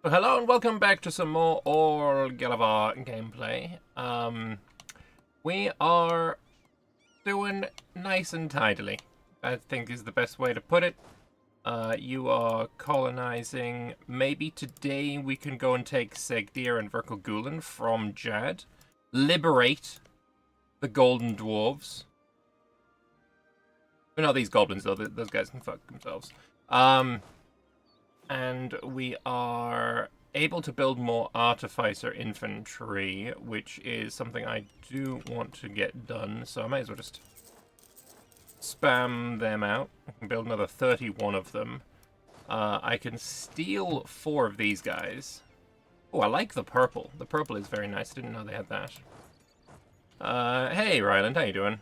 Well, hello and welcome back to some more Orghelovar gameplay. We are doing nice and tidily, I think is the best way to put it. You are colonizing. Maybe today we can go and take Segdir and Verkelgulen from Jad. Liberate the Golden Dwarves. But not these goblins though, those guys can fuck themselves. And we are able to build more artificer infantry, which is something I do want to get done, so I might as well just spam them out. I can build another 31 of them. I can steal 4 of these guys. Oh, I like the purple. The purple is very nice. I didn't know they had that. Hey, Ryland, how you doing?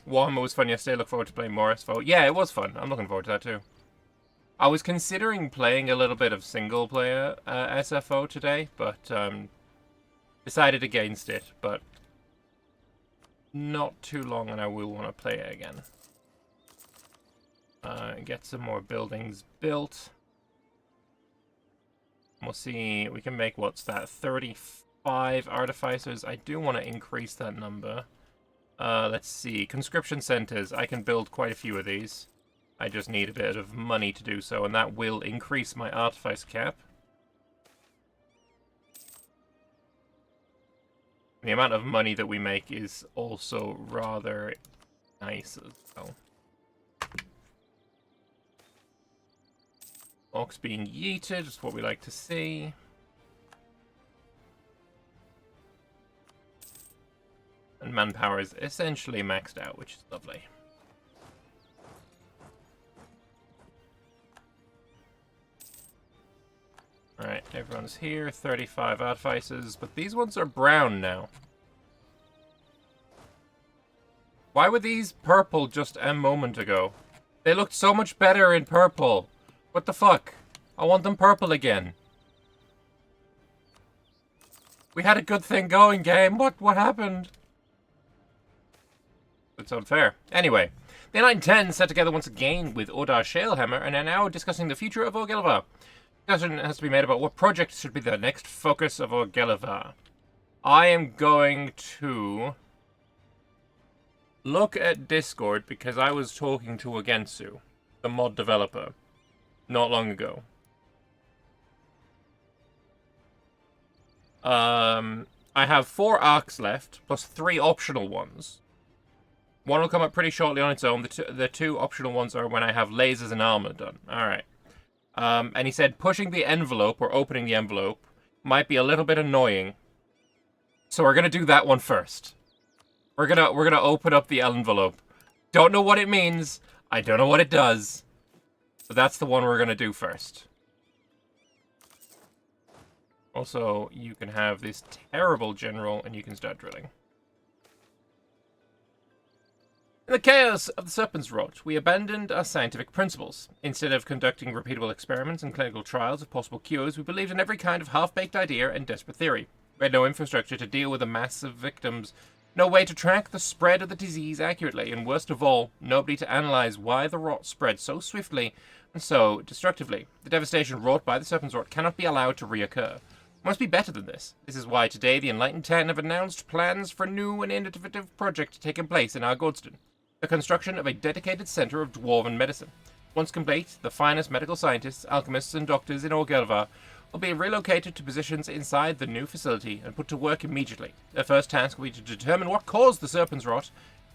Warhammer was fun yesterday. Look forward to playing more SFO. Yeah, it was fun. I'm looking forward to that too. I was considering playing a little bit of single-player SFO today, but decided against it, but not too long and I will want to play it again. Get some more buildings built. We'll see, we can make, what's that, 35 artificers. I do want to increase that number. Let's see, conscription centers. I can build quite a few of these. I just need a bit of money to do so, and that will increase my artifice cap. The amount of money that we make is also rather nice as well. Orcs being yeeted is what we like to see. And manpower is essentially maxed out, which is lovely. Alright, everyone's here. 35 artificers, but these ones are brown now. Why were these purple just a moment ago? They looked so much better in purple. What the fuck? I want them purple again. We had a good thing going, game. What happened? It's unfair. Anyway, the 910 set together once again with Ordar Shalehammer and are now discussing the future of Orghelovar. Discussion has to be made about what project should be the next focus of Orghelovar. I am going to look at Discord because I was talking to Agensu, the mod developer, not long ago. I have 4 arcs left, plus 3 optional ones. One will come up pretty shortly on its own. The two optional ones are when I have lasers and armor done. Alright. And he said pushing the envelope or opening the envelope might be a little bit annoying. So we're gonna do that one first. We're gonna open up the envelope. Don't know what it means. I don't know what it does. But that's the one we're gonna do first. Also, you can have this terrible general and you can start drilling. In the chaos of the Serpent's Rot, we abandoned our scientific principles. Instead of conducting repeatable experiments and clinical trials of possible cures, we believed in every kind of half-baked idea and desperate theory. We had no infrastructure to deal with the mass of victims, no way to track the spread of the disease accurately, and worst of all, nobody to analyze why the rot spread so swiftly and so destructively. The devastation wrought by the Serpent's Rot cannot be allowed to reoccur. We must be better than this. This is why today the Enlightened Ten have announced plans for a new and innovative project taking place in our Godston. The construction of a dedicated center of dwarven medicine. Once complete, the finest medical scientists, alchemists, and doctors in Orghelovar will be relocated to positions inside the new facility and put to work immediately. Their first task will be to determine what caused the Serpent's Rot,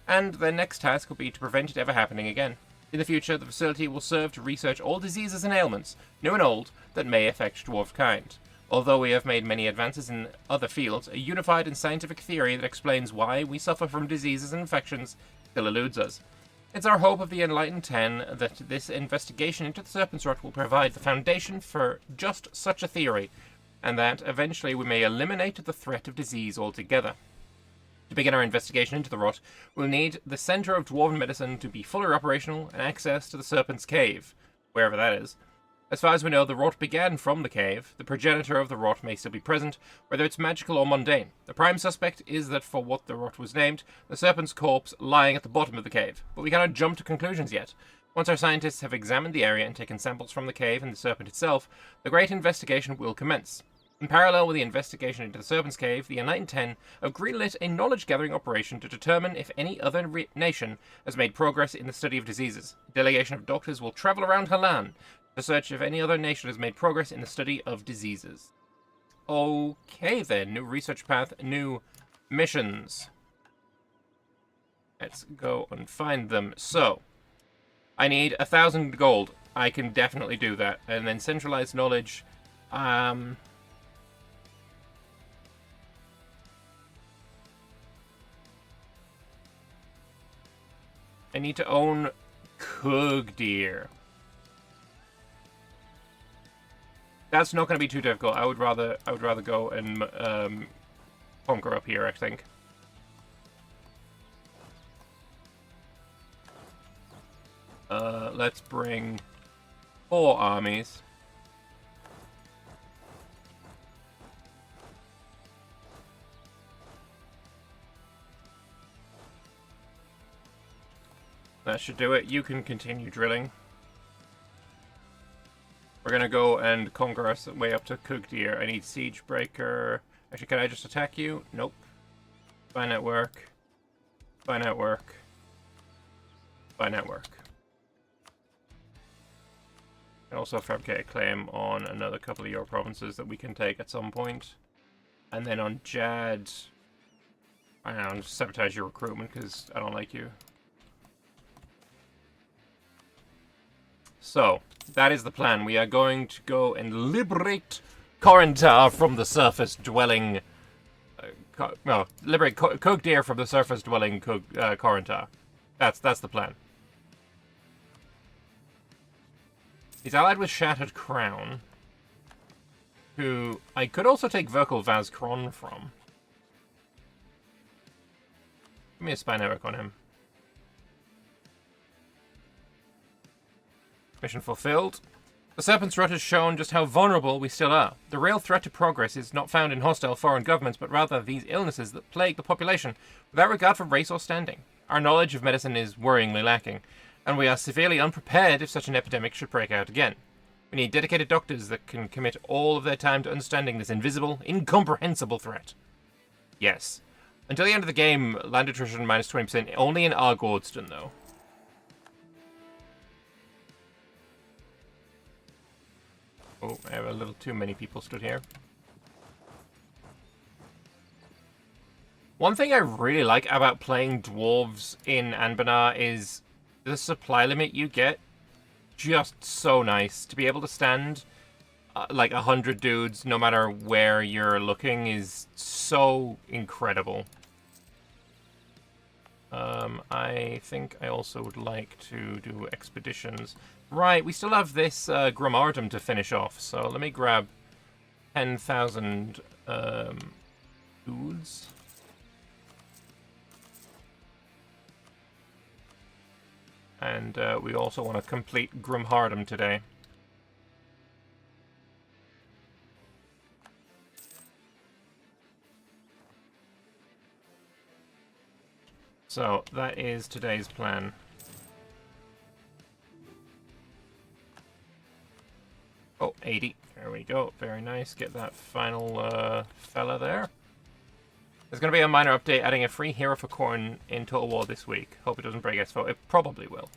and their next task will be to prevent it ever happening again. In the future, the facility will serve to research all diseases and ailments, new and old, that may affect dwarf kind. Although we have made many advances in other fields, a unified and scientific theory that explains why we suffer from diseases and infections still eludes us. It's our hope of the Enlightened Ten that this investigation into the Serpent's Rot will provide the foundation for just such a theory, and that eventually we may eliminate the threat of disease altogether. To begin our investigation into the rot, we'll need the Center of Dwarven Medicine to be fully operational and access to the Serpent's Cave, wherever that is. As far as we know, the rot began from the cave. The progenitor of the rot may still be present, whether it's magical or mundane. The prime suspect is that for what the rot was named, the serpent's corpse lying at the bottom of the cave. But we cannot jump to conclusions yet. Once our scientists have examined the area and taken samples from the cave and the serpent itself, the great investigation will commence. In parallel with the investigation into the Serpent's Cave, the Enlightened Ten have greenlit a knowledge-gathering operation to determine if any other nation has made progress in the study of diseases. A delegation of doctors will travel around Halan to search if any other nation has made progress in the study of diseases. Okay then, new research path, new missions. Let's go and find them. So, I need 1,000 gold. I can definitely do that. And then centralized knowledge, I need to own Orghelovar. That's not going to be too difficult. I would rather go and conquer up here, I think. Let's bring 4 armies. That should do it. You can continue drilling. We're gonna go and conquer our way up to Orghelovar. I need Siege Breaker. Actually, can I just attack you? Nope. Spy network. Spy network. Spy network. And also fabricate a claim on another couple of your provinces that we can take at some point. And then on Jad, I don't know, just sabotage your recruitment because I don't like you. So, that is the plan. We are going to go and liberate Corentar from the surface-dwelling... liberate Orghelovar from the surface-dwelling Corentar. That's the plan. He's allied with Shattered Crown, who I could also take Orghelovar's Kron from. Give me a spy network on him. Mission fulfilled. The Serpent's Rot has shown just how vulnerable we still are. The real threat to progress is not found in hostile foreign governments, but rather these illnesses that plague the population without regard for race or standing. Our knowledge of medicine is worryingly lacking, and we are severely unprepared if such an epidemic should break out again. We need dedicated doctors that can commit all of their time to understanding this invisible, incomprehensible threat. Yes. Until the end of the game, land attrition minus 20%, only in Argordston, though. Oh, I have a little too many people stood here. One thing I really like about playing dwarves in Anbennar is the supply limit you get. Just so nice. To be able to stand like 100 dudes no matter where you're looking is so incredible. I think I also would like to do expeditions. Right, we still have this Grimardum to finish off, so let me grab 10,000 dudes. And we also want to complete Grimhardum today. So, that is today's plan. Oh, 80. There we go. Very nice. Get that final fella there. There's going to be a minor update adding a free hero for Khorne in Total War this week. Hope it doesn't break Expo. It probably will.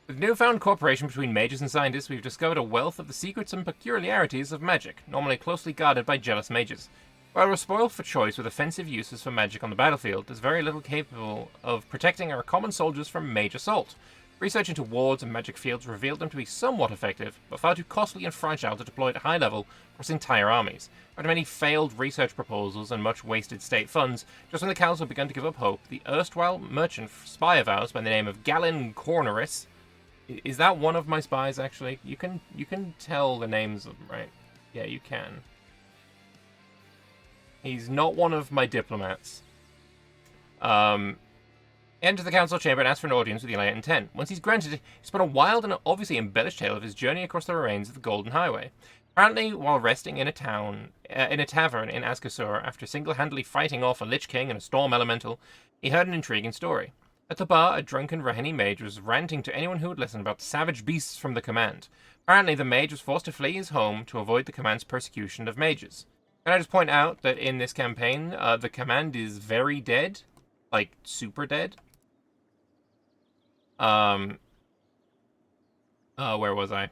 With newfound cooperation between mages and scientists, we've discovered a wealth of the secrets and peculiarities of magic, normally closely guarded by jealous mages. While we're spoiled for choice with offensive uses for magic on the battlefield, there's very little capable of protecting our common soldiers from mage assault. Research into wards and magic fields revealed them to be somewhat effective, but far too costly and fragile to deploy at high level across entire armies. After many failed research proposals and much wasted state funds, just when the council began to give up hope, the erstwhile merchant spy of ours by the name of Galen Corneris... Is that one of my spies, actually? You can tell the names of them, right? Yeah, you can. He's not one of my diplomats. Enter the council chamber and ask for an audience with the Enlightened Ten. Once he's granted it, he spun a wild and obviously embellished tale of his journey across the remains of the Golden Highway. Apparently, while resting in a tavern in Azkassur after single-handedly fighting off a Lich King and a Storm Elemental, he heard an intriguing story. At the bar, a drunken Rahini mage was ranting to anyone who would listen about the savage beasts from the command. Apparently, the mage was forced to flee his home to avoid the command's persecution of mages. Can I just point out that in this campaign, the command is very dead? Like, super dead? Where was I?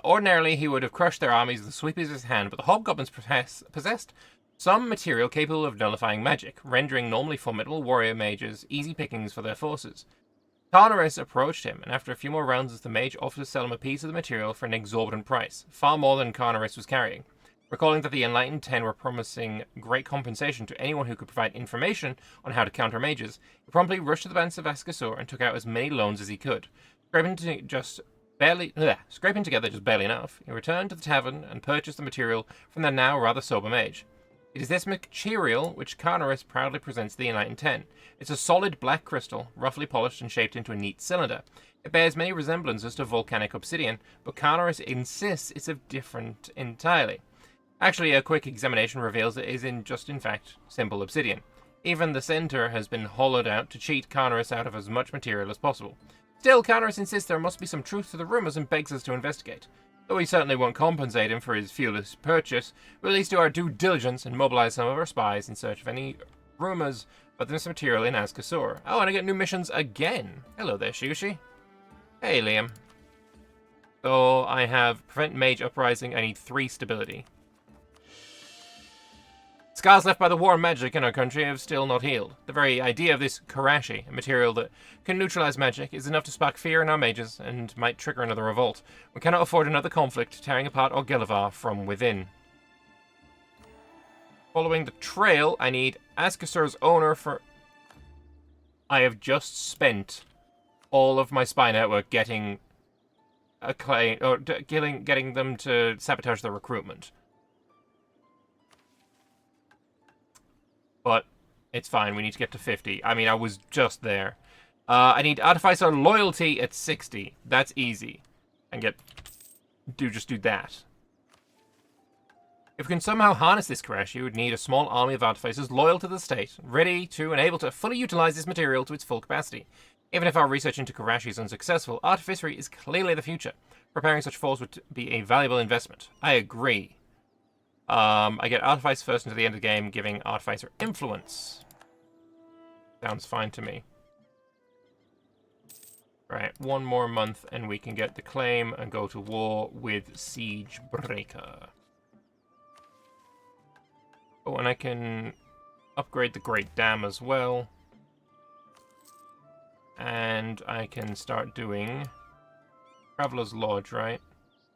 Ordinarily, he would have crushed their armies with the sweep of his hand, but the hobgoblins possessed some material capable of nullifying magic, rendering normally formidable warrior mages easy pickings for their forces. Carnaris approached him, and after a few more rounds, the mage offered to sell him a piece of the material for an exorbitant price, far more than Carnaris was carrying. Recalling that the Enlightened Ten were promising great compensation to anyone who could provide information on how to counter mages, he promptly rushed to the banks of Askasor and took out as many loans as he could. Scraping together just barely enough, he returned to the tavern and purchased the material from the now rather sober mage. It is this material which Carnaris proudly presents to the Enlightened Ten. It's a solid black crystal, roughly polished and shaped into a neat cylinder. It bears many resemblances to volcanic obsidian, but Carnaris insists it's different entirely. Actually, a quick examination reveals it is in fact, simple obsidian. Even the center has been hollowed out to cheat Carnaris out of as much material as possible. Still, Carnaris insists there must be some truth to the rumors and begs us to investigate. Though we certainly won't compensate him for his fearless purchase, we'll at least do our due diligence and mobilize some of our spies in search of any rumors about this material in Askasor. Oh, and I get new missions again. Hello there, Shushi. Hey, Liam. So I have prevent mage uprising. I need 3 stability. Scars left by the war and magic in our country have still not healed. The very idea of this Karashi, a material that can neutralize magic, is enough to spark fear in our mages and might trigger another revolt. We cannot afford another conflict tearing apart Orghelovar from within. Following the trail, I need Askasor's owner for... I have just spent all of my spy network getting a claim, or getting them to sabotage their recruitment. But it's fine. We need to get to 50. I mean, I was just there. I need Artificer Loyalty at 60. That's easy. And just do that. If we can somehow harness this Karashi, we would need a small army of artificers loyal to the state, ready to and able to fully utilize this material to its full capacity. Even if our research into Karashi is unsuccessful, artificery is clearly the future. Preparing such force would be a valuable investment. I agree. I get Artifice first until the end of the game, giving Artificer influence. Sounds fine to me. Right, 1 more month and we can get the claim and go to war with Siegebreaker. Oh, and I can upgrade the Great Dam as well. And I can start doing Traveler's Lodge, right?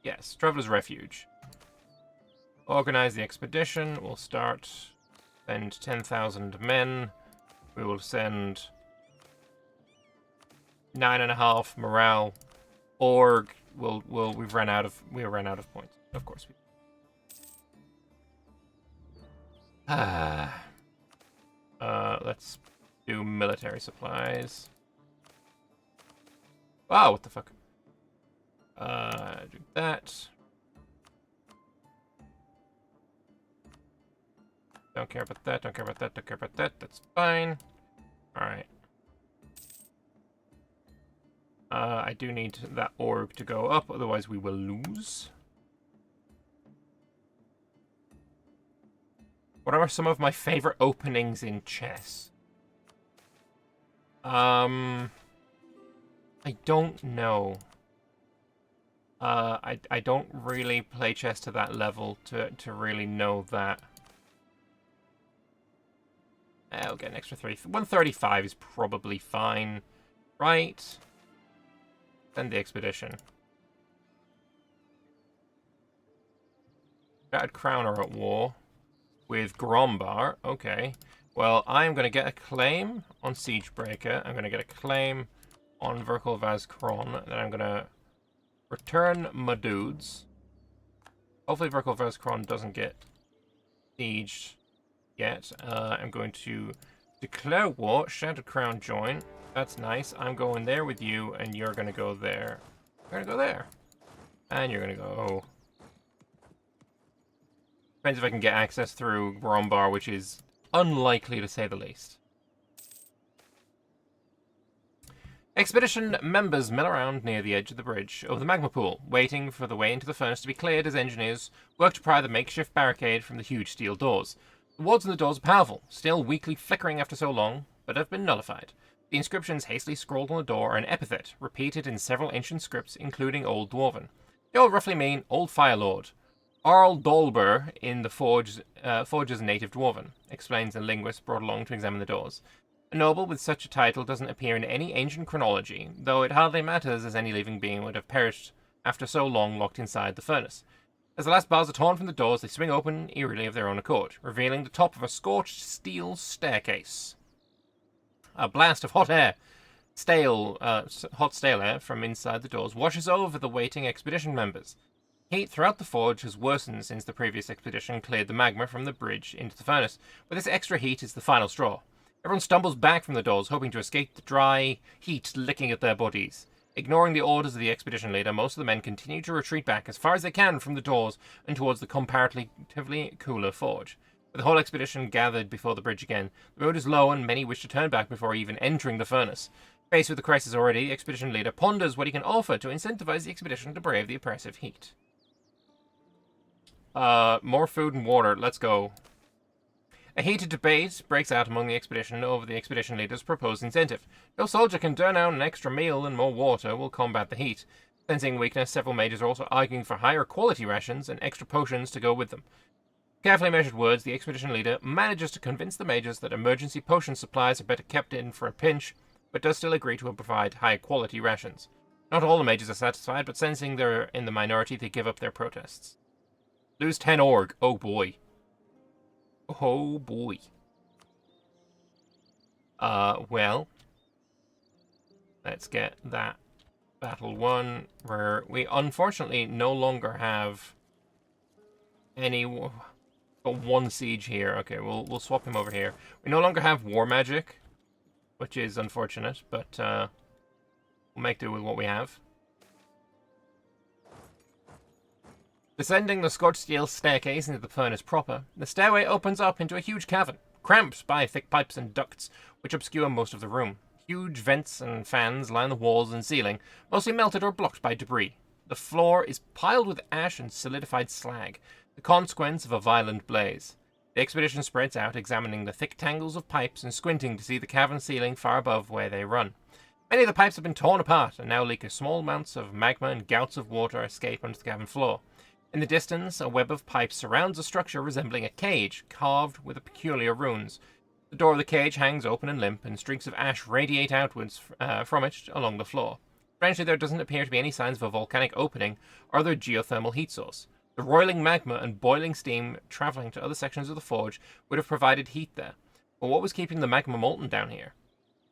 Yes, Traveler's Refuge. Organize the expedition. We'll send 10,000 men. We will send 9.5 morale. Org. We ran out of points. Of course we. Let's do military supplies. Wow, what the fuck? Do that. Don't care about that, don't care about that, don't care about that. That's fine. Alright. I do need that org to go up, otherwise we will lose. What are some of my favorite openings in chess? I don't know. I don't really play chess to that level to really know that. I'll get an extra 3. 135 is probably fine. Right. Send the expedition. Shattered Crown are at war with Grombar. Okay. Well, I'm going to get a claim on Siegebreaker. I'm going to get a claim on Orghelovar's Kron. Then I'm going to return my dudes. Hopefully Orghelovar's Kron doesn't get sieged yet. I'm going to declare war. Shattered Crown join. That's nice. I'm going there with you, and you're going to go there. You're going to go there. And you're going to go... Depends if I can get access through Grombar, which is unlikely to say the least. Expedition members mill around near the edge of the bridge over the magma pool, waiting for the way into the furnace to be cleared as engineers work to pry the makeshift barricade from the huge steel doors. The wards in the doors are powerful, still weakly flickering after so long, but have been nullified. The inscriptions hastily scrawled on the door are an epithet, repeated in several ancient scripts, including Old Dwarven. They all roughly mean Old Fire Lord. Orghelovar in the forge's native Dwarven, explains a linguist brought along to examine the doors. A noble with such a title doesn't appear in any ancient chronology, though it hardly matters as any living being would have perished after so long locked inside the furnace. As the last bars are torn from the doors, they swing open eerily of their own accord, revealing the top of a scorched steel staircase. A blast of hot stale air from inside the doors washes over the waiting expedition members. Heat throughout the forge has worsened since the previous expedition cleared the magma from the bridge into the furnace, but this extra heat is the final straw. Everyone stumbles back from the doors, hoping to escape the dry heat licking at their bodies. Ignoring the orders of the expedition leader, most of the men continue to retreat back as far as they can from the doors and towards the comparatively cooler forge. With the whole expedition gathered before the bridge again, the mood is low and many wish to turn back before even entering the furnace. Faced with the crisis already, the expedition leader ponders what he can offer to incentivize the expedition to brave the oppressive heat. More food and water. Let's go. A heated debate breaks out among the expedition over the expedition leader's proposed incentive. No soldier can turn out an extra meal and more water will combat the heat. Sensing weakness, several majors are also arguing for higher quality rations and extra potions to go with them. Carefully measured words, the expedition leader manages to convince the majors that emergency potion supplies are better kept in for a pinch, but does still agree to provide high quality rations. Not all the majors are satisfied, but sensing they're in the minority, they give up their protests. Lose 10 org. Oh boy. Oh boy. Well. Let's get that battle won, where we unfortunately no longer have any... but one siege here. Okay, we'll swap him over here. We no longer have war magic, which is unfortunate, but we'll make do with what we have. Descending the scorched steel staircase into the furnace proper, the stairway opens up into a huge cavern, cramped by thick pipes and ducts, which obscure most of the room. Huge vents and fans line the walls and ceiling, mostly melted or blocked by debris. The floor is piled with ash and solidified slag, the consequence of a violent blaze. The expedition spreads out, examining the thick tangles of pipes and squinting to see the cavern ceiling far above where they run. Many of the pipes have been torn apart and now leak small amounts of magma and gouts of water escape onto the cavern floor. In the distance, a web of pipes surrounds a structure resembling a cage, carved with peculiar runes. The door of the cage hangs open and limp, and streaks of ash radiate outwards from it along the floor. Strangely, there doesn't appear to be any signs of a volcanic opening or other geothermal heat source. The roiling magma and boiling steam travelling to other sections of the forge would have provided heat there. But what was keeping the magma molten down here?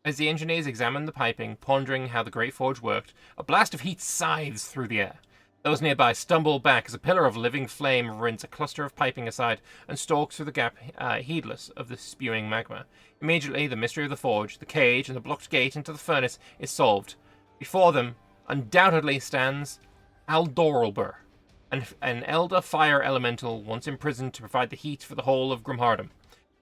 As the engineers examined the piping, pondering how the great forge worked, a blast of heat scythes through the air. Those nearby stumble back as a pillar of living flame rends a cluster of piping aside and stalks through the gap, heedless of the spewing magma. Immediately, the mystery of the forge, the cage, and the blocked gate into the furnace is solved. Before them, undoubtedly, stands Orghelovar, an elder fire elemental once imprisoned to provide the heat for the whole of Grimhardom.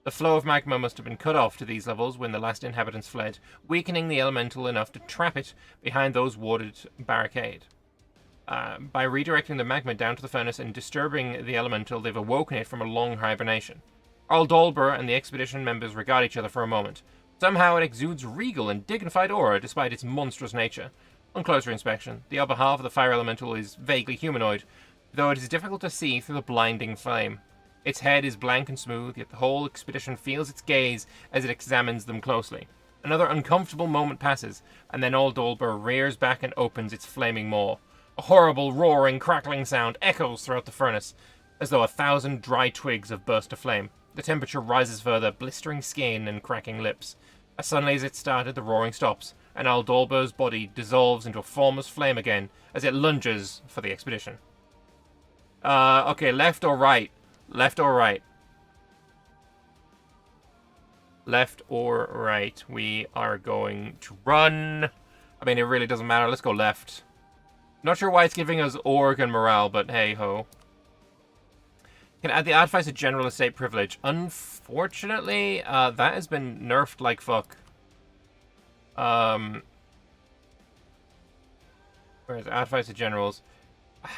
The flow of magma must have been cut off to these levels when the last inhabitants fled, weakening the elemental enough to trap it behind those warded barricade. By redirecting the magma down to the furnace and disturbing the elemental, they've awoken it from a long hibernation. Orghelovar and the expedition members regard each other for a moment. Somehow it exudes regal and dignified aura despite its monstrous nature. On closer inspection, the upper half of the fire elemental is vaguely humanoid, though it is difficult to see through the blinding flame. Its head is blank and smooth, yet the whole expedition feels its gaze as it examines them closely. Another uncomfortable moment passes, and then Orghelovar rears back and opens its flaming maw. A horrible, roaring, crackling sound echoes throughout the furnace, as though 1,000 dry twigs have burst aflame. The temperature rises further, blistering skin and cracking lips. As suddenly as it started, the roaring stops, and Orghelovar's body dissolves into a formless flame again as it lunges for the expedition. Okay, left or right? Left or right? Left or right? We are going to run. I mean, it really doesn't matter. Let's go left. Not sure why it's giving us org and morale, but hey-ho. Can add the Artifice a general estate privilege. Unfortunately, that has been nerfed like fuck. Whereas Artificer Generals,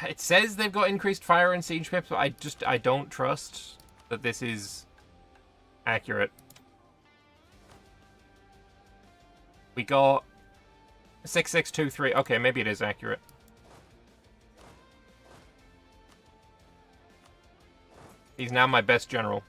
it says they've got increased fire and siege pips, but I don't trust that this is accurate. We got 6623. Okay, maybe it is accurate. He's now my best general.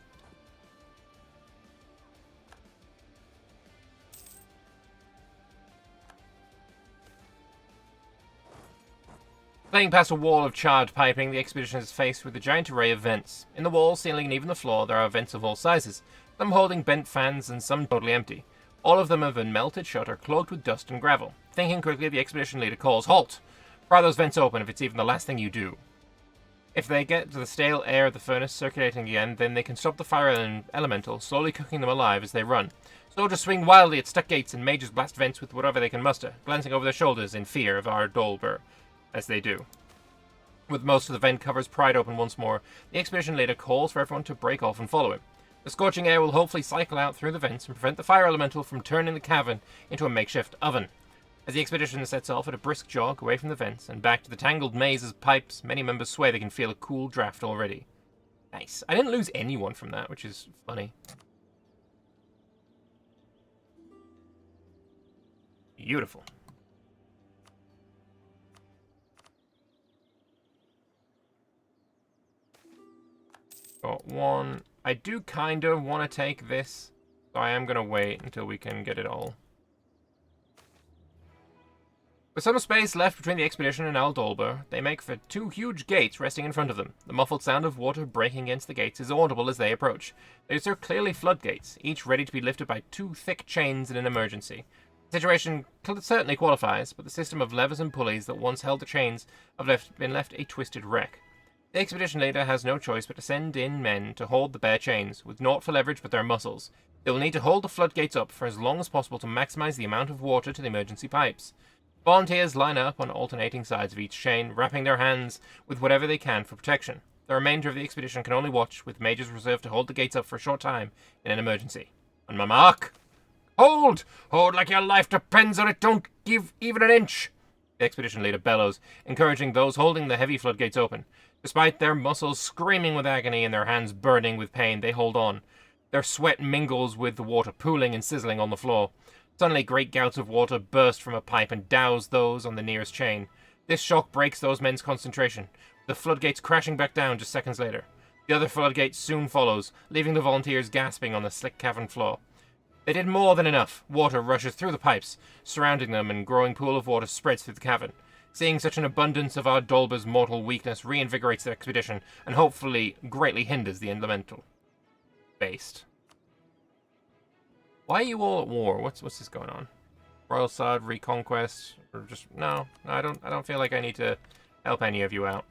Playing past a wall of charred piping, the expedition is faced with a giant array of vents. In the wall, ceiling, and even the floor, there are vents of all sizes, some holding bent fans and some totally empty. All of them have been melted shut or clogged with dust and gravel. Thinking quickly, the expedition leader calls, "Halt! Pry those vents open if it's even the last thing you do." If they get to the stale air of the furnace circulating again, then they can stop the fire elemental, slowly cooking them alive as they run. Soldiers swing wildly at stuck gates and mages blast vents with whatever they can muster, glancing over their shoulders in fear of Ardolber, as they do. With most of the vent covers pried open once more, the expedition leader calls for everyone to break off and follow him. The scorching air will hopefully cycle out through the vents and prevent the fire elemental from turning the cavern into a makeshift oven. As the expedition sets off at a brisk jog away from the vents and back to the tangled mazes of pipes, many members swear they can feel a cool draft already. Nice. I didn't lose anyone from that, which is funny. Beautiful. Got one. I do kind of want to take this, so I am going to wait until we can get it all. With some space left between the expedition and Ardolber, they make for two huge gates resting in front of them. The muffled sound of water breaking against the gates is audible as they approach. These are clearly floodgates, each ready to be lifted by two thick chains in an emergency. The situation certainly qualifies, but the system of levers and pulleys that once held the chains have been left a twisted wreck. The expedition leader has no choice but to send in men to hold the bare chains, with naught for leverage but their muscles. They will need to hold the floodgates up for as long as possible to maximize the amount of water to the emergency pipes. Volunteers line up on alternating sides of each chain, wrapping their hands with whatever they can for protection. The remainder of the expedition can only watch, with mages reserved to hold the gates up for a short time in an emergency. On my mark! Hold! Hold like your life depends on it! Don't give even an inch! The expedition leader bellows, encouraging those holding the heavy floodgates open. Despite their muscles screaming with agony and their hands burning with pain, they hold on. Their sweat mingles with the water pooling and sizzling on the floor. Suddenly, great gouts of water burst from a pipe and douse those on the nearest chain. This shock breaks those men's concentration, the floodgates crashing back down just seconds later. The other floodgate soon follows, leaving the volunteers gasping on the slick cavern floor. They did more than enough. Water rushes through the pipes, surrounding them, and a growing pool of water spreads through the cavern. Seeing such an abundance of Ardolber's mortal weakness reinvigorates the expedition, and hopefully greatly hinders the elemental. Based. Why are you all at war? What's this going on? Royal Sod, Reconquest, or just no, I don't feel like I need to help any of you out.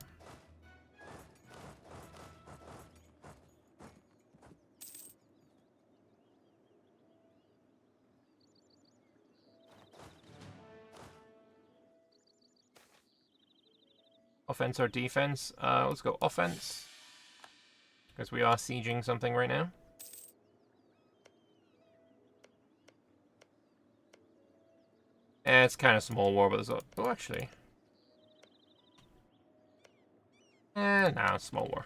Offense or defense? Let's go offense, because we are sieging something right now. It's kind of small war, but there's a... Oh, actually. No, small war.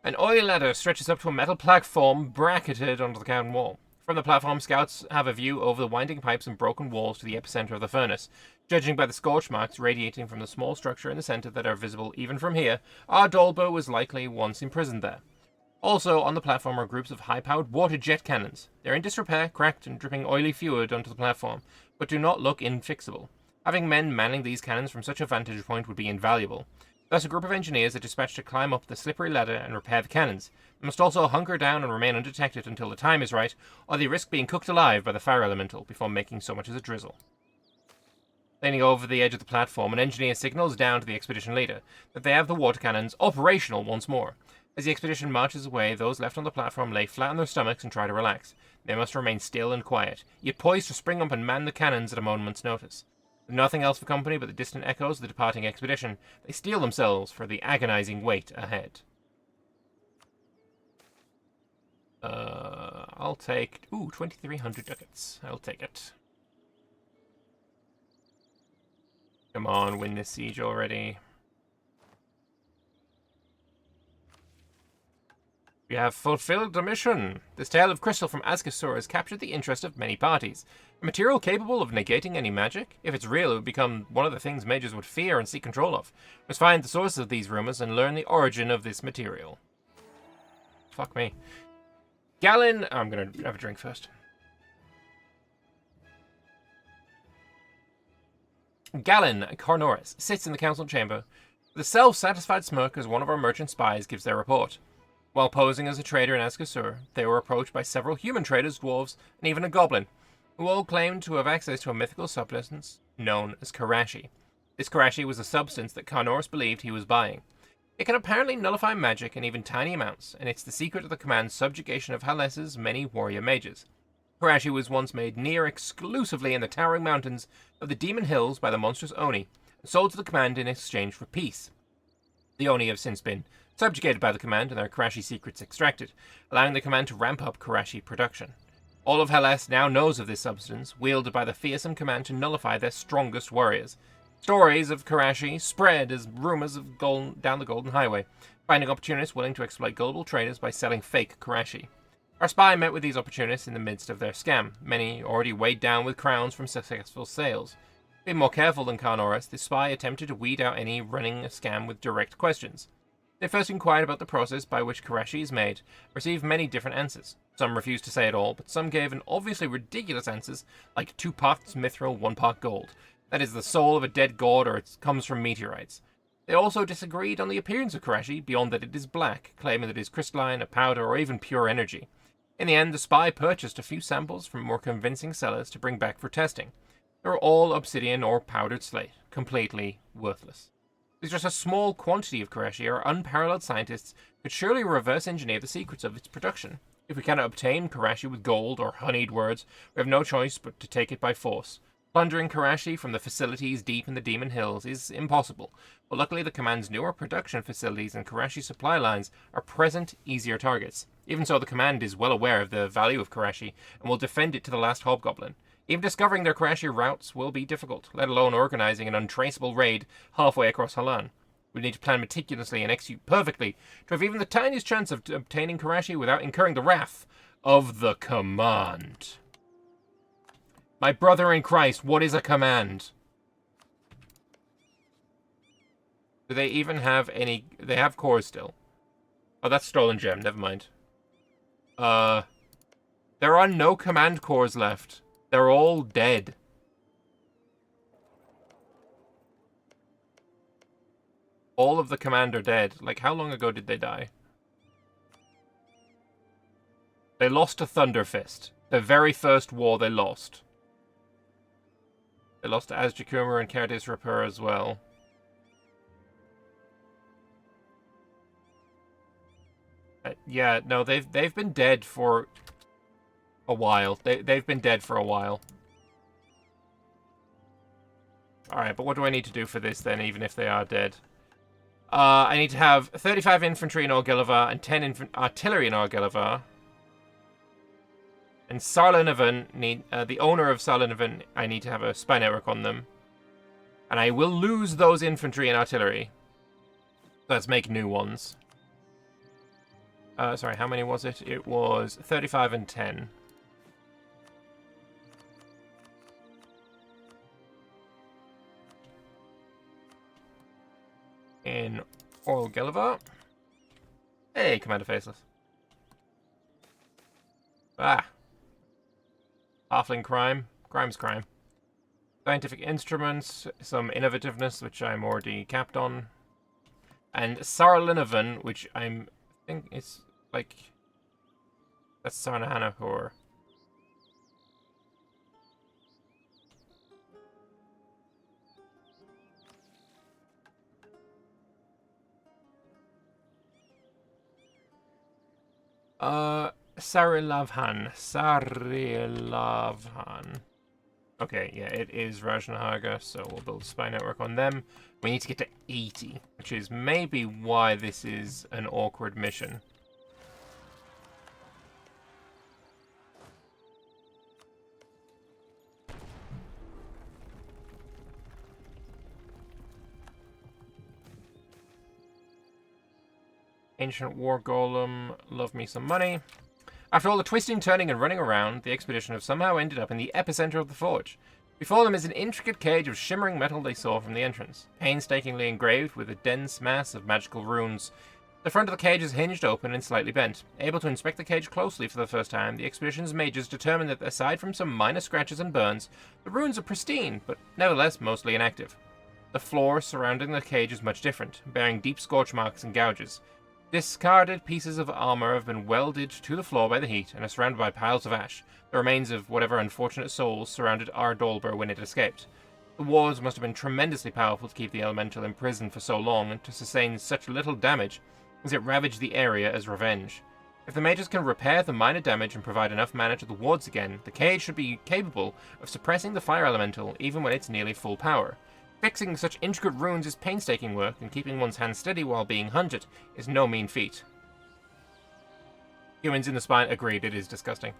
An oily ladder stretches up to a metal platform bracketed onto the cavern wall. From the platform, scouts have a view over the winding pipes and broken walls to the epicenter of the furnace. Judging by the scorch marks radiating from the small structure in the center that are visible even from here, Ardolber was likely once imprisoned there. Also on the platform are groups of high-powered water jet cannons. They're in disrepair, cracked, and dripping oily fluid onto the platform, but do not look infixable. Having men manning these cannons from such a vantage point would be invaluable. Thus, a group of engineers are dispatched to climb up the slippery ladder and repair the cannons. They must also hunker down and remain undetected until the time is right, or they risk being cooked alive by the fire elemental before making so much as a drizzle. Leaning over the edge of the platform, an engineer signals down to the expedition leader that they have the water cannons operational once more. As the expedition marches away, those left on the platform lay flat on their stomachs and try to relax. They must remain still and quiet, yet poised to spring up and man the cannons at a moment's notice. With nothing else for company but the distant echoes of the departing expedition, they steel themselves for the agonizing wait ahead. I'll take... 2,300 ducats. I'll take it. Come on, win this siege already. We have fulfilled the mission. This tale of crystal from Azkasur has captured the interest of many parties. A material capable of negating any magic? If it's real, it would become one of the things mages would fear and seek control of. We must find the source of these rumors and learn the origin of this material. Fuck me. Galen... I'm gonna have a drink first. Galen Carnoris sits in the council chamber with a self-satisfied smirk as one of our merchant spies gives their report. While posing as a trader in Azkasur, they were approached by several human traders, dwarves, and even a goblin, who all claimed to have access to a mythical substance known as Karashi. This Karashi was a substance that Carnoris believed he was buying. It can apparently nullify magic in even tiny amounts, and it's the secret of the command's subjugation of Hales's many warrior mages. Karashi was once made near exclusively in the towering mountains of the Demon Hills by the monstrous Oni, and sold to the command in exchange for peace. The Oni have since been subjugated by the command and their Karashi secrets extracted, allowing the command to ramp up Karashi production. All of Hales now knows of this substance, wielded by the fearsome command to nullify their strongest warriors. Stories of Karashi spread as rumors of down the Golden Highway, finding opportunists willing to exploit global traders by selling fake Karashi. Our spy met with these opportunists in the midst of their scam, many already weighed down with crowns from successful sales. Being more careful than Carnoris, the spy attempted to weed out any running a scam with direct questions. They first inquired about the process by which Karashi is made, received many different answers. Some refused to say it all, but some gave an obviously ridiculous answers, like 2 parts mithril, 1 part gold. That is the soul of a dead god, or it comes from meteorites. They also disagreed on the appearance of Karashi, beyond that it is black, claiming that it is crystalline, a powder, or even pure energy. In the end, the spy purchased a few samples from more convincing sellers to bring back for testing. They were all obsidian or powdered slate, completely worthless. With just a small quantity of Karashi, our unparalleled scientists could surely reverse engineer the secrets of its production. If we cannot obtain Karashi with gold or honeyed words, we have no choice but to take it by force. Plundering Karashi from the facilities deep in the Demon Hills is impossible, but luckily the command's newer production facilities and Karashi supply lines are present, easier targets. Even so, the command is well aware of the value of Karashi and will defend it to the last hobgoblin. Even discovering their Karashi routes will be difficult, let alone organizing an untraceable raid halfway across Halan. We need to plan meticulously and execute perfectly to have even the tiniest chance of obtaining Karashi without incurring the wrath of the command. My brother in Christ, what is a command? Do they even have any... They have cores still. Oh, that's stolen gem, never mind. There are no command cores left. They're all dead. All of the command are dead. Like, how long ago did they die? They lost to Thunderfist. The very first war they lost. They lost to Azjakumur and Kerdis Rapur as well. Yeah, no, they've been dead for a while. They've been dead for a while. Alright, but what do I need to do for this then, even if they are dead? I need to have 35 infantry in Orghelovar and 10 artillery in Orghelovar. And Sarlanavan need the owner of Sarlanavan. I need to have a spy network on them, and I will lose those infantry and artillery. Let's make new ones. Sorry, how many was it? It was 35 and 10. In Orghelovar. Hey, Commander Faceless. Ah. Halfling crime. Crime's crime. Scientific instruments. Some innovativeness, which I'm already capped on. And Sarlanavan, which I think it's like... That's Sarnahanapur. Sarilavhan. Okay, yeah, it is Rajnahaga, so we'll build a spy network on them. We need to get to 80, which is maybe why this is an awkward mission. Ancient War Golem, love me some money. After all the twisting, turning, and running around, the expedition have somehow ended up in the epicenter of the forge. Before them is an intricate cage of shimmering metal they saw from the entrance, painstakingly engraved with a dense mass of magical runes. The front of the cage is hinged open and slightly bent. Able to inspect the cage closely for the first time, the expedition's mages determine that aside from some minor scratches and burns, the runes are pristine, but nevertheless mostly inactive. The floor surrounding the cage is much different, bearing deep scorch marks and gouges. Discarded pieces of armor have been welded to the floor by the heat and are surrounded by piles of ash, the remains of whatever unfortunate souls surrounded Ardolber when it escaped. The wards must have been tremendously powerful to keep the elemental imprisoned for so long and to sustain such little damage as it ravaged the area as revenge. If the mages can repair the minor damage and provide enough mana to the wards again, the cage should be capable of suppressing the fire elemental even when it's nearly full power. Fixing such intricate runes is painstaking work, and keeping one's hand steady while being hunted is no mean feat. Humans in the spine agreed, it is disgusting.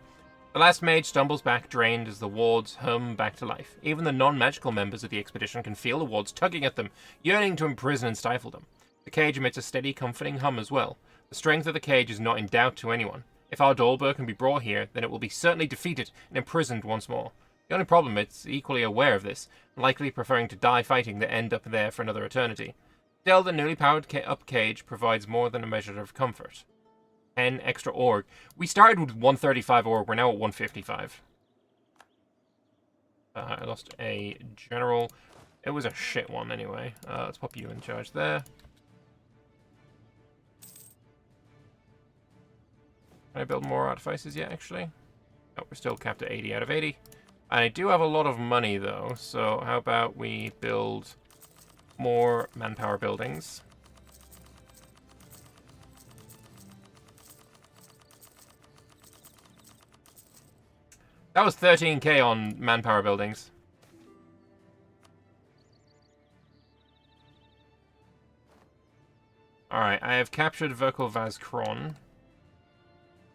The last mage stumbles back, drained, as the wards hum back to life. Even the non-magical members of the expedition can feel the wards tugging at them, yearning to imprison and stifle them. The cage emits a steady, comforting hum as well. The strength of the cage is not in doubt to anyone. If Ardolber can be brought here, then it will be certainly defeated and imprisoned once more. The only problem, it's equally aware of this, likely preferring to die fighting than end up there for another eternity. Still, the newly powered up cage provides more than a measure of comfort. 10 extra org. We started with 135 org, we're now at 155. I lost a general. It was a shit one anyway. Let's pop you in charge there. Can I build more artifices yet, actually? Oh, we're still capped at 80 out of 80. And I do have a lot of money, though, so how about we build more manpower buildings? That was 13k on manpower buildings. Alright, I have captured Orghelovar.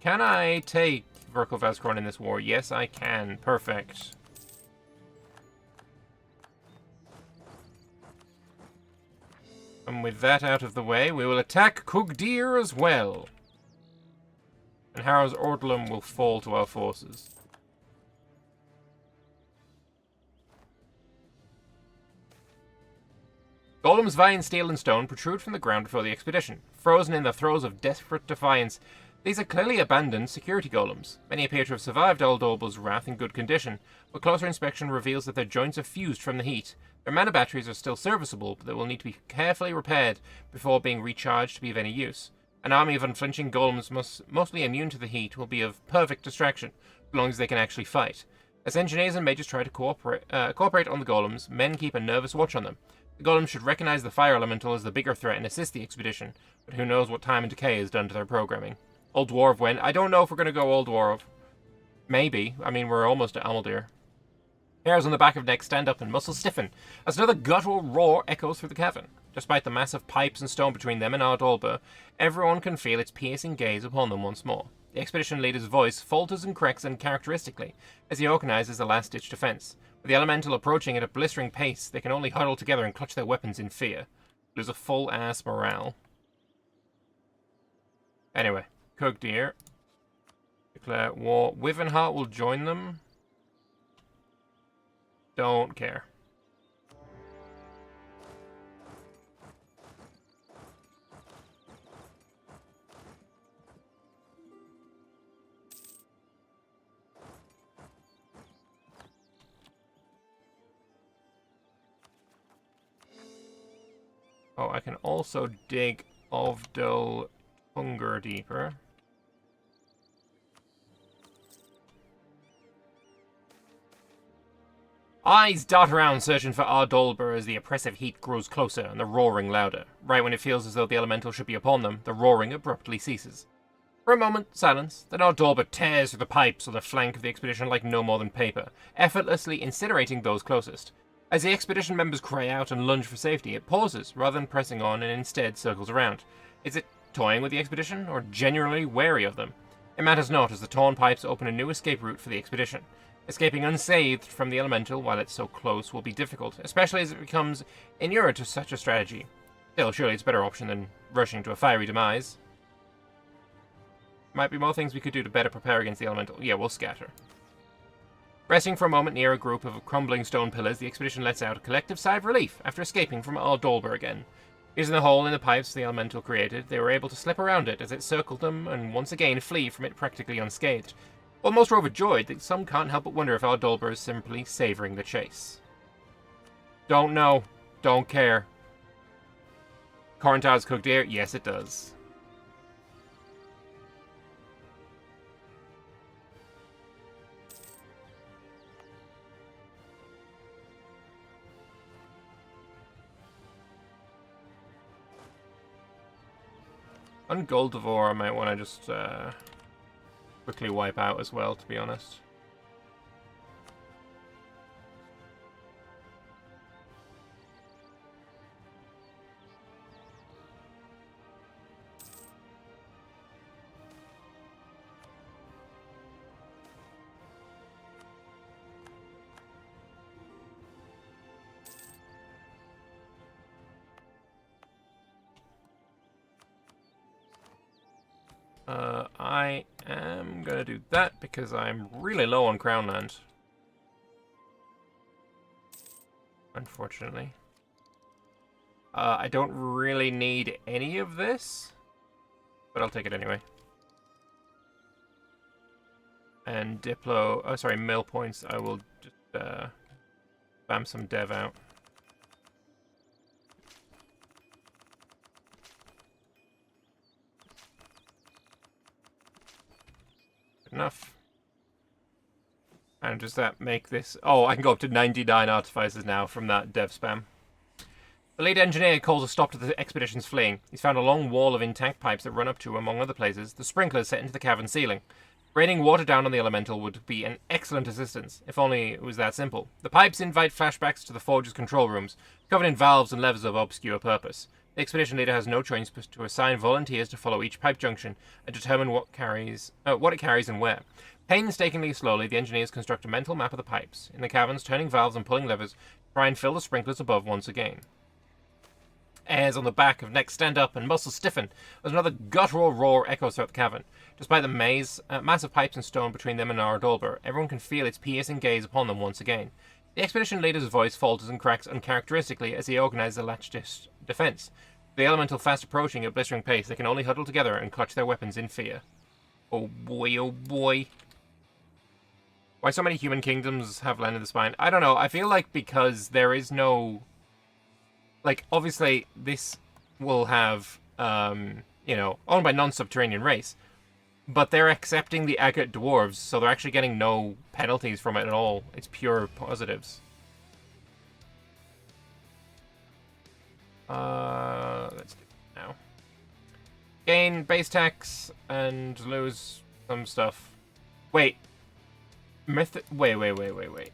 Can I take Orghelovar in this war? Yes, I can. Perfect. And with that out of the way, we will attack Kugdir as well. And Harrow's Ordelum will fall to our forces. Golems vying in steel and stone protrude from the ground before the expedition. Frozen in the throes of desperate defiance, these are clearly abandoned security golems. Many appear to have survived Ardolber's wrath in good condition, but closer inspection reveals that their joints are fused from the heat. Their mana batteries are still serviceable, but they will need to be carefully repaired before being recharged to be of any use. An army of unflinching golems mostly immune to the heat will be of perfect distraction, as long as they can actually fight. As engineers and mages try to cooperate on the golems, men keep a nervous watch on them. The golems should recognize the fire elemental as the bigger threat and assist the expedition, but who knows what time and decay has done to their programming. Old Dwarf when? I don't know if we're going to go Old Dwarf. Maybe. I mean, we're almost at Amaldir. Hairs on the back of neck stand up and muscles stiffen, as another guttural roar echoes through the cavern. Despite the massive pipes and stone between them and Ardolber, everyone can feel its piercing gaze upon them once more. The expedition leader's voice falters and cracks uncharacteristically, as he organizes a last-ditch defense. With the elemental approaching at a blistering pace, they can only huddle together and clutch their weapons in fear. Lose a full-ass morale. Anyway, Kugdir. Declare war. Wyvernheart will join them. Don't care. Oh, I can also dig Ovdal Hunger deeper. Eyes dart around searching for Ardolber as the oppressive heat grows closer and the roaring louder. Right when it feels as though the elemental should be upon them, the roaring abruptly ceases. For a moment, silence, then Ardolber tears through the pipes on the flank of the expedition like no more than paper, effortlessly incinerating those closest. As the expedition members cry out and lunge for safety, it pauses, rather than pressing on, and instead circles around. Is it toying with the expedition, or genuinely wary of them? It matters not, as the torn pipes open a new escape route for the expedition. Escaping unsaved from the elemental while it's so close will be difficult, especially as it becomes inured to such a strategy. Still, surely it's a better option than rushing to a fiery demise. Might be more things we could do to better prepare against the elemental. Yeah, we'll scatter. Resting for a moment near a group of crumbling stone pillars, the expedition lets out a collective sigh of relief after escaping from Orghelovar again. Using the hole in the pipes the elemental created, they were able to slip around it as it circled them and once again flee from it practically unscathed. While most are overjoyed, that some can't help but wonder if Orghelovar is simply savouring the chase. Don't know. Don't care. Corntar's cooked ear? Yes, it does. On Orghelovar, I might want to just quickly wipe out as well, to be honest. I am going to do that because I'm really low on crown land. Unfortunately. I don't really need any of this, but I'll take it anyway. And mill points, I will just spam some dev out. Enough. And does that make this... Oh, I can go up to 99 artificers now from that dev spam. The lead engineer calls a stop to the expedition's fleeing. He's found a long wall of intact pipes that run up to, among other places, the sprinklers set into the cavern ceiling. Raining water down on the elemental would be an excellent assistance, if only it was that simple. The pipes invite flashbacks to the Forge's control rooms, covered in valves and levers of obscure purpose. The expedition leader has no choice but to assign volunteers to follow each pipe junction and determine what it carries and where. Painstakingly slowly, the engineers construct a mental map of the pipes, in the caverns, turning valves and pulling levers to try and fill the sprinklers above once again. Hairs on the back of necks stand up and muscles stiffen as another guttural roar echoes throughout the cavern. Despite the maze, massive pipes and stone between them and Orghelovar, everyone can feel its piercing gaze upon them once again. The expedition leader's voice falters and cracks uncharacteristically as he organizes a latched defense. The elemental fast approaching at blistering pace, they can only huddle together and clutch their weapons in fear. Oh boy, oh boy. Why so many human kingdoms have land in the spine? I don't know. I feel like because there is no... Like, obviously, this will have, owned by non-subterranean race. But they're accepting the agate dwarves, so they're actually getting no penalties from it at all. It's pure positives. Let's do it now. Gain base tax and lose some stuff. Wait. Wait.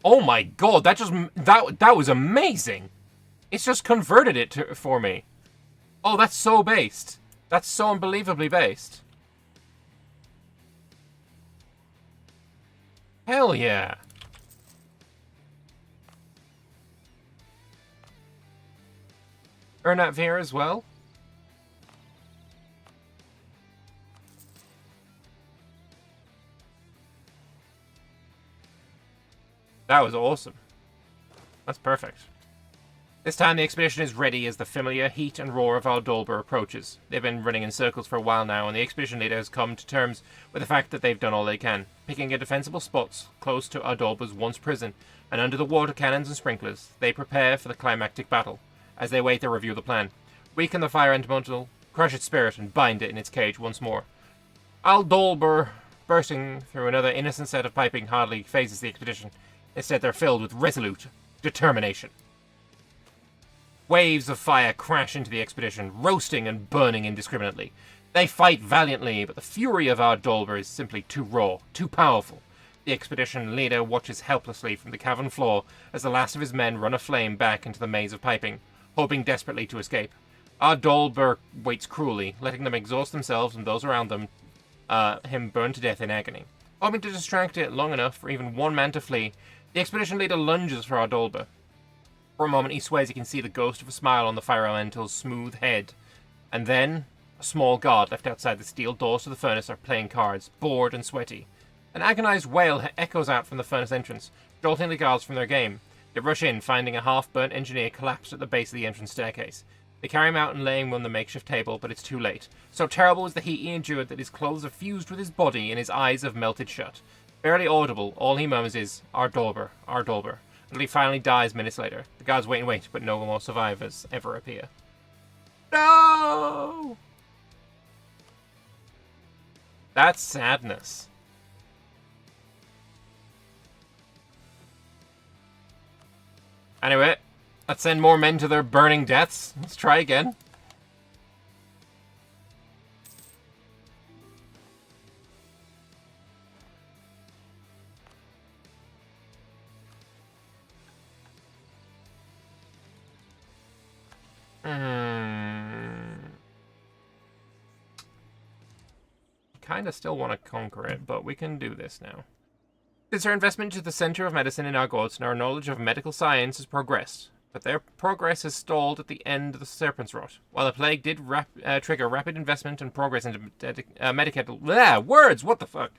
Oh my god, that was amazing. It's just converted it for me. Oh, that's so based. That's so unbelievably based. Hell yeah. Earn that Veer as well. That was awesome. That's perfect. This time the expedition is ready as the familiar heat and roar of Orghelovar approaches. They've been running in circles for a while now, and the expedition leader has come to terms with the fact that they've done all they can, picking a defensible spot close to Orghelovar's once prison, and under the water cannons and sprinklers, they prepare for the climactic battle. As they wait, they review the plan. Weaken the fire elemental, crush its spirit, and bind it in its cage once more. Orghelovar, bursting through another innocent set of piping, hardly phases the expedition. Instead, they're filled with resolute determination. Waves of fire crash into the expedition, roasting and burning indiscriminately. They fight valiantly, but the fury of Orghelovar is simply too raw, too powerful. The expedition leader watches helplessly from the cavern floor as the last of his men run aflame back into the maze of piping, hoping desperately to escape. Orghelovar waits cruelly, letting them exhaust themselves and those around them, him burn to death in agony. Hoping to distract it long enough for even one man to flee, The expedition leader lunges for Orghelovar. For a moment, he swears he can see the ghost of a smile on the fire elemental's smooth head. And then, a small god left outside the steel doors to the furnace are playing cards, bored and sweaty. An agonized wail echoes out from the furnace entrance, jolting the guards from their game. They rush in, finding a half-burnt engineer collapsed at the base of the entrance staircase. They carry him out and lay him on the makeshift table, but it's too late. So terrible is the heat he endured that his clothes are fused with his body and his eyes have melted shut. Barely audible, all he murmurs is, Orghelovar, Orghelovar, until he finally dies minutes later. The guards wait and wait, but no more survivors ever appear. No! That's sadness. Anyway, let's send more men to their burning deaths. Let's try again. Kinda still want to conquer it, but we can do this now. Since our investment into the Center of Medicine in Orghelovar, our knowledge of medical science has progressed, but their progress has stalled at the end of the Serpent's Rot. While the plague did trigger rapid investment and progress into medical... words! What the fuck?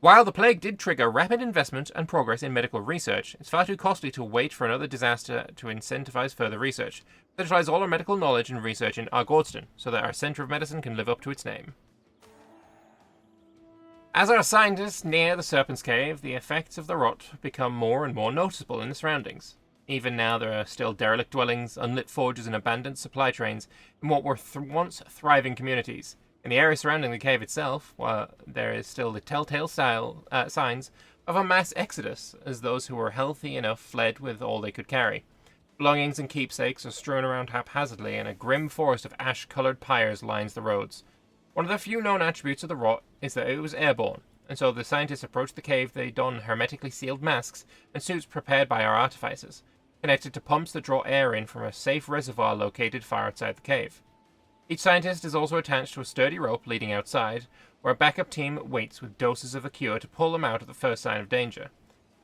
While the plague did trigger rapid investment and progress in medical research, it's far too costly to wait for another disaster to incentivize further research. Centralize all our medical knowledge and research in Orghelovar, so that our Center of Medicine can live up to its name. As our scientists near the Serpent's Cave, the effects of the rot become more and more noticeable in the surroundings. Even now, there are still derelict dwellings, unlit forges, and abandoned supply trains in what were once thriving communities. In the area surrounding the cave itself, while there is still the telltale signs of a mass exodus, as those who were healthy enough fled with all they could carry. Belongings and keepsakes are strewn around haphazardly, and a grim forest of ash-coloured pyres lines the roads. One of the few known attributes of the rot is that it was airborne, and so the scientists approached the cave. They don hermetically sealed masks and suits prepared by our artificers, connected to pumps that draw air in from a safe reservoir located far outside the cave. Each scientist is also attached to a sturdy rope leading outside, where a backup team waits with doses of the cure to pull them out at the first sign of danger.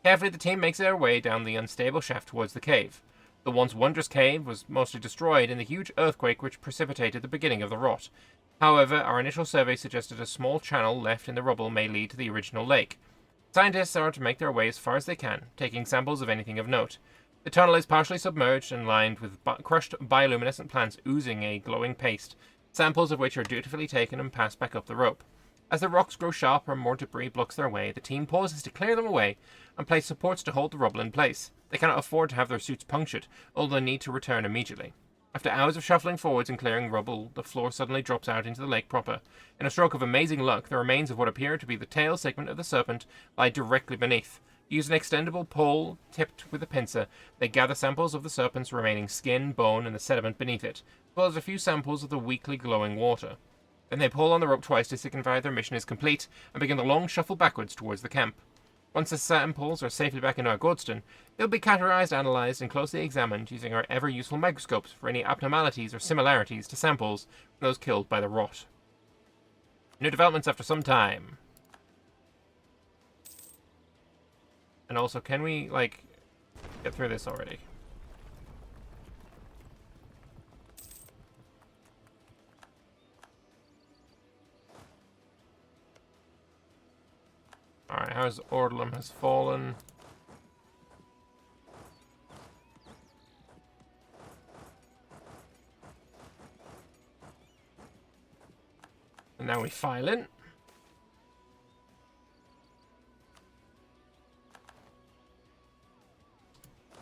Carefully, the team makes their way down the unstable shaft towards the cave. The once wondrous cave was mostly destroyed in the huge earthquake which precipitated the beginning of the rot. However, our initial survey suggested a small channel left in the rubble may lead to the original lake. Scientists are to make their way as far as they can, taking samples of anything of note. The tunnel is partially submerged and lined with crushed bioluminescent plants oozing a glowing paste, samples of which are dutifully taken and passed back up the rope. As the rocks grow sharper and more debris blocks their way, the team pauses to clear them away and place supports to hold the rubble in place. They cannot afford to have their suits punctured, although they need to return immediately. After hours of shuffling forwards and clearing rubble, the floor suddenly drops out into the lake proper. In a stroke of amazing luck, the remains of what appear to be the tail segment of the serpent lie directly beneath. Use an extendable pole tipped with a pincer. They gather samples of the serpent's remaining skin, bone, and the sediment beneath it, as well as a few samples of the weakly glowing water. Then they pull on the rope twice to signify their mission is complete, and begin the long shuffle backwards towards the camp. Once the samples are safely back in Orghelovar, they'll be categorized, analyzed, and closely examined using our ever-useful microscopes for any abnormalities or similarities to samples from those killed by the rot. New developments after some time. And also, can we, get through this already? Alright, how's Orghelovar has fallen? And now we file in.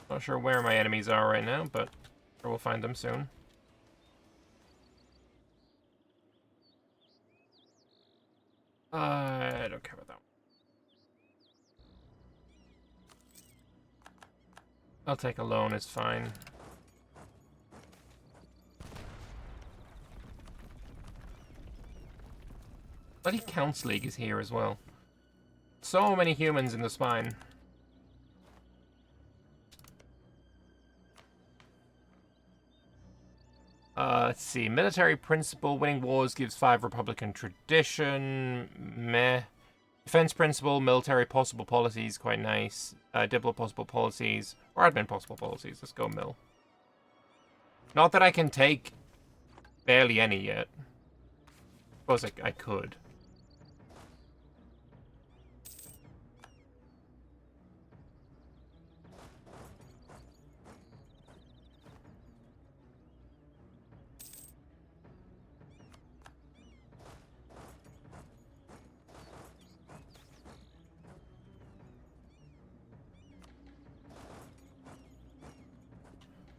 Not sure where my enemies are right now, but we'll find them soon. I don't care about that one. I'll take a loan, it's fine. Bloody Counts League is here as well. So many humans in the spine. Let's see. Military principle. Winning wars gives 5 Republican tradition. Meh. Defense principle, military possible policies, quite nice. Diplo possible policies, or admin possible policies. Let's go mill. Not that I can take barely any yet. Suppose I could.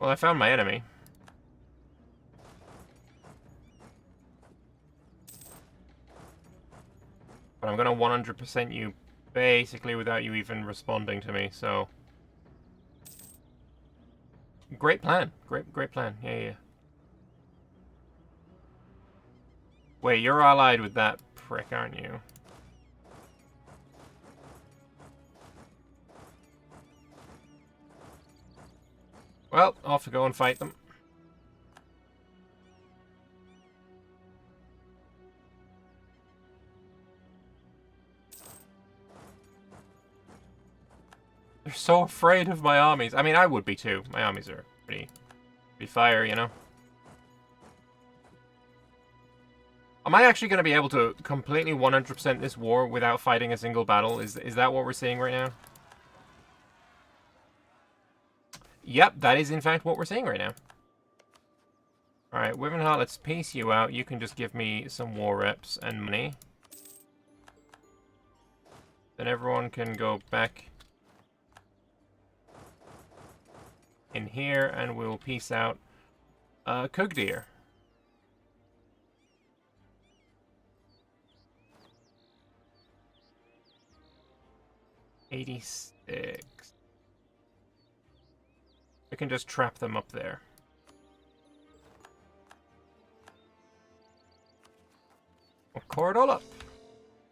Well, I found my enemy. But I'm gonna 100% you basically without you even responding to me, so... Great plan. Great plan. Yeah. Wait, you're allied with that prick, aren't you? Well, off to go and fight them. They're so afraid of my armies. I mean, I would be too. My armies are pretty fire, you know? Am I actually going to be able to completely 100% this war without fighting a single battle? Is that what we're seeing right now? Yep, that is in fact what we're seeing right now. Alright, Wivenheart, let's pace you out. You can just give me some war reps and money. Then everyone can go back in here and we'll peace out Kugdir. $86. We can just trap them up there. We'll core it all up.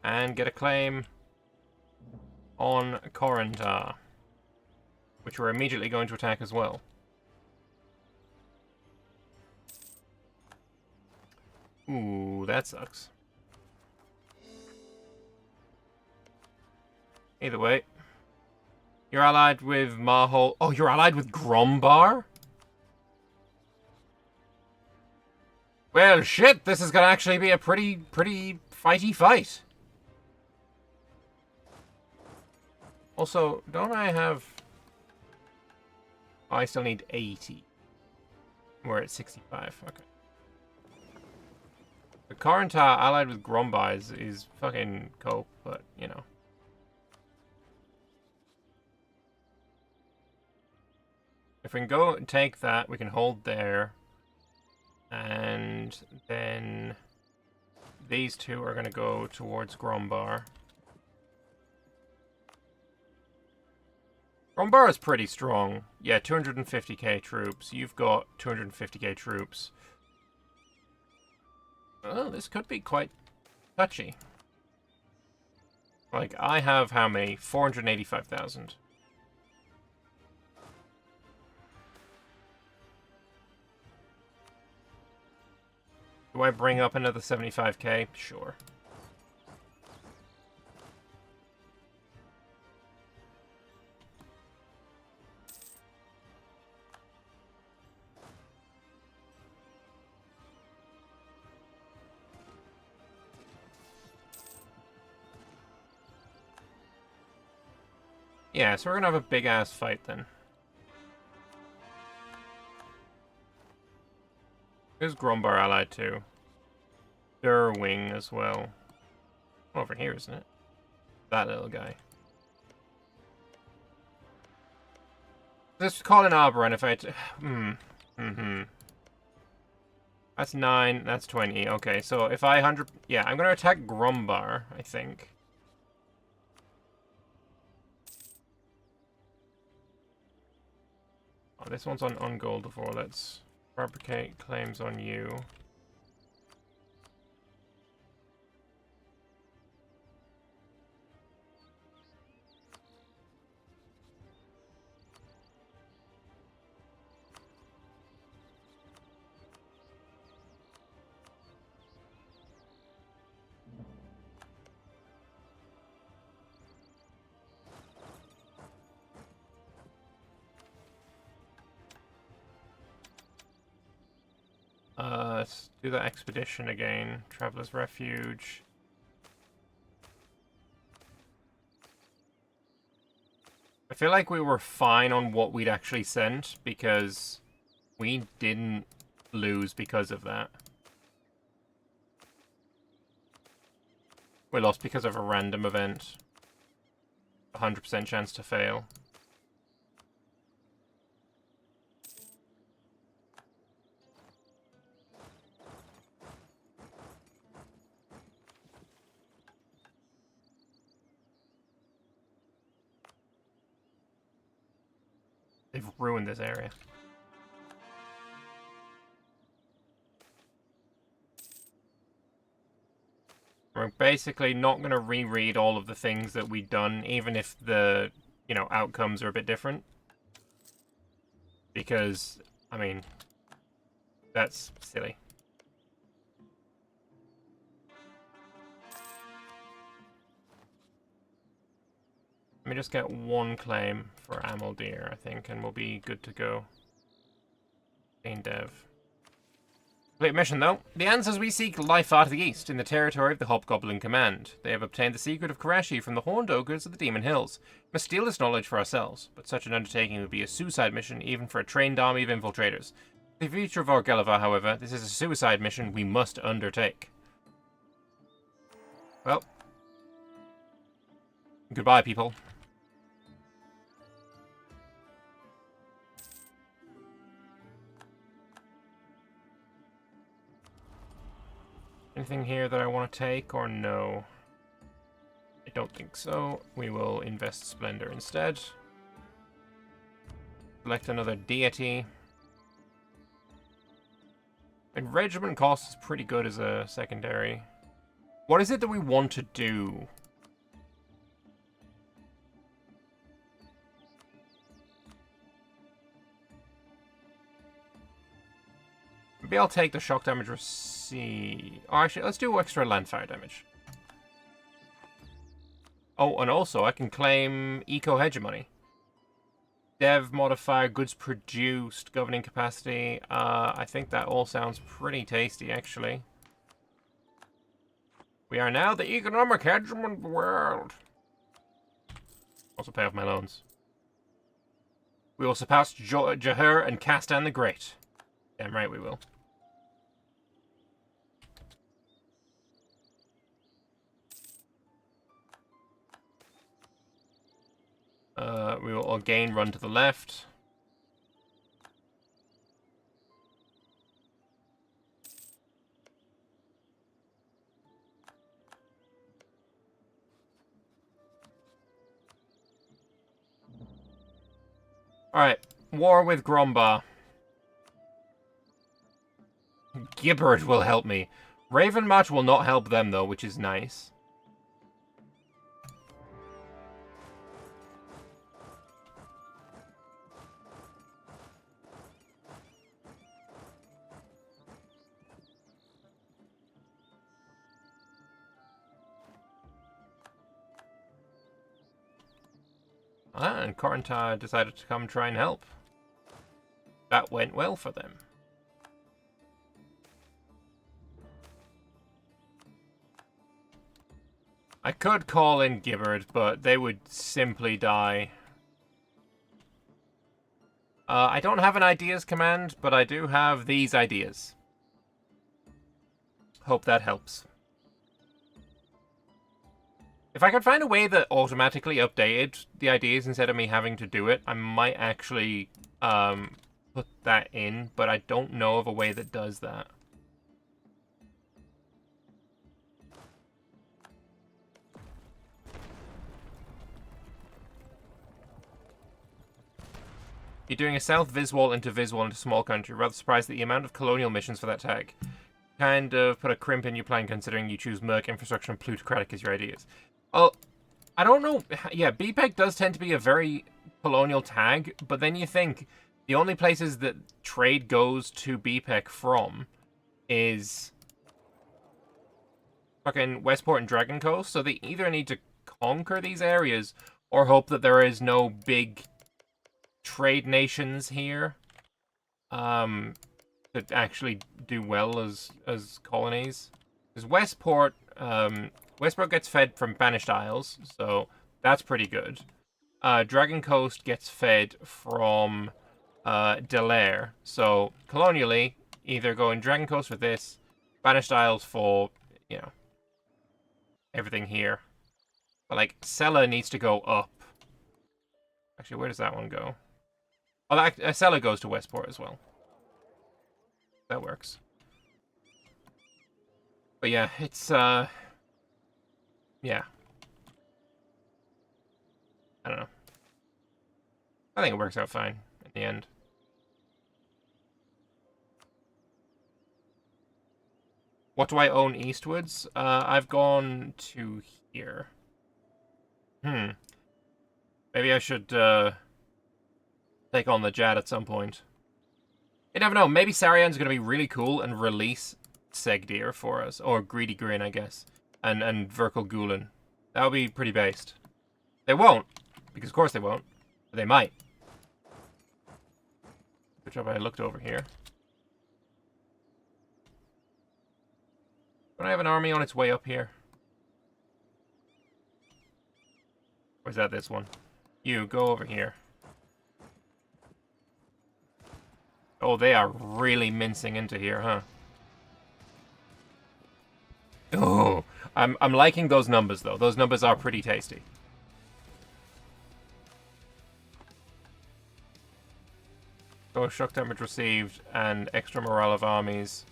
And get a claim on Corentar, which we're immediately going to attack as well. Ooh, that sucks. Either way. You're allied with Mahol. Oh, you're allied with Grombar? Well, shit, this is gonna actually be a pretty fighty fight. Also, don't I have... Oh, I still need 80. We're at 65, okay. The Corentar allied with Grombar is fucking cope, but, you know. If we can go and take that, we can hold there. And then these two are going to go towards Grombar. Grombar is pretty strong. Yeah, 250k troops. You've got 250k troops. Oh, this could be quite touchy. Like, I have how many? 485,000. Do I bring up another 75k? Sure. Yeah, so we're gonna have a big-ass fight then. Who's Grombar allied to? Durwing as well. Over here, isn't it? That little guy. Let's call an Oberon if I... That's 9, that's 20. Okay, so if I 100... Yeah, I'm gonna attack Grombar, I think. Oh, this one's on gold before. Let's fabricate claims on you. do that expedition again. Traveler's Refuge. I feel like we were fine on what we'd actually sent because we didn't lose because of that. We lost because of a random event. 100% chance to fail. They've ruined this area. We're basically not going to reread all of the things that we've done, even if the, outcomes are a bit different. Because, I mean, that's silly. Let me just get one claim for Amaldir, I think, and we'll be good to go. Gain dev. Complete mission, though. The answers we seek lie far to the east, in the territory of the Hobgoblin Command. They have obtained the secret of Karashi from the Horned Ogres of the Demon Hills. We must steal this knowledge for ourselves, but such an undertaking would be a suicide mission even for a trained army of infiltrators. For the future of Orghelovar, however, this is a suicide mission we must undertake. Well. Goodbye, people. Anything here that I want to take, or no? I don't think so. We will invest Splendor instead. Select another deity. And regiment cost is pretty good as a secondary. What is it that we want to do? Maybe I'll take the shock damage receipt. Oh, actually, let's do extra landfire damage. Oh, and also I can claim Eco Hegemony. Dev modifier, goods produced, governing capacity. I think that all sounds pretty tasty, actually. We are now the economic hegemon of the world. Also pay off my loans. We will surpass Jahur and Castan the Great. Damn right we will. We will again run to the left. Alright, war with Grombar. Gibbard will help me. Ravenmatch will not help them though, which is nice. And Corentar decided to come try and help. That went well for them. I could call in Gibbard, but they would simply die. I don't have an ideas command, but I do have these ideas. Hope that helps. If I could find a way that automatically updated the ideas instead of me having to do it, I might actually put that in, but I don't know of a way that does that. You're doing a South Viswall into small country. Rather surprised at the amount of colonial missions for that tag. Kind of put a crimp in your plan considering you choose Merc, Infrastructure, and Plutocratic as your ideas. Oh, I don't know. Yeah, BPEC does tend to be a very colonial tag, but then you think the only places that trade goes to BPEC from is fucking Westport and Dragon Coast, so they either need to conquer these areas or hope that there is no big trade nations here. Because to actually do well as colonies. Because Westport gets fed from Banished Isles, so that's pretty good. Dragon Coast gets fed from Delaire, so colonially, either go in Dragon Coast for this, Banished Isles for, you know, everything here. But, like, Sela needs to go up. Actually, where does that one go? Oh, Sela goes to Westport as well. That works. But yeah, it's, yeah. I don't know. I think it works out fine in the end. What do I own eastwards? I've gone to here. Maybe I should, take on the Jad at some point. You never know, maybe Sarian's gonna be really cool and release Segdir for us. Or Greedy Grin, I guess. And Verkal Gulen. That would be pretty based. They won't. Because of course they won't. But they might. Good job I looked over here. Don't I have an army on its way up here? Or is that this one? You, go over here. Oh, they are really mincing into here, huh? Oh, I'm liking those numbers, though. Those numbers are pretty tasty. So, shock damage received and extra morale of armies.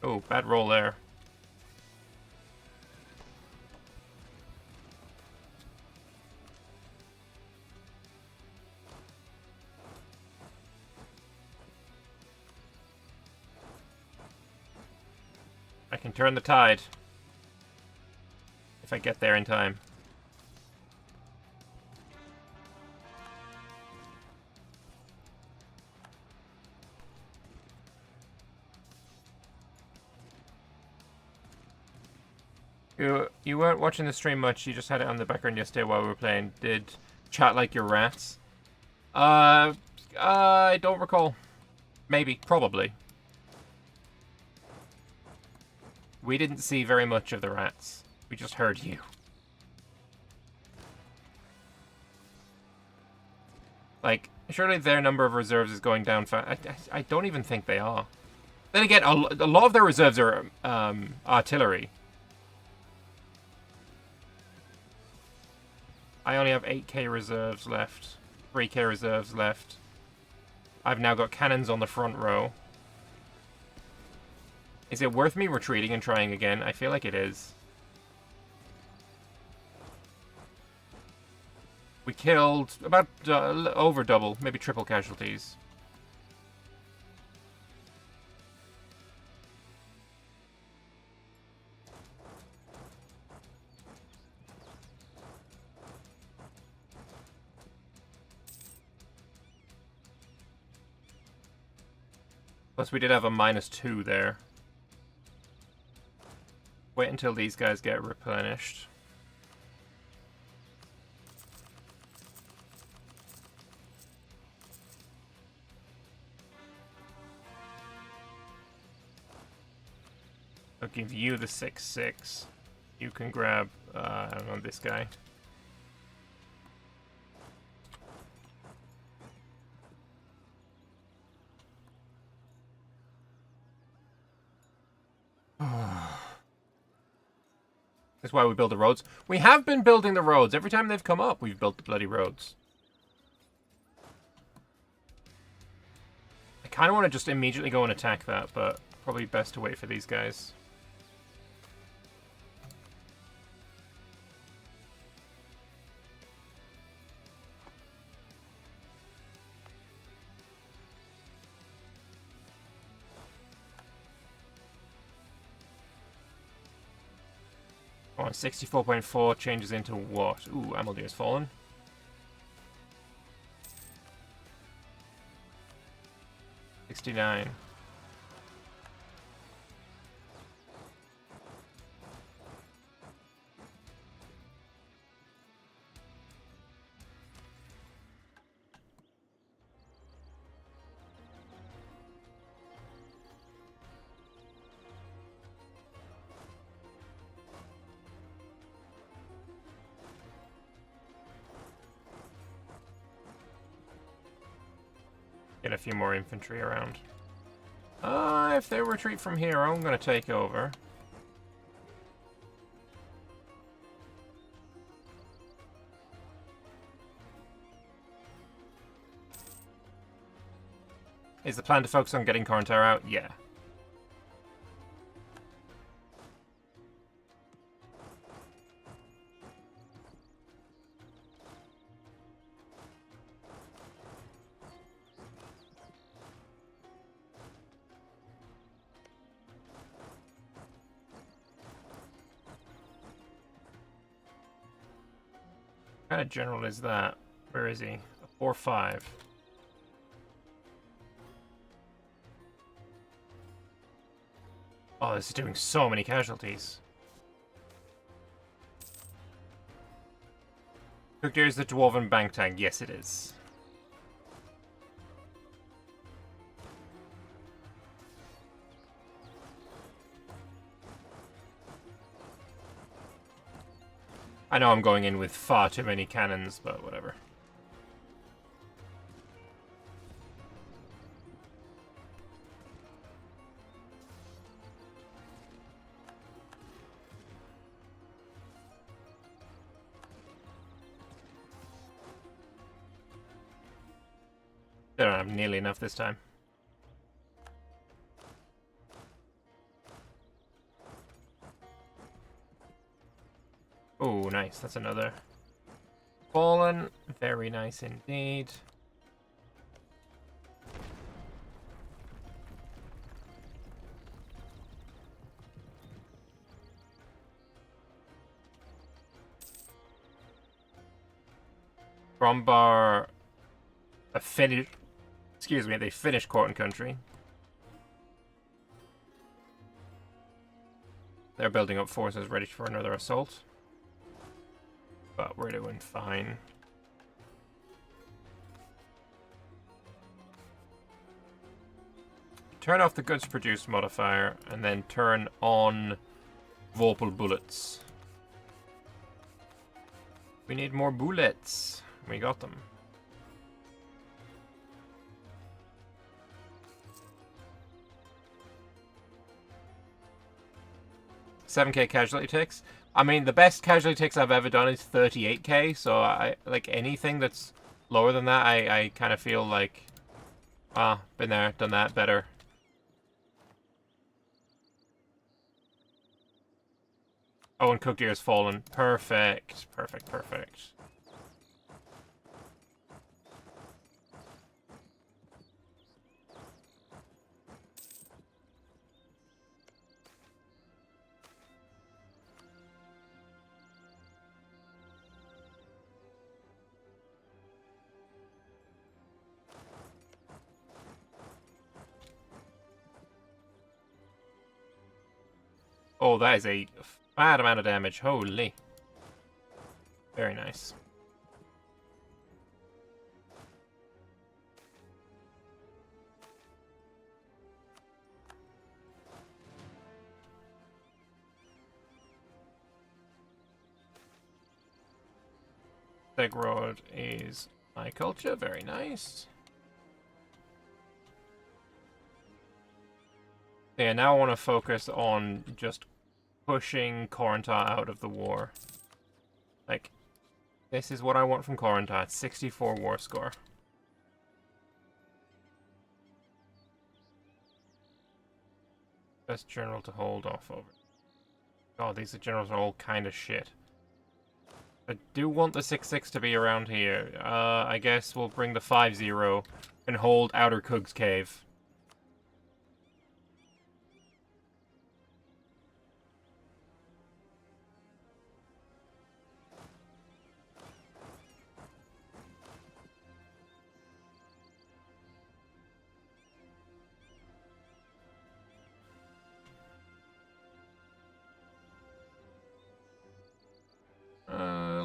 Oh, bad roll there. I can turn the tide. If I get there in time. You weren't watching the stream much, you just had it on the background yesterday while we were playing. Did chat like your rats? I don't recall. Maybe, probably. We didn't see very much of the rats. We just heard you. Like, surely their number of reserves is going down fast. I don't even think they are. Then again, a lot of their reserves are artillery. I only have 8k reserves left. 3k reserves left. I've now got cannons on the front row. Is it worth me retreating and trying again? I feel like it is. We killed about over double, maybe triple casualties. Plus we did have a -2 there. Wait until these guys get replenished. I'll give you the 6/6. You can grab, I don't know, this guy. That's why we build the roads. We have been building the roads. Every time they've come up, we've built the bloody roads. I kind of want to just immediately go and attack that, but probably best to wait for these guys. Oh, 64.4 changes into what? Ooh, Amaldir has fallen. $69. Get a few more infantry around. If they retreat from here, I'm gonna take over. Is the plan to focus on getting Corinthar out? Yeah. What kind of general is that? Where is he? A 4-5. Oh, this is doing so many casualties. Cookdeer is the Dwarven bank tank. Yes, it is. I know I'm going in with far too many cannons, but whatever. They don't have nearly enough this time. Oh, nice. That's another fallen. Very nice indeed. Brombar finished. Excuse me, they finished Court and Country. They're building up forces ready for another assault. But we're doing fine. Turn off the goods produced modifier and then turn on Vorpal bullets. We need more bullets. We got them. $7K casualty ticks. I mean, the best casualty ticks I've ever done is 38K, so I like anything that's lower than that, I kind of feel like, been there, done that, better. Oh, and Cookdeer has fallen. Perfect, perfect, perfect. Oh, that is a bad amount of damage. Holy. Very nice. Stegrod is my culture. Very nice. Yeah, now I want to focus on just pushing Corinthar out of the war. Like, this is what I want from Corinthar. 64 war score. Best general to hold off over. Oh, these generals are all kind of shit. I do want the 6-6 to be around here. I guess we'll bring the 5-0 and hold Outer Coog's Cave.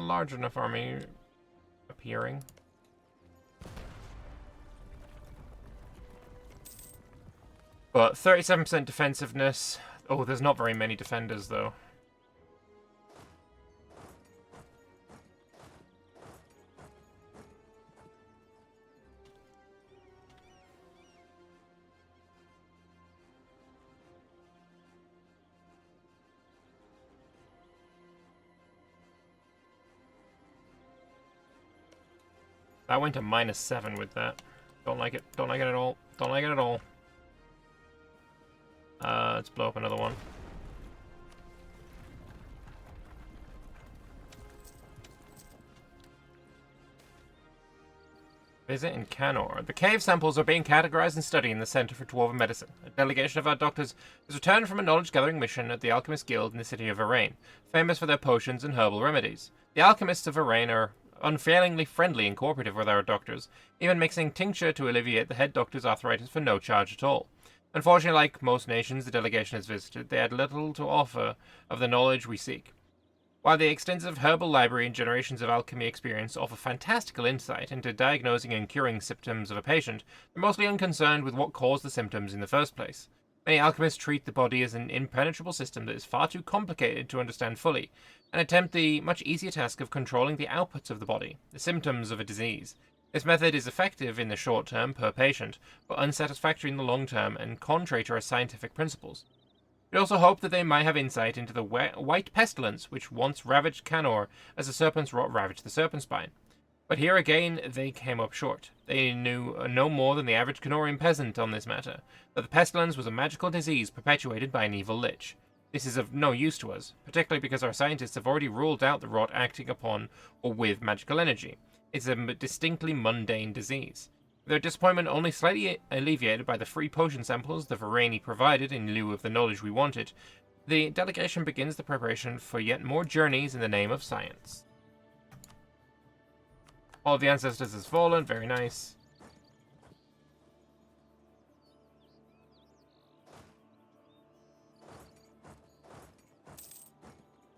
Large enough army appearing. But 37% defensiveness. Oh, there's not very many defenders though. That went to -7 with that. Don't like it. Don't like it at all. Don't like it at all. Let's blow up another one. Visit in Canor. The cave samples are being categorized and studied in the Center for Dwarven Medicine. A delegation of our doctors has returned from a knowledge-gathering mission at the Alchemist Guild in the city of Varain, famous for their potions and herbal remedies. The alchemists of Varain are unfailingly friendly and cooperative with our doctors, even mixing tincture to alleviate the head doctor's arthritis for no charge at all. Unfortunately, like most nations the delegation has visited, they had little to offer of the knowledge we seek. While the extensive herbal library and generations of alchemy experience offer fantastical insight into diagnosing and curing symptoms of a patient, they're mostly unconcerned with what caused the symptoms in the first place. Many alchemists treat the body as an impenetrable system that is far too complicated to understand fully, and attempt the much easier task of controlling the outputs of the body, the symptoms of a disease. This method is effective in the short term per patient, but unsatisfactory in the long term and contrary to our scientific principles. We also hope that they might have insight into the white pestilence which once ravaged Canor as the serpent's rot ravaged the serpent spine. But here again they came up short. They knew no more than the average Canorian peasant on this matter, that the pestilence was a magical disease perpetuated by an evil lich. This is of no use to us, particularly because our scientists have already ruled out the rot acting upon or with magical energy. It's a distinctly mundane disease. Their disappointment only slightly alleviated by the free potion samples the Varani provided in lieu of the knowledge we wanted, the delegation begins the preparation for yet more journeys in the name of science. All of the ancestors has fallen, very nice.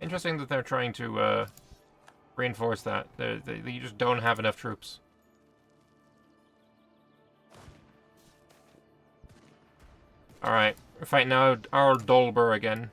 Interesting that they're trying to reinforce that. You just don't have enough troops. Alright, we're fighting now Ardolber again.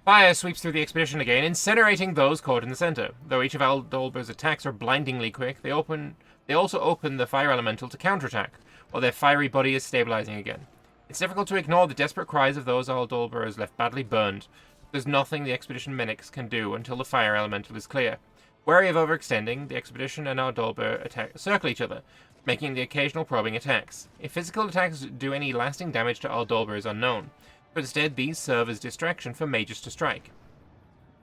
Fire sweeps through the expedition again, incinerating those caught in the center. Though each of Ardolber's attacks are blindingly quick, they also open the fire elemental to counterattack, while their fiery body is stabilizing again. It's difficult to ignore the desperate cries of those Ardolbers left badly burned. There's nothing the expedition mimics can do until the fire elemental is clear. Wary of overextending, the expedition and Ardolber circle each other, making the occasional probing attacks. If physical attacks do any lasting damage to Ardolber is unknown, but instead these serve as distraction for mages to strike.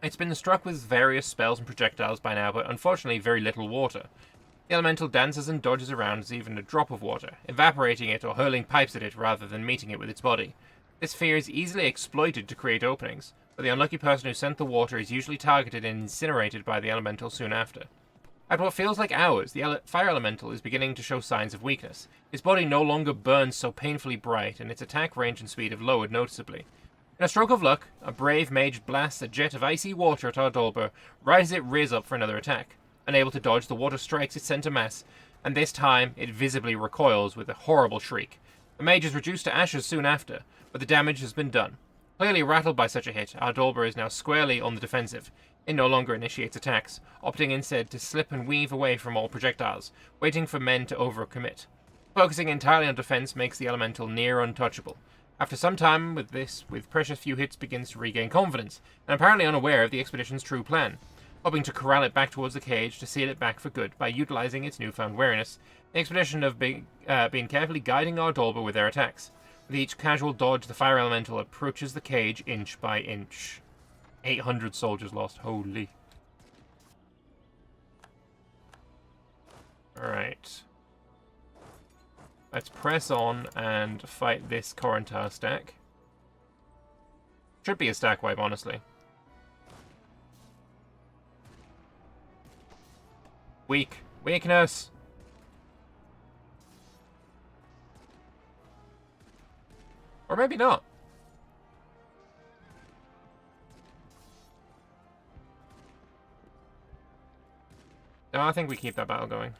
It's been struck with various spells and projectiles by now, but unfortunately very little water. The elemental dances and dodges around as even a drop of water, evaporating it or hurling pipes at it rather than meeting it with its body. This fear is easily exploited to create openings, but the unlucky person who sent the water is usually targeted and incinerated by the elemental soon after. At what feels like hours, the fire elemental is beginning to show signs of weakness. His body no longer burns so painfully bright, and its attack range and speed have lowered noticeably. In a stroke of luck, a brave mage blasts a jet of icy water at Ardolber, rises it rears up for another attack. Unable to dodge, the water strikes its center mass, and this time it visibly recoils with a horrible shriek. The mage is reduced to ashes soon after, but the damage has been done. Clearly rattled by such a hit, Ardolber is now squarely on the defensive. It no longer initiates attacks, opting instead to slip and weave away from all projectiles, waiting for men to overcommit. Focusing entirely on defense makes the elemental near untouchable. After some time with precious few hits begins to regain confidence, and apparently unaware of the expedition's true plan. Hoping to corral it back towards the cage to seal it back for good by utilizing its newfound wariness, the expedition have been carefully guiding Ardolber with their attacks. With each casual dodge, the fire elemental approaches the cage inch by inch. 800 soldiers lost. Holy. Alright. Let's press on and fight this Corentar stack. Should be a stack wipe, honestly. Weak. Weakness! Or maybe not. No, I think we keep that battle going.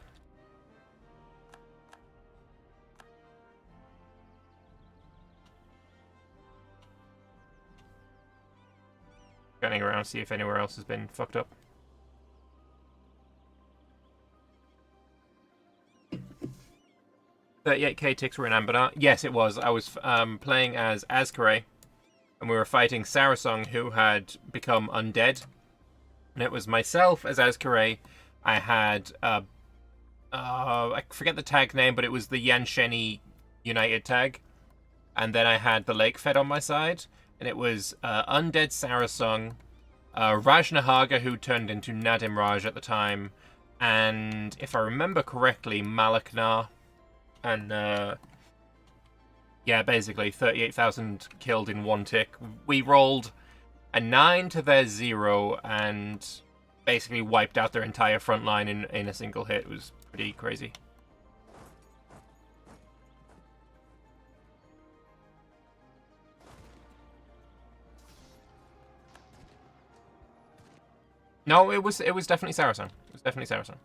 Scanning around, see if anywhere else has been fucked up. $38k ticks were in Anbennar. Yes, it was. I was playing as Azkaray, and we were fighting Sarasung, who had become undead. And it was myself as Azkaray, I had I forget the tag name, but it was the Yansheni United tag. And then I had the Lake Fed on my side, and it was Undead Sarasung, Rajnahaga, who turned into Nadim Raj at the time, and if I remember correctly, Malaknar, and yeah, basically 38,000 killed in one tick. We rolled a 9 to their 0 and basically wiped out their entire front line in a single hit. It was pretty crazy. No, it was definitely Saracen. It was definitely Saracen.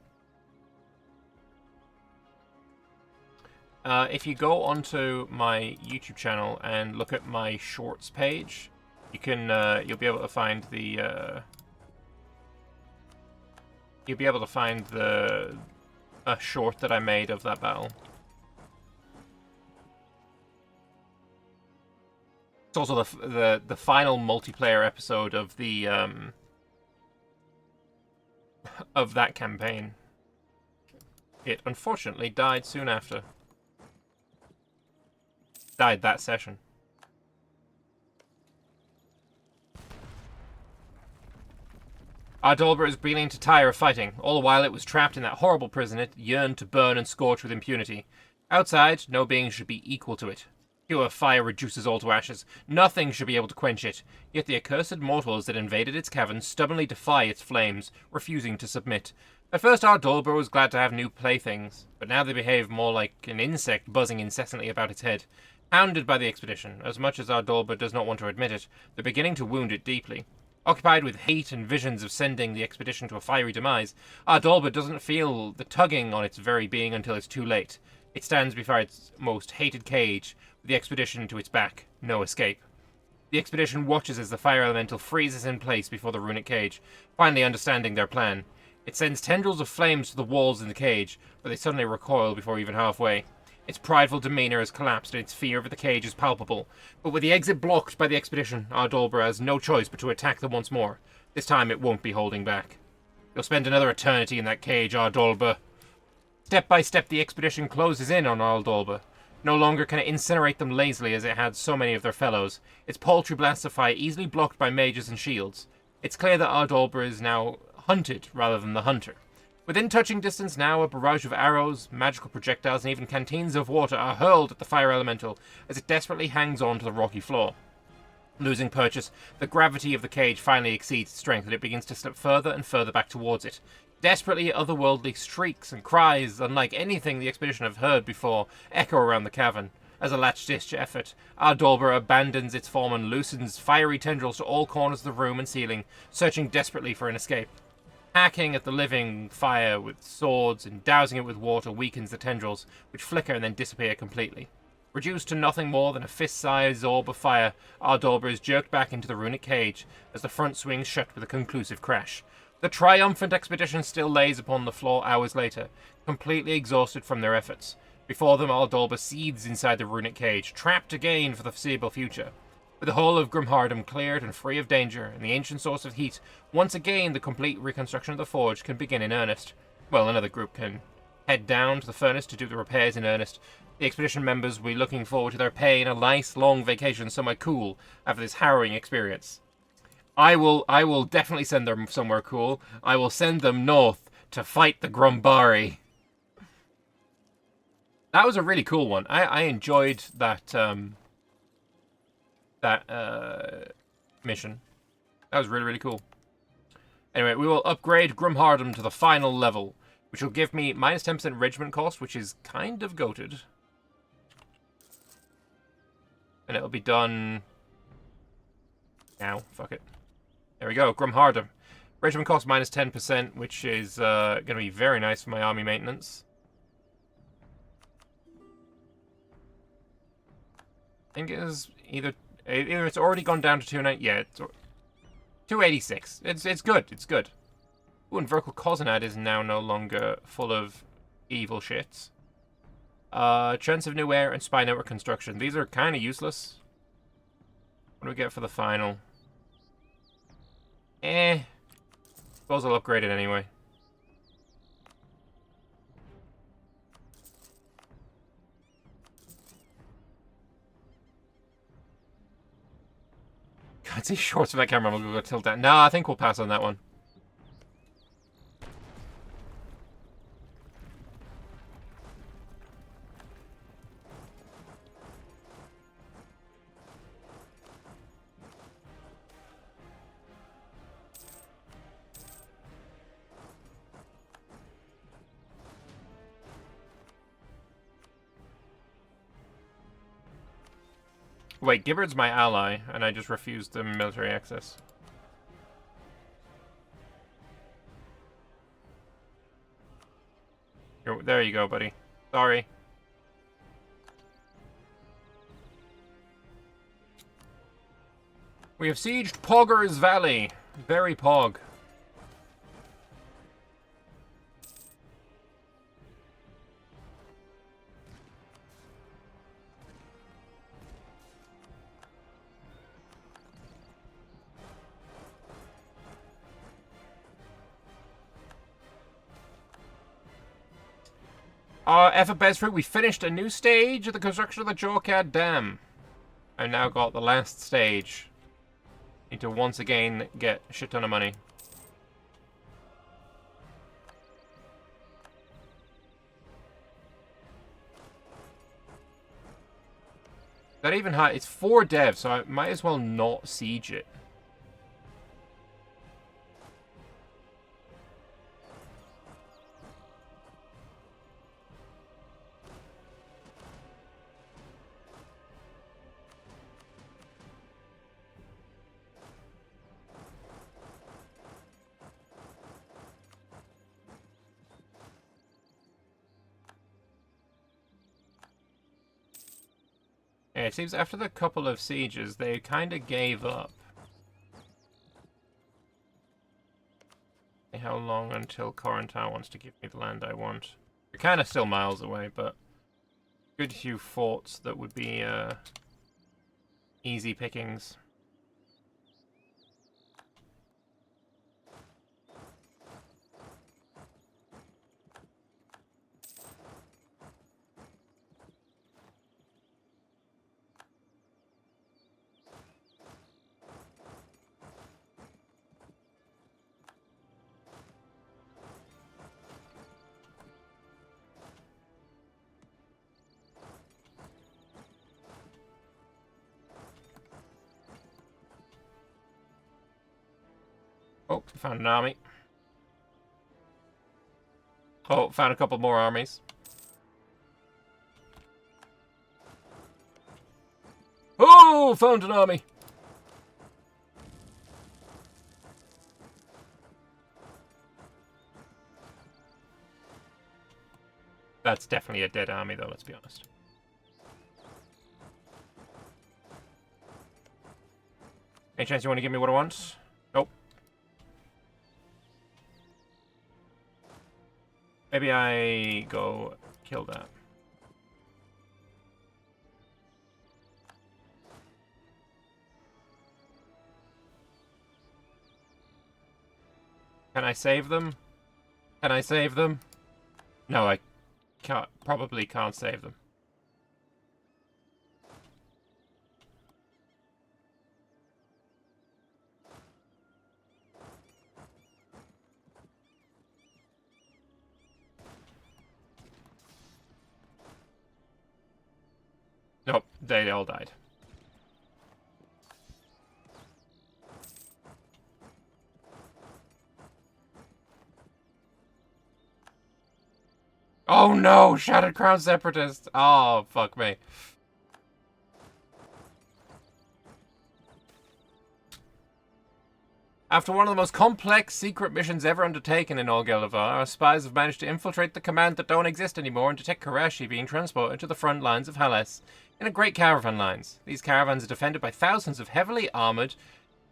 If you go onto my YouTube channel and look at my shorts page, you can you'll be able to find the a short that I made of that battle. It's also the final multiplayer episode of the of that campaign. It unfortunately died soon after. Died that session. Ardolber is beginning to tire of fighting. All the while it was trapped in that horrible prison, it yearned to burn and scorch with impunity. Outside, no being should be equal to it. Pure fire reduces all to ashes. Nothing should be able to quench it. Yet the accursed mortals that invaded its caverns stubbornly defy its flames, refusing to submit. At first Ardolber was glad to have new playthings, but now they behave more like an insect buzzing incessantly about its head. Hounded by the expedition, as much as Ardolber does not want to admit it, they're beginning to wound it deeply. Occupied with hate and visions of sending the expedition to a fiery demise, Ardolber doesn't feel the tugging on its very being until it's too late. It stands before its most hated cage, with the expedition to its back, no escape. The expedition watches as the fire elemental freezes in place before the runic cage, finally understanding their plan. It sends tendrils of flames to the walls in the cage, but they suddenly recoil before even halfway. Its prideful demeanor has collapsed and its fear of the cage is palpable. But with the exit blocked by the expedition, Ardolber has no choice but to attack them once more. This time it won't be holding back. You'll spend another eternity in that cage, Ardolber. Step by step the expedition closes in on Ardolber. No longer can it incinerate them lazily as it had so many of their fellows. Its paltry blasts of fire easily blocked by mages and shields. It's clear that Ardolber is now hunted rather than the hunter. Within touching distance now, a barrage of arrows, magical projectiles, and even canteens of water are hurled at the fire elemental as it desperately hangs on to the rocky floor. Losing purchase, the gravity of the cage finally exceeds its strength and it begins to slip further and further back towards it. Desperately otherworldly shrieks and cries, unlike anything the expedition have heard before, echo around the cavern. As a last-ditch effort, Ardolber abandons its form and loosens fiery tendrils to all corners of the room and ceiling, searching desperately for an escape. Hacking at the living fire with swords and dousing it with water weakens the tendrils, which flicker and then disappear completely. Reduced to nothing more than a fist-sized orb of fire, Ardolber is jerked back into the runic cage as the front swings shut with a conclusive crash. The triumphant expedition still lays upon the floor hours later, completely exhausted from their efforts. Before them, Ardolber seethes inside the runic cage, trapped again for the foreseeable future. With the whole of Grimhardom cleared and free of danger, and the ancient source of heat, once again the complete reconstruction of the forge can begin in earnest. Well, another group can head down to the furnace to do the repairs in earnest. The expedition members will be looking forward to their pay and a nice long vacation somewhere cool after this harrowing experience. I will definitely send them somewhere cool. I will send them north to fight the Grumbari. That was a really cool one. I enjoyed that mission. That was really, really cool. Anyway, we will upgrade Grimhardom to the final level, which will give me minus 10% regiment cost, which is kind of goated. And it'll be done now. Fuck it. There we go, Grimhardom. Regiment cost minus 10%, which is going to be very nice for my army maintenance. I think it is either it's already gone down to 290. Yeah, it's 286. It's good. It's good. Ooh, and Verkal Kozanad is now no longer full of evil shits. Chance of new air and spy network construction. These are kind of useless. What do we get for the final? Suppose I'll upgrade it anyway. I'd say shorts for that camera. We'll go tilt down. No, I think we'll pass on that one. Wait, Gibbard's my ally, and I just refused the military access. There you go, buddy. Sorry. We have sieged Poggers Valley. Very pog. Effort Bedford, we finished a new stage of the construction of the Jorkad Dam. I've now got the last stage. Need to once again get a shit ton of money. That even high, it's 4 devs, so I might as well not siege it. Yeah, it seems after the couple of sieges, they kind of gave up. How long until Corentin wants to give me the land I want? We're kind of still miles away, but good few forts that would be easy pickings. Oh, found an army. Oh, found a couple more armies. Oh, found an army. That's definitely a dead army, though, let's be honest. Any chance you want to give me what I want? Nope. Maybe I go kill that. Can I save them? Can I save them? No, I can't. Probably can't save them. Nope, they all died. Oh no! Shattered Crown Separatist! Oh, fuck me. After one of the most complex secret missions ever undertaken in Orghelovar, our spies have managed to infiltrate the command that don't exist anymore and detect Karashi being transported to the front lines of Hellas in a great caravan lines. These caravans are defended by thousands of heavily armoured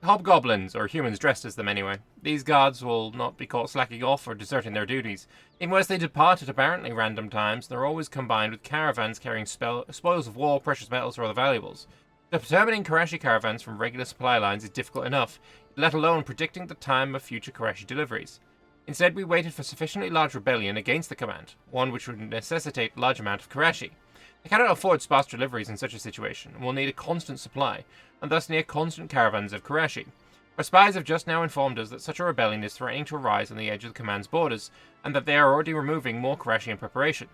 hobgoblins, or humans dressed as them anyway. These guards will not be caught slacking off or deserting their duties. Even as they depart at apparently random times, they're always combined with caravans carrying spoils of war, precious metals, or other valuables. Determining Karashi caravans from regular supply lines is difficult enough, let alone predicting the time of future Karashi deliveries. Instead, we waited for sufficiently large rebellion against the command, one which would necessitate a large amount of Karashi. I cannot afford sparse deliveries in such a situation, and will need a constant supply, and thus near constant caravans of Karashi. Our spies have just now informed us that such a rebellion is threatening to arise on the edge of the command's borders, and that they are already removing more Karashi in preparation.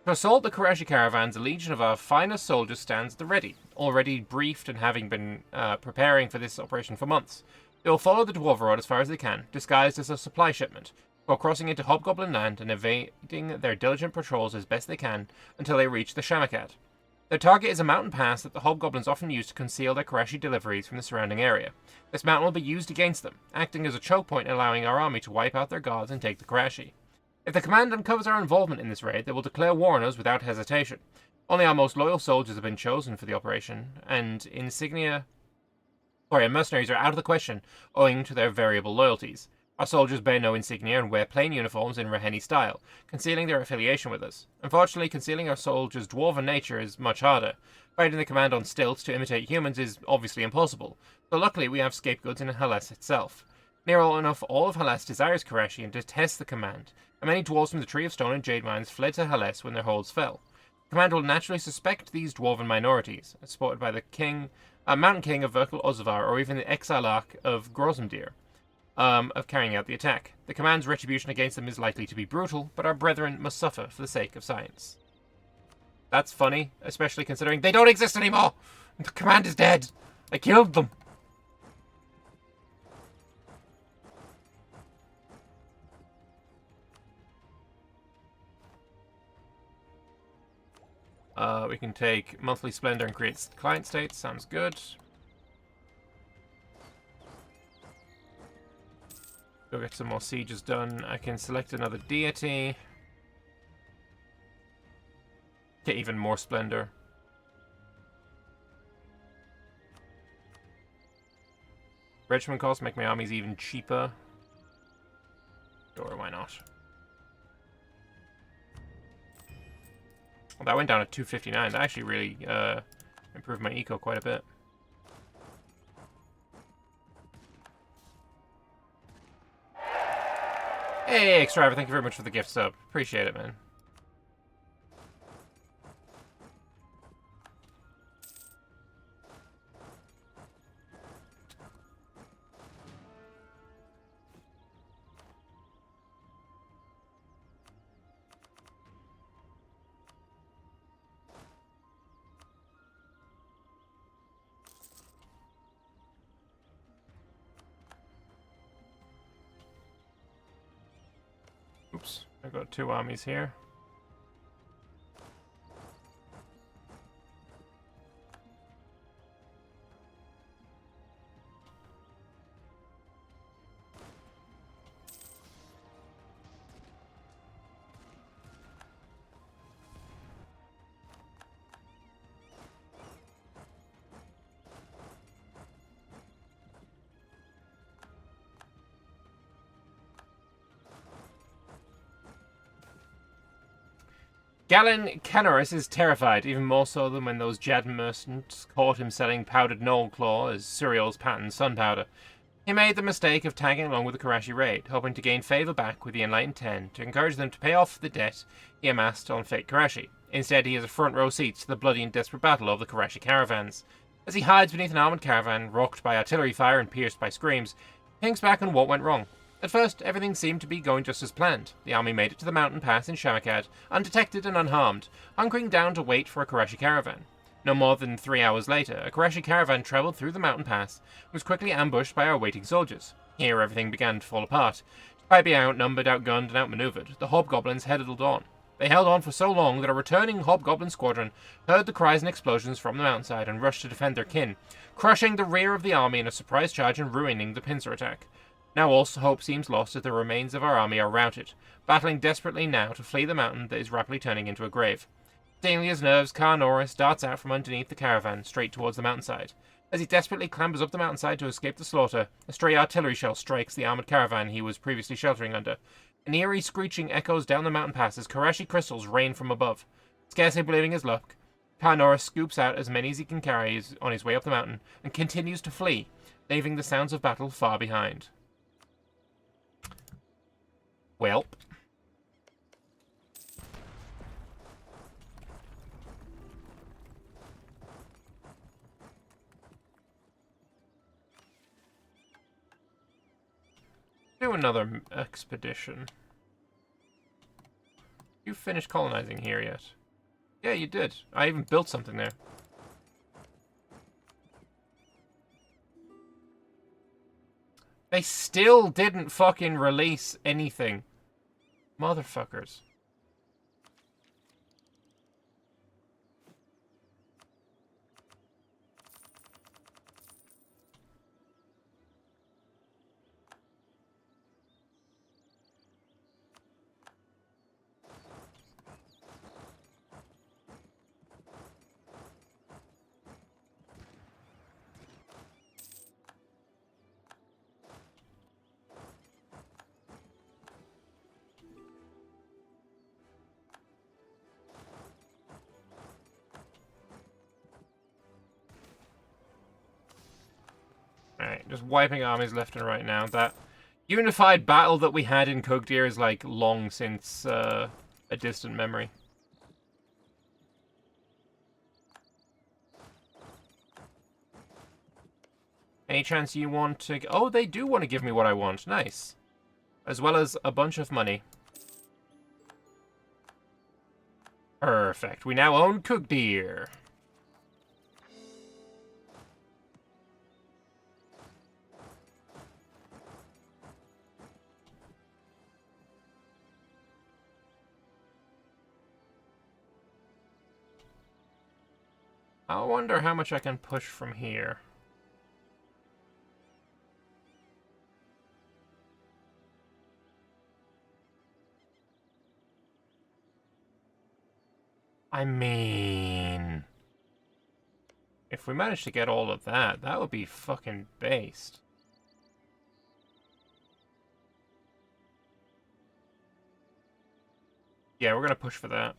To assault the Karashi caravans, a legion of our finest soldiers stands at the ready, already briefed and having been preparing for this operation for months. They will follow the Dwarven road as far as they can, disguised as a supply shipment, while crossing into Hobgoblin land and evading their diligent patrols as best they can until they reach the Shamakad. Their target is a mountain pass that the Hobgoblins often use to conceal their Karashi deliveries from the surrounding area. This mountain will be used against them, acting as a choke point and allowing our army to wipe out their guards and take the Karashi. If the command uncovers our involvement in this raid, they will declare war on us without hesitation. Only our most loyal soldiers have been chosen for the operation, and mercenaries are out of the question, owing to their variable loyalties. Our soldiers bear no insignia and wear plain uniforms in Raheni style, concealing their affiliation with us. Unfortunately, concealing our soldiers' dwarven nature is much harder. Fighting the command on stilts to imitate humans is obviously impossible, so luckily we have scapegoats in Hellas itself. Nearly enough, all of Hellas desires Karashi and detests the command, and many dwarves from the Tree of Stone and Jade Mines fled to Hellas when their holds fell. The command will naturally suspect these dwarven minorities, supported by the Mountain King of Orghelovar, or even the Exilarch of Grozmdir, of carrying out the attack. The command's retribution against them is likely to be brutal, but our brethren must suffer for the sake of science. That's funny, especially considering they don't exist anymore! The command is dead! I killed them! We can take monthly splendor and create client states. Sounds good. Go get some more sieges done. I can select another deity. Get even more splendor. Regiment costs make my armies even cheaper. Sure, why not? Well, that went down to 259. That actually really improved my eco quite a bit. Hey, Extraver, thank you very much for the gift sub. Appreciate it, man. Oops, I've got two armies here. Galen Canoris is terrified, even more so than when those Jad merchants caught him selling powdered Knoll Claw as Suriel's patent sun powder. He made the mistake of tagging along with the Karashi raid, hoping to gain favour back with the Enlightened Ten to encourage them to pay off the debt he amassed on fake Karashi. Instead, he has a front row seat to the bloody and desperate battle of the Karashi caravans. As he hides beneath an armoured caravan, rocked by artillery fire and pierced by screams, he thinks back on what went wrong. At first, everything seemed to be going just as planned. The army made it to the mountain pass in Shamakad, undetected and unharmed, hunkering down to wait for a Karashi caravan. No more than 3 hours later, a Karashi caravan travelled through the mountain pass and was quickly ambushed by our waiting soldiers. Here, everything began to fall apart. Despite being outnumbered, outgunned, and outmaneuvered, the hobgoblins headed on. They held on for so long that a returning hobgoblin squadron heard the cries and explosions from the mountainside and rushed to defend their kin, crushing the rear of the army in a surprise charge and ruining the pincer attack. Now all hope seems lost as the remains of our army are routed, battling desperately now to flee the mountain that is rapidly turning into a grave. Stealing his nerves, Kar Norris darts out from underneath the caravan, straight towards the mountainside. As he desperately clambers up the mountainside to escape the slaughter, a stray artillery shell strikes the armoured caravan he was previously sheltering under. An eerie screeching echoes down the mountain pass as Karashi crystals rain from above. Scarcely believing his luck, Kar Norris scoops out as many as he can carry on his way up the mountain, and continues to flee, leaving the sounds of battle far behind. Welp. Do another expedition. You finished colonizing here yet? Yeah, you did. I even built something there. They still didn't fucking release anything. Motherfuckers. Alright, just wiping armies left and right now. That unified battle that we had in Kugdir is, like, long since a distant memory. Any chance you want to... Oh, they do want to give me what I want. Nice. As well as a bunch of money. Perfect. We now own Kugdir. I wonder how much I can push from here. I mean... if we manage to get all of that, that would be fucking based. Yeah, we're gonna push for that.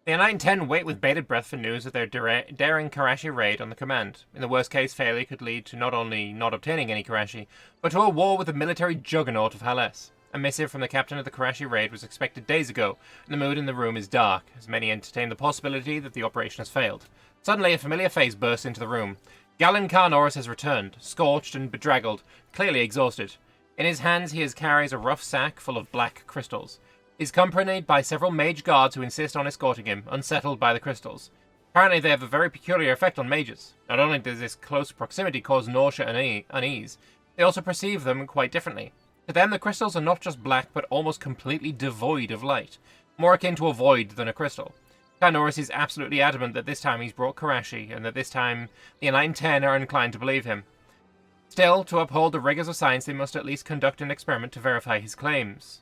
The 910 wait with bated breath for news of their daring Karashi raid on the command. In the worst case, failure could lead to not only not obtaining any Karashi, but to a war with the military juggernaut of Haless. A missive from the captain of the Karashi raid was expected days ago, and the mood in the room is dark, as many entertain the possibility that the operation has failed. Suddenly, a familiar face bursts into the room. Galen Carnoris has returned, scorched and bedraggled, clearly exhausted. In his hands he carries a rough sack full of black crystals. He's accompanied by several mage guards who insist on escorting him, unsettled by the crystals. Apparently they have a very peculiar effect on mages. Not only does this close proximity cause nausea and unease, they also perceive them quite differently. To them, the crystals are not just black, but almost completely devoid of light, more akin to a void than a crystal. Carnoris is absolutely adamant that this time he's brought Karashi, and that this time the Enlightened Ten are inclined to believe him. Still, to uphold the rigors of science, they must at least conduct an experiment to verify his claims.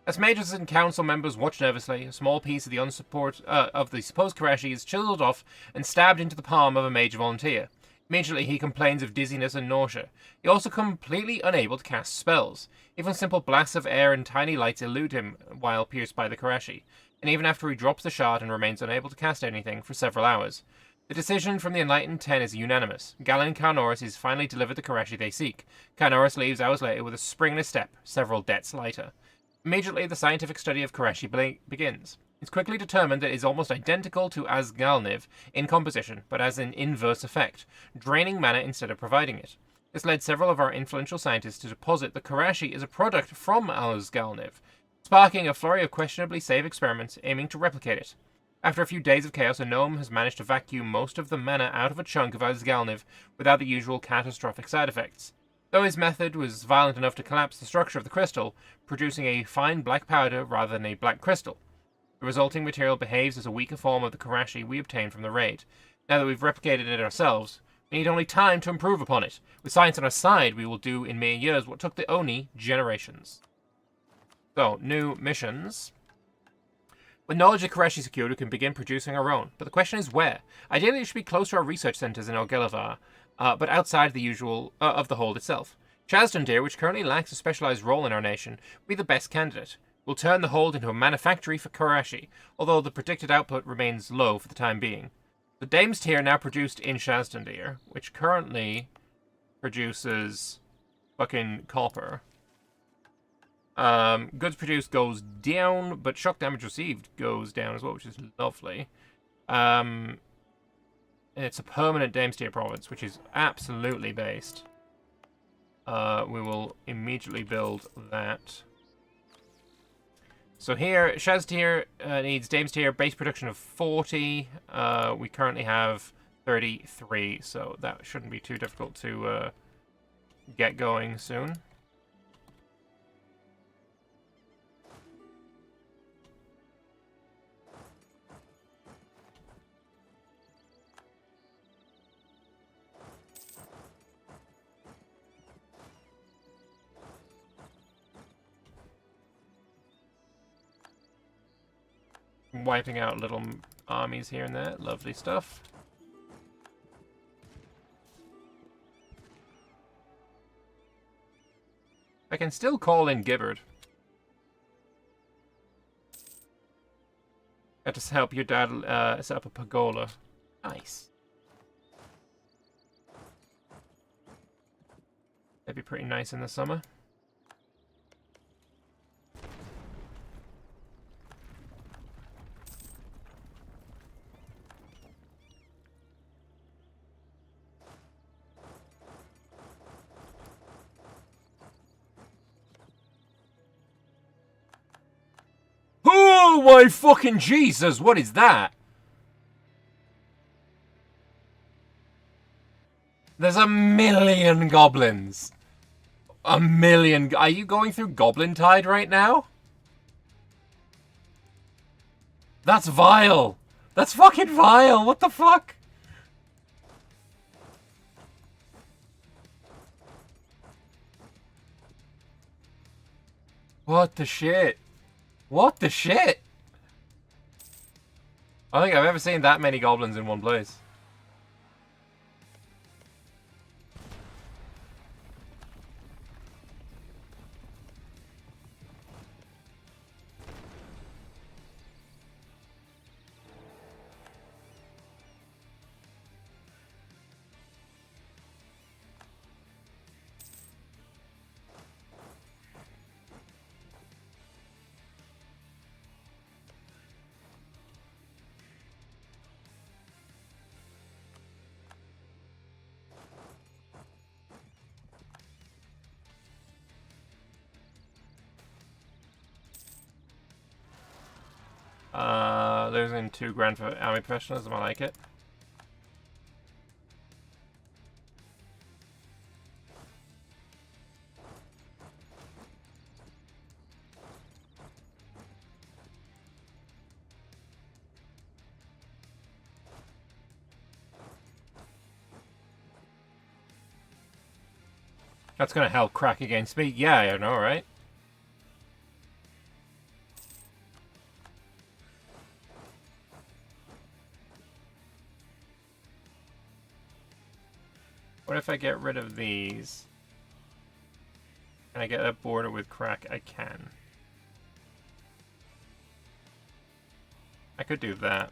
As mages and council members watch nervously, a small piece of the supposed Karashi is chiseled off and stabbed into the palm of a mage volunteer. Immediately he complains of dizziness and nausea. He also completely unable to cast spells. Even simple blasts of air and tiny lights elude him while pierced by the Karashi, and even after he drops the shard and remains unable to cast anything for several hours. The decision from the Enlightened Ten is unanimous. Galen Carnoris is finally delivered the Karashi they seek. Carnoris leaves hours later with a spring in his step, several debts lighter. Immediately, the scientific study of Karashi begins. It's quickly determined that it is almost identical to Azgalniv in composition, but has an inverse effect, draining mana instead of providing it. This led several of our influential scientists to deposit that Karashi is a product from Azgalniv, sparking a flurry of questionably safe experiments aiming to replicate it. After a few days of chaos, a gnome has managed to vacuum most of the mana out of a chunk of Azgalniv without the usual catastrophic side effects. Though his method was violent enough to collapse the structure of the crystal, producing a fine black powder rather than a black crystal. The resulting material behaves as a weaker form of the Karashi we obtained from the raid. Now that we've replicated it ourselves, we need only time to improve upon it. With science on our side, we will do in mere years what took the Oni generations. So, new missions. With knowledge of Karashi secured, we can begin producing our own. But the question is where? Ideally, it should be close to our research centers in Orghelovar, but outside the usual of the hold itself. Shazdandir, which currently lacks a specialized role in our nation, will be the best candidate. We'll turn the hold into a manufactory for Kurashi, although the predicted output remains low for the time being. The Damestear now produced in Shazdandir, which currently produces fucking copper. Goods produced goes down, but shock damage received goes down as well, which is lovely. It's a permanent Damestear province, which is absolutely based. We will immediately build that. So here, Shazdandir needs Damestear base production of 40. We currently have 33, so that shouldn't be too difficult to get going soon. Wiping out little armies here and there. Lovely stuff. I can still call in Gibbard. Got to help your dad set up a pergola. Nice. That'd be pretty nice in the summer. Oh my fucking Jesus, what is that? There's a million goblins. A million. Are you going through Goblin Tide right now? That's vile. That's fucking vile. What the fuck? What the shit? What the shit? I don't think I've ever seen that many goblins in one place. Losing 2 grand for army professionalism, I like it. That's gonna help crack against me. Yeah, I know, right? What if I get rid of these? Can I get a border with crack? I can. I could do that.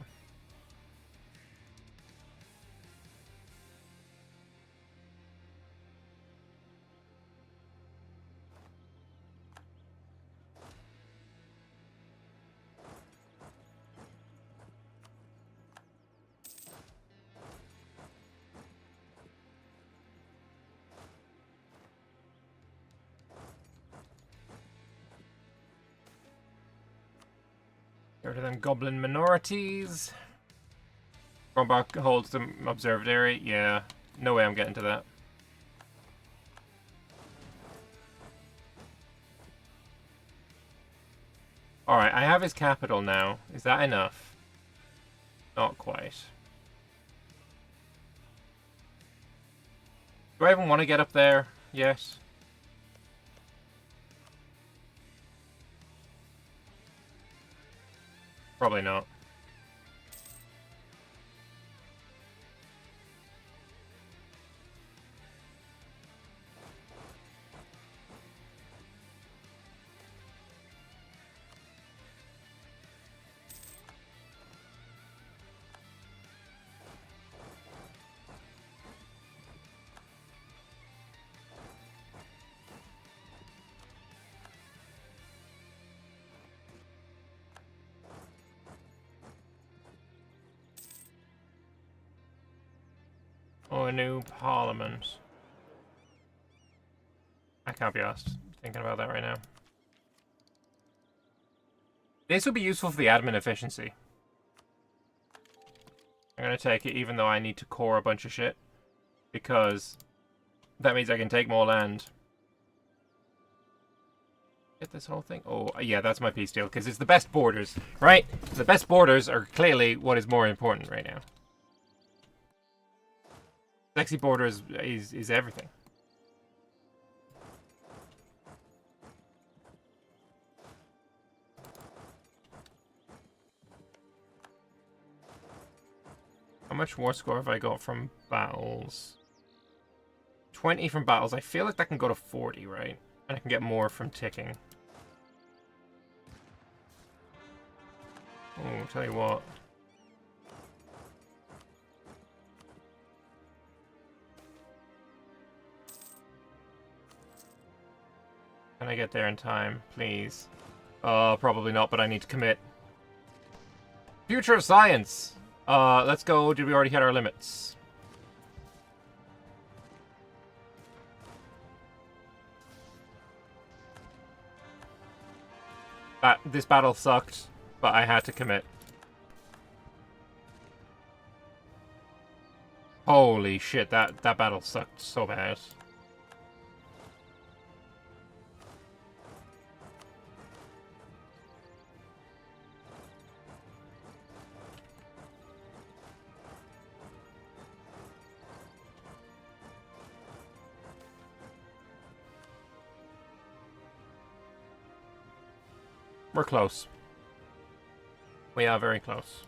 Get rid of them goblin minorities. Rombach holds the observed area. Yeah, no way I'm getting to that. Alright, I have his capital now. Is that enough? Not quite. Do I even want to get up there yet? Probably not. a new parliament. I can't be asked. Thinking about that right now. This would be useful for the admin efficiency. I'm gonna take it even though I need to core a bunch of shit. Because that means I can take more land. Get this whole thing? Oh, yeah, that's my peace deal. Because it's the best borders, right? The best borders are clearly what is more important right now. Sexy borders is everything. How much war score have I got from battles? 20 from battles. I feel like that can go to 40, right? And I can get more from ticking. Oh, I'll tell you what. Can I get there in time, please? Probably not, but I need to commit. Future of science! Let's go. Did we already hit our limits? This battle sucked, but I had to commit. Holy shit, that battle sucked so bad. We're close. We are very close.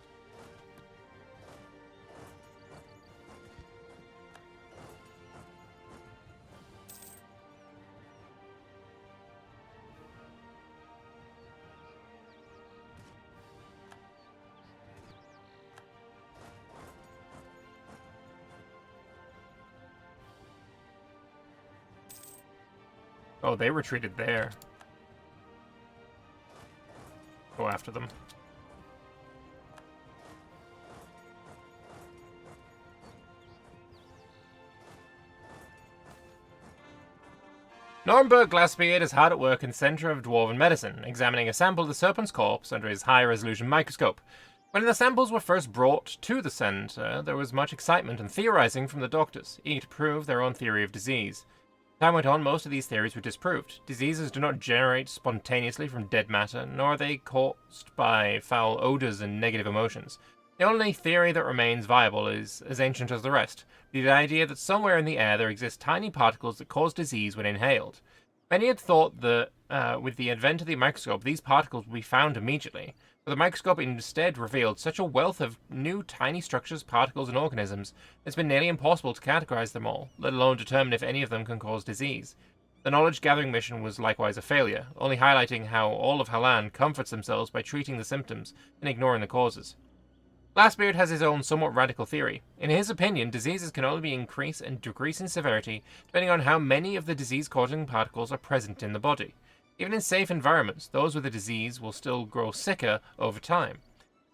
Oh, they retreated there. Go after them. Nuremberg Glassbeard is hard at work in the centre of dwarven medicine, examining a sample of the serpent's corpse under his high-resolution microscope. When the samples were first brought to the centre, there was much excitement and theorizing from the doctors, eager to prove their own theory of disease. As time went on, most of these theories were disproved. Diseases do not generate spontaneously from dead matter, nor are they caused by foul odours and negative emotions. The only theory that remains viable is as ancient as the rest, the idea that somewhere in the air there exist tiny particles that cause disease when inhaled. Many had thought that with the advent of the microscope these particles would be found immediately, but the microscope instead revealed such a wealth of new tiny structures, particles, and organisms, it's been nearly impossible to categorize them all, let alone determine if any of them can cause disease. The knowledge-gathering mission was likewise a failure, only highlighting how all of Halan comforts themselves by treating the symptoms and ignoring the causes. Glassbeard has his own somewhat radical theory. In his opinion, diseases can only be increase and decrease in severity depending on how many of the disease-causing particles are present in the body. Even in safe environments, those with a disease will still grow sicker over time.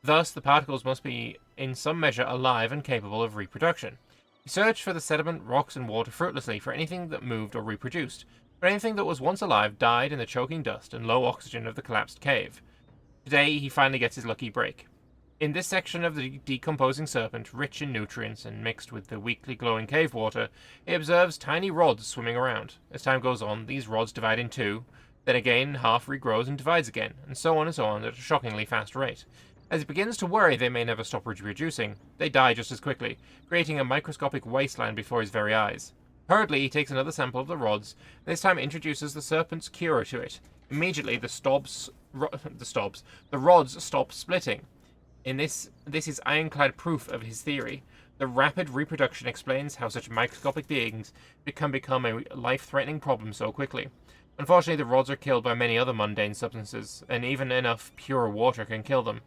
Thus, the particles must be in some measure alive and capable of reproduction. He searched for the sediment, rocks, and water fruitlessly for anything that moved or reproduced, but anything that was once alive died in the choking dust and low oxygen of the collapsed cave. Today, he finally gets his lucky break. In this section of the decomposing serpent, rich in nutrients and mixed with the weakly glowing cave water, he observes tiny rods swimming around. As time goes on, these rods divide in two, then again half regrows and divides again, and so on at a shockingly fast rate. As he begins to worry they may never stop reproducing, they die just as quickly, creating a microscopic wasteland before his very eyes. Hurriedly, he takes another sample of the rods, and this time introduces the serpent's cure to it. Immediately, the rods stop splitting. This is ironclad proof of his theory. The rapid reproduction explains how such microscopic beings can become a life-threatening problem so quickly. Unfortunately, the rods are killed by many other mundane substances, and even enough pure water can kill them.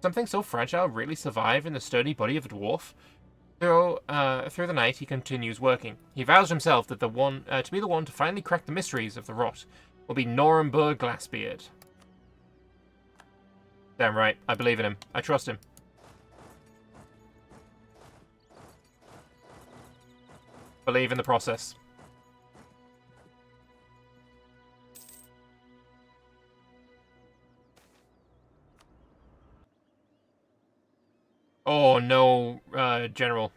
Something so fragile really survive in the sturdy body of a dwarf? Through the night, he continues working. He vows himself that to be the one to finally crack the mysteries of the rot will be Nuremberg Glassbeard. Damn right. I believe in him. I trust him. Believe in the process. Oh no, General.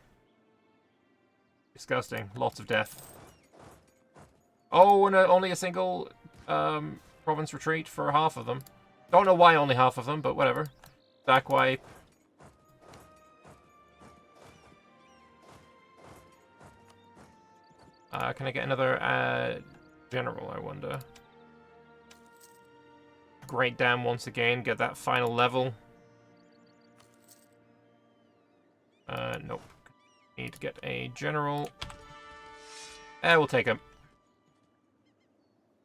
Disgusting. Lots of death. Oh, and only a single province retreat for half of them. Don't know why only half of them, but whatever. Back wipe. Can I get another general, I wonder? Great Dam once again, get that final level. Nope. Need to get a general. We'll take him.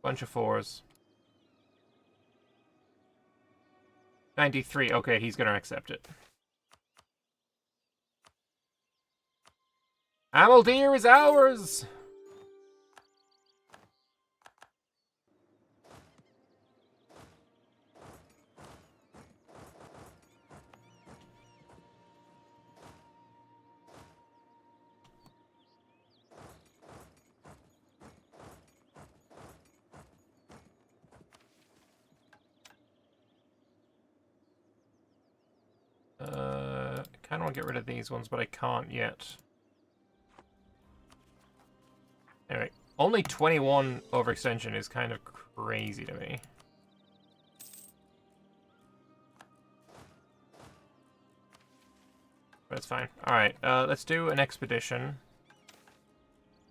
Bunch of 4s. 93. Okay, he's gonna accept it. Amaldir is ours! I kind of want to get rid of these ones, but I can't yet. Anyway, only 21 overextension is kind of crazy to me. But it's fine. Alright, let's do an expedition.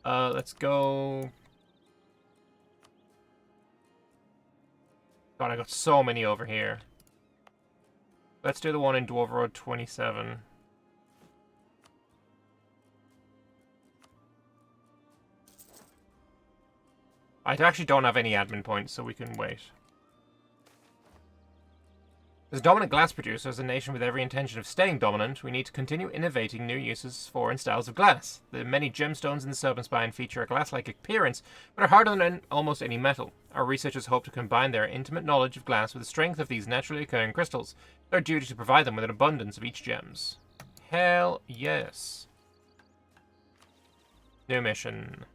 Let's go... God, I got so many over here. Let's do the one in Dwarf Road 27. I actually don't have any admin points, so we can wait. As a dominant glass producer, as a nation with every intention of staying dominant, we need to continue innovating new uses for and styles of glass. The many gemstones in the Serpent Spine feature a glass-like appearance, but are harder than almost any metal. Our researchers hope to combine their intimate knowledge of glass with the strength of these naturally occurring crystals. It's our duty to provide them with an abundance of each gems. Hell yes. New mission.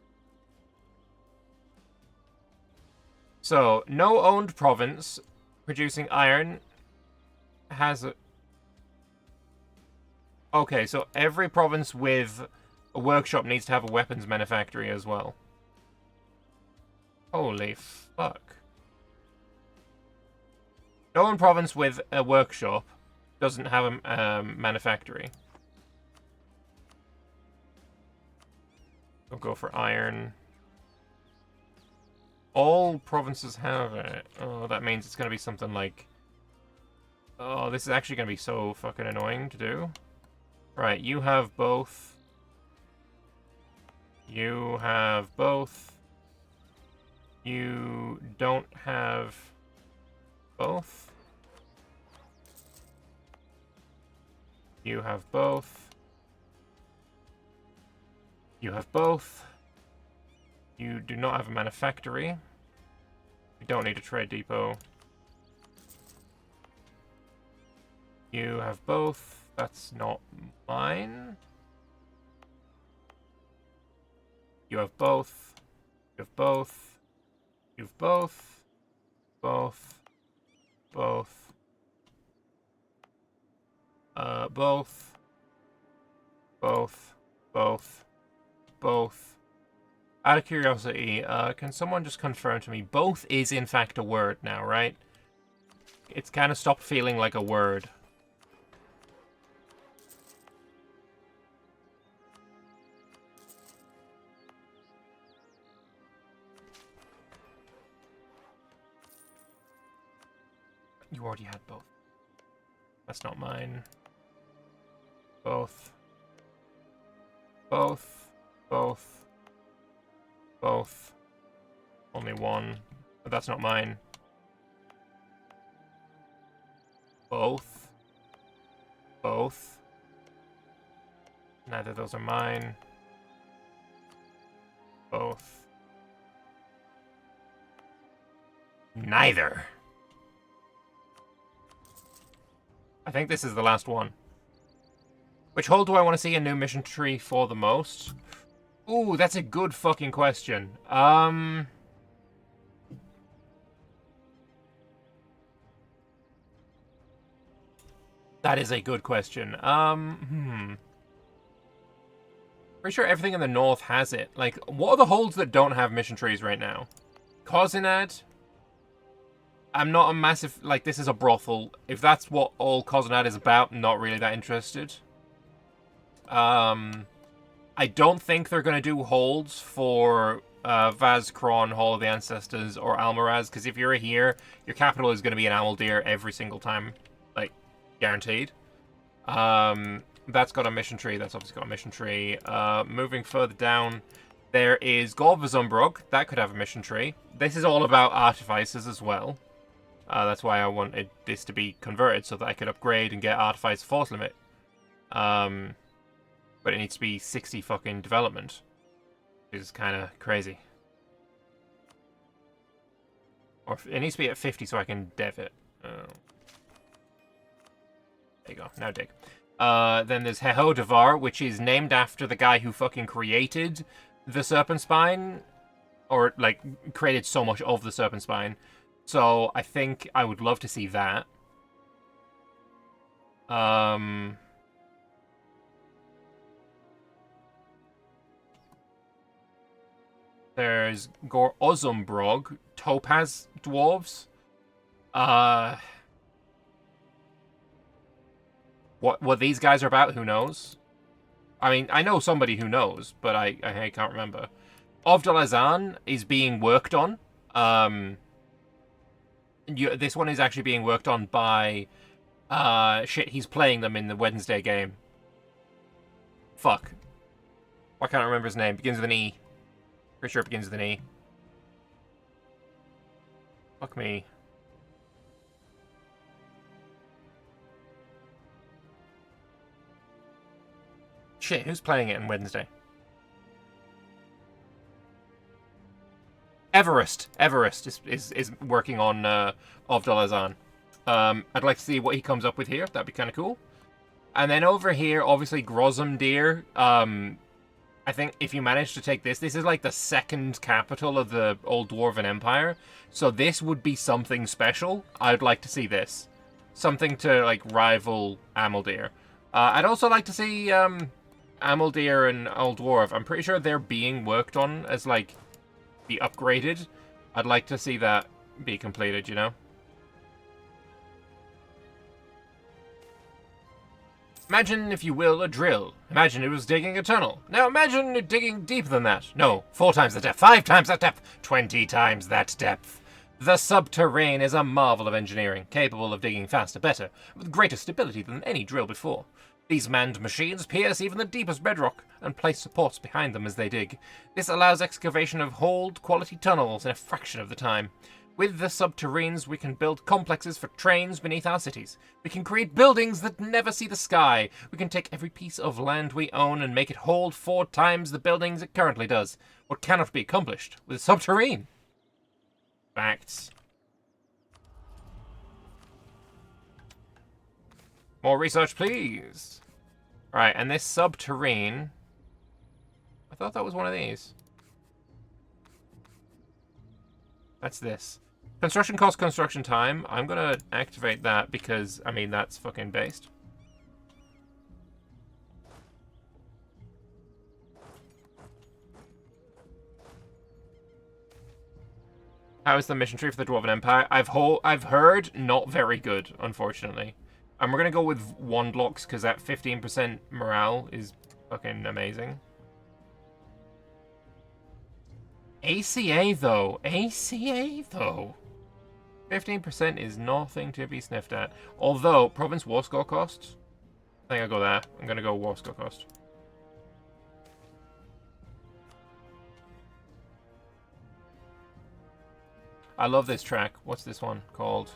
So, no owned province producing iron has a... Okay, so every province with a workshop needs to have a weapons manufactory as well. Holy fuck. No owned province with a workshop doesn't have a manufactory. We'll go for iron. All provinces have it. Oh, that means it's going to be something like... Oh, this is actually going to be so fucking annoying to do. Right, you have both. You have both. You don't have both. You have both. You have both. You do not have a manufactory. We don't need a trade depot. You have both. That's not mine. You have both. You have both. You have both. Both. Both. Both. Both. Both. Both. Out of curiosity, can someone just confirm to me, both is in fact a word now, right? It's kind of stopped feeling like a word. You already had both. That's not mine. Both. Both. Both. Both. Only one. But that's not mine. Both. Both. Neither of those are mine. Both. Neither. I think this is the last one. Which hole do I want to see a new mission tree for the most? Ooh, that's a good fucking question. That is a good question. Pretty sure everything in the north has it. Like, what are the holds that don't have mission trees right now? Cozinad? I'm not a massive... Like, this is a brothel. If that's what all Cozinad is about, not really that interested. I don't think they're going to do holds for Vaz Kron, Hall of the Ancestors, or Almaraz, because if you're here, your capital is going to be in Amaldir every single time. Like, guaranteed. That's got a mission tree. That's obviously got a mission tree. Moving further down, there is Golvazumbrug. That could have a mission tree. This is all about artificers as well. That's why I wanted this to be converted, so that I could upgrade and get Artificer Force Limit. But it needs to be 60 fucking development. Which is kind of crazy. Or it needs to be at 50 so I can dev it. There you go. Now dig. Then there's Orghelovar, which is named after the guy who fucking created the Serpent Spine. Or, like, created so much of the Serpent Spine. So, I think I would love to see that. There's Gor Ozumbrog, Topaz Dwarves. What these guys are about, who knows? I mean, I know somebody who knows, but I can't remember. Ovdalazan is being worked on. This one is actually being worked on by... shit, he's playing them in the Wednesday game. Fuck. Why can't I remember his name? Begins with an E. Pretty sure it begins with an E. Fuck me. Shit, who's playing it on Wednesday? Everest is working on Ovdalazan. I'd like to see what he comes up with here. That'd be kind of cool. And then over here, obviously, Grozumdir. I think if you manage to take this is like the second capital of the Old Dwarven Empire. So this would be something special. I'd like to see this. Something to, like, rival Amaldir. I'd also like to see Amaldir and Old Dwarf. I'm pretty sure they're being worked on as, like, be upgraded. I'd like to see that be completed, you know? Imagine, if you will, a drill. Imagine it was digging a tunnel. Now imagine it digging deeper than that. No, 4 times the depth, 5 times that depth, 20 times that depth. The subterrane is a marvel of engineering, capable of digging faster, better, with greater stability than any drill before. These manned machines pierce even the deepest bedrock and place supports behind them as they dig. This allows excavation of hold-quality tunnels in a fraction of the time. With the subterranes, we can build complexes for trains beneath our cities. We can create buildings that never see the sky. We can take every piece of land we own and make it hold 4 times the buildings it currently does. What cannot be accomplished with a subterrane? Facts. More research, please. Right, and this subterrane... I thought that was one of these. That's this. Construction cost, construction time. I'm gonna activate that because, I mean, that's fucking based. How is the mission tree for the Dwarven Empire? I've heard not very good, unfortunately. And we're gonna go with wand locks because that 15% morale is fucking amazing. ACA though. 15% is nothing to be sniffed at. Although, province war score costs. I think I'll go there. I'm gonna go war score cost. I love this track. What's this one called?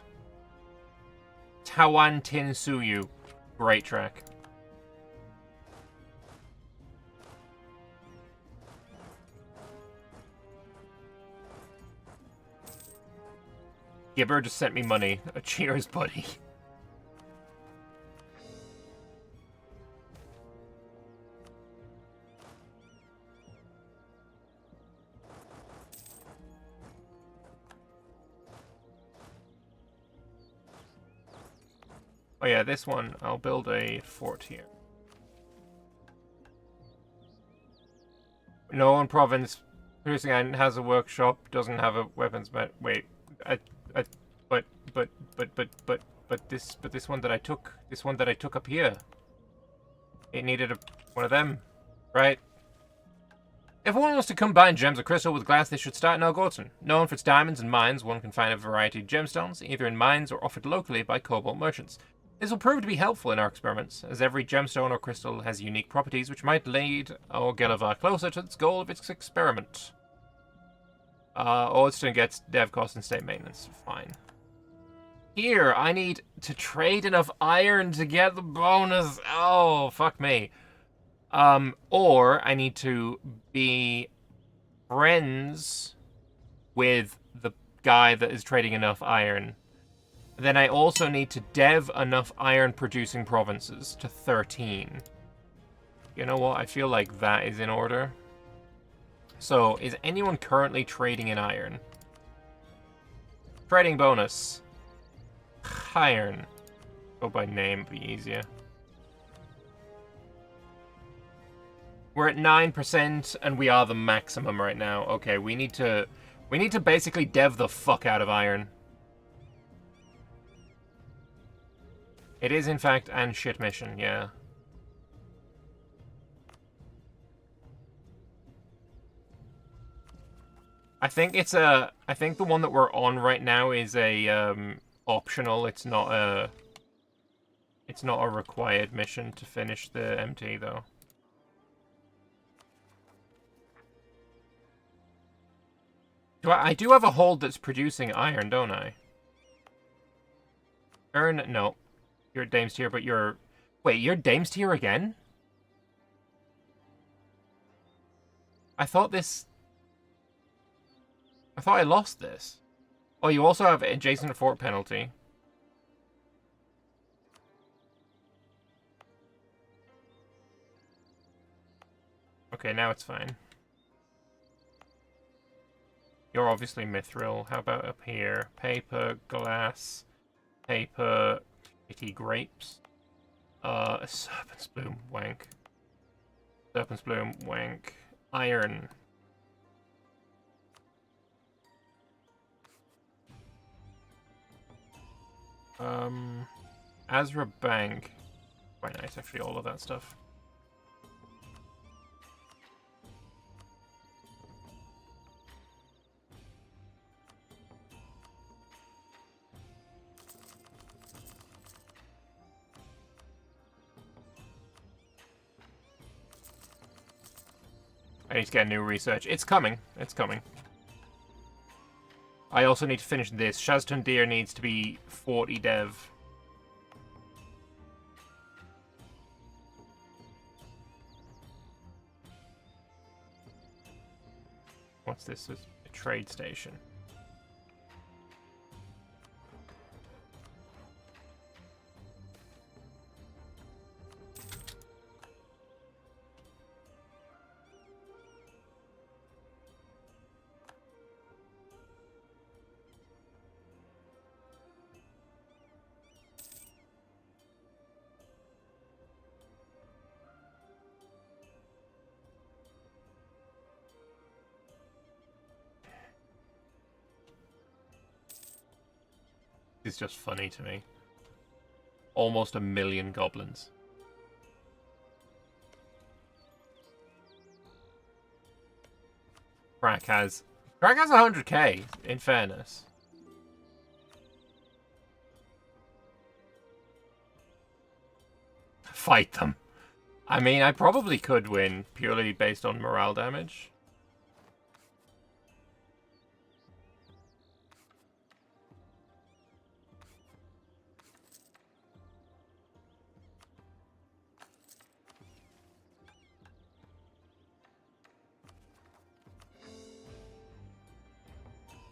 Tawan Tin Suyu. Great track. Gibber just sent me money. Cheers, buddy. Oh yeah, this one, I'll build a fort here. No one province producing iron has a workshop, doesn't have a weapons wait, I, but this one that I took up here, it needed one of them, right? If one wants to combine gems of crystal with glass, they should start in Algorton. Known for its diamonds and mines, one can find a variety of gemstones, either in mines or offered locally by cobalt merchants. This will prove to be helpful in our experiments, as every gemstone or crystal has unique properties which might lead Orghelovar closer to its goal of its experiment. Ordston gets dev costs and state maintenance. Fine. Here, I need to trade enough iron to get the bonus. Oh, fuck me. Or I need to be friends with the guy that is trading enough iron. Then I also need to dev enough iron-producing provinces to 13. You know what? I feel like that is in order. So, is anyone currently trading in iron? Trading bonus. Iron. Go by name, be easier. We're at 9%, and we are the maximum right now. Okay, we need to basically dev the fuck out of iron. It is, in fact, an shit mission, yeah. I think the one that we're on right now is a, optional. It's not a required mission to finish the MT, though. I do have a hold that's producing iron, don't I? No. You're Damestear, but you're... Wait, you're Damestear again? I thought I lost this. Oh, you also have adjacent fort penalty. Okay, now it's fine. You're obviously mithril. How about up here? Paper, glass, paper, kitty grapes. A serpent's bloom, wank. Serpent's bloom, wank. Iron. Azra Bank. Quite nice, actually, all of that stuff. I need to get new research. It's coming. It's coming. I also need to finish this. Shazton Deer needs to be 40 dev. What's this? It's a trade station. It's just funny to me. Almost 1 million goblins. Crack has 100k, in fairness. Fight them. I mean, I probably could win purely based on morale damage.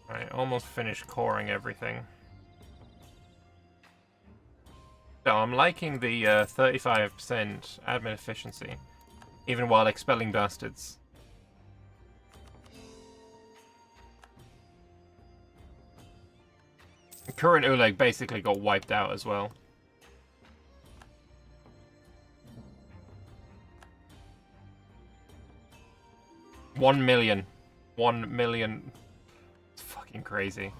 Alright, almost finished coring everything. So I'm liking the 35% admin efficiency, even while expelling bastards. Current Uleg basically got wiped out as well. 1 million. 1 million. It's fucking crazy.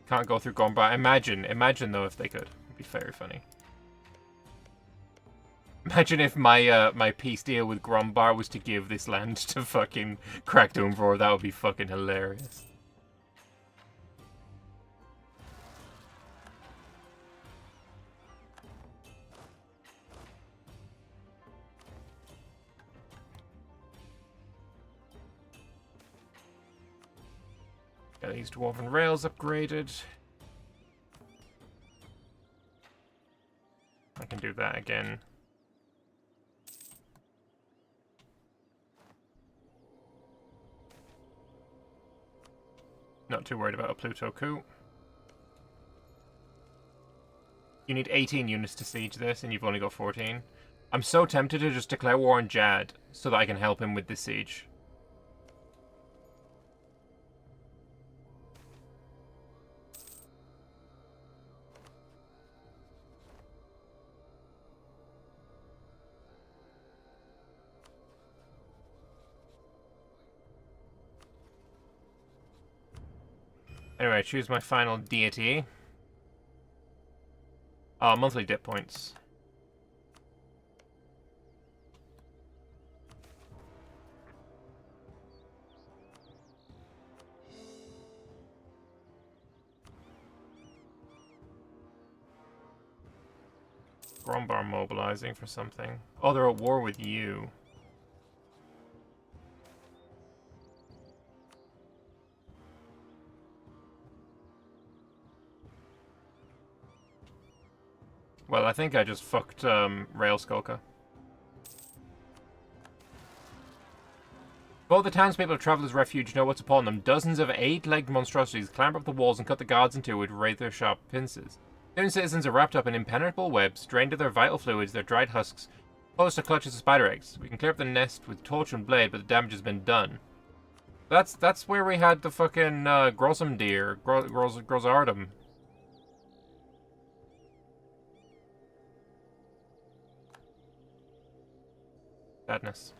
Can't go through Grombar. Imagine though if they could. It'd be very funny. Imagine if my my peace deal with Grombar was to give this land to fucking Crackdoomvor. That would be fucking hilarious. Get these dwarven rails upgraded. I can do that again. Not too worried about a Pluto coup. You need 18 units to siege this, and you've only got 14. I'm so tempted to just declare war on Jad, so that I can help him with this siege. Anyway, choose my final deity. Monthly dip points. Grombar mobilizing for something. Oh, they're at war with you. Well, I think I just fucked Rail Skulker. Both the townspeople of Traveller's Refuge know what's upon them. Dozens of 8-legged monstrosities clamber up the walls and cut the guards in two with razor sharp pincers. Soon citizens are wrapped up in impenetrable webs, drained of their vital fluids, their dried husks, close to clutches of spider eggs. We can clear up the nest with torch and blade, but the damage has been done. That's where we had the fucking Grossum deer, Grossardum. Sadness.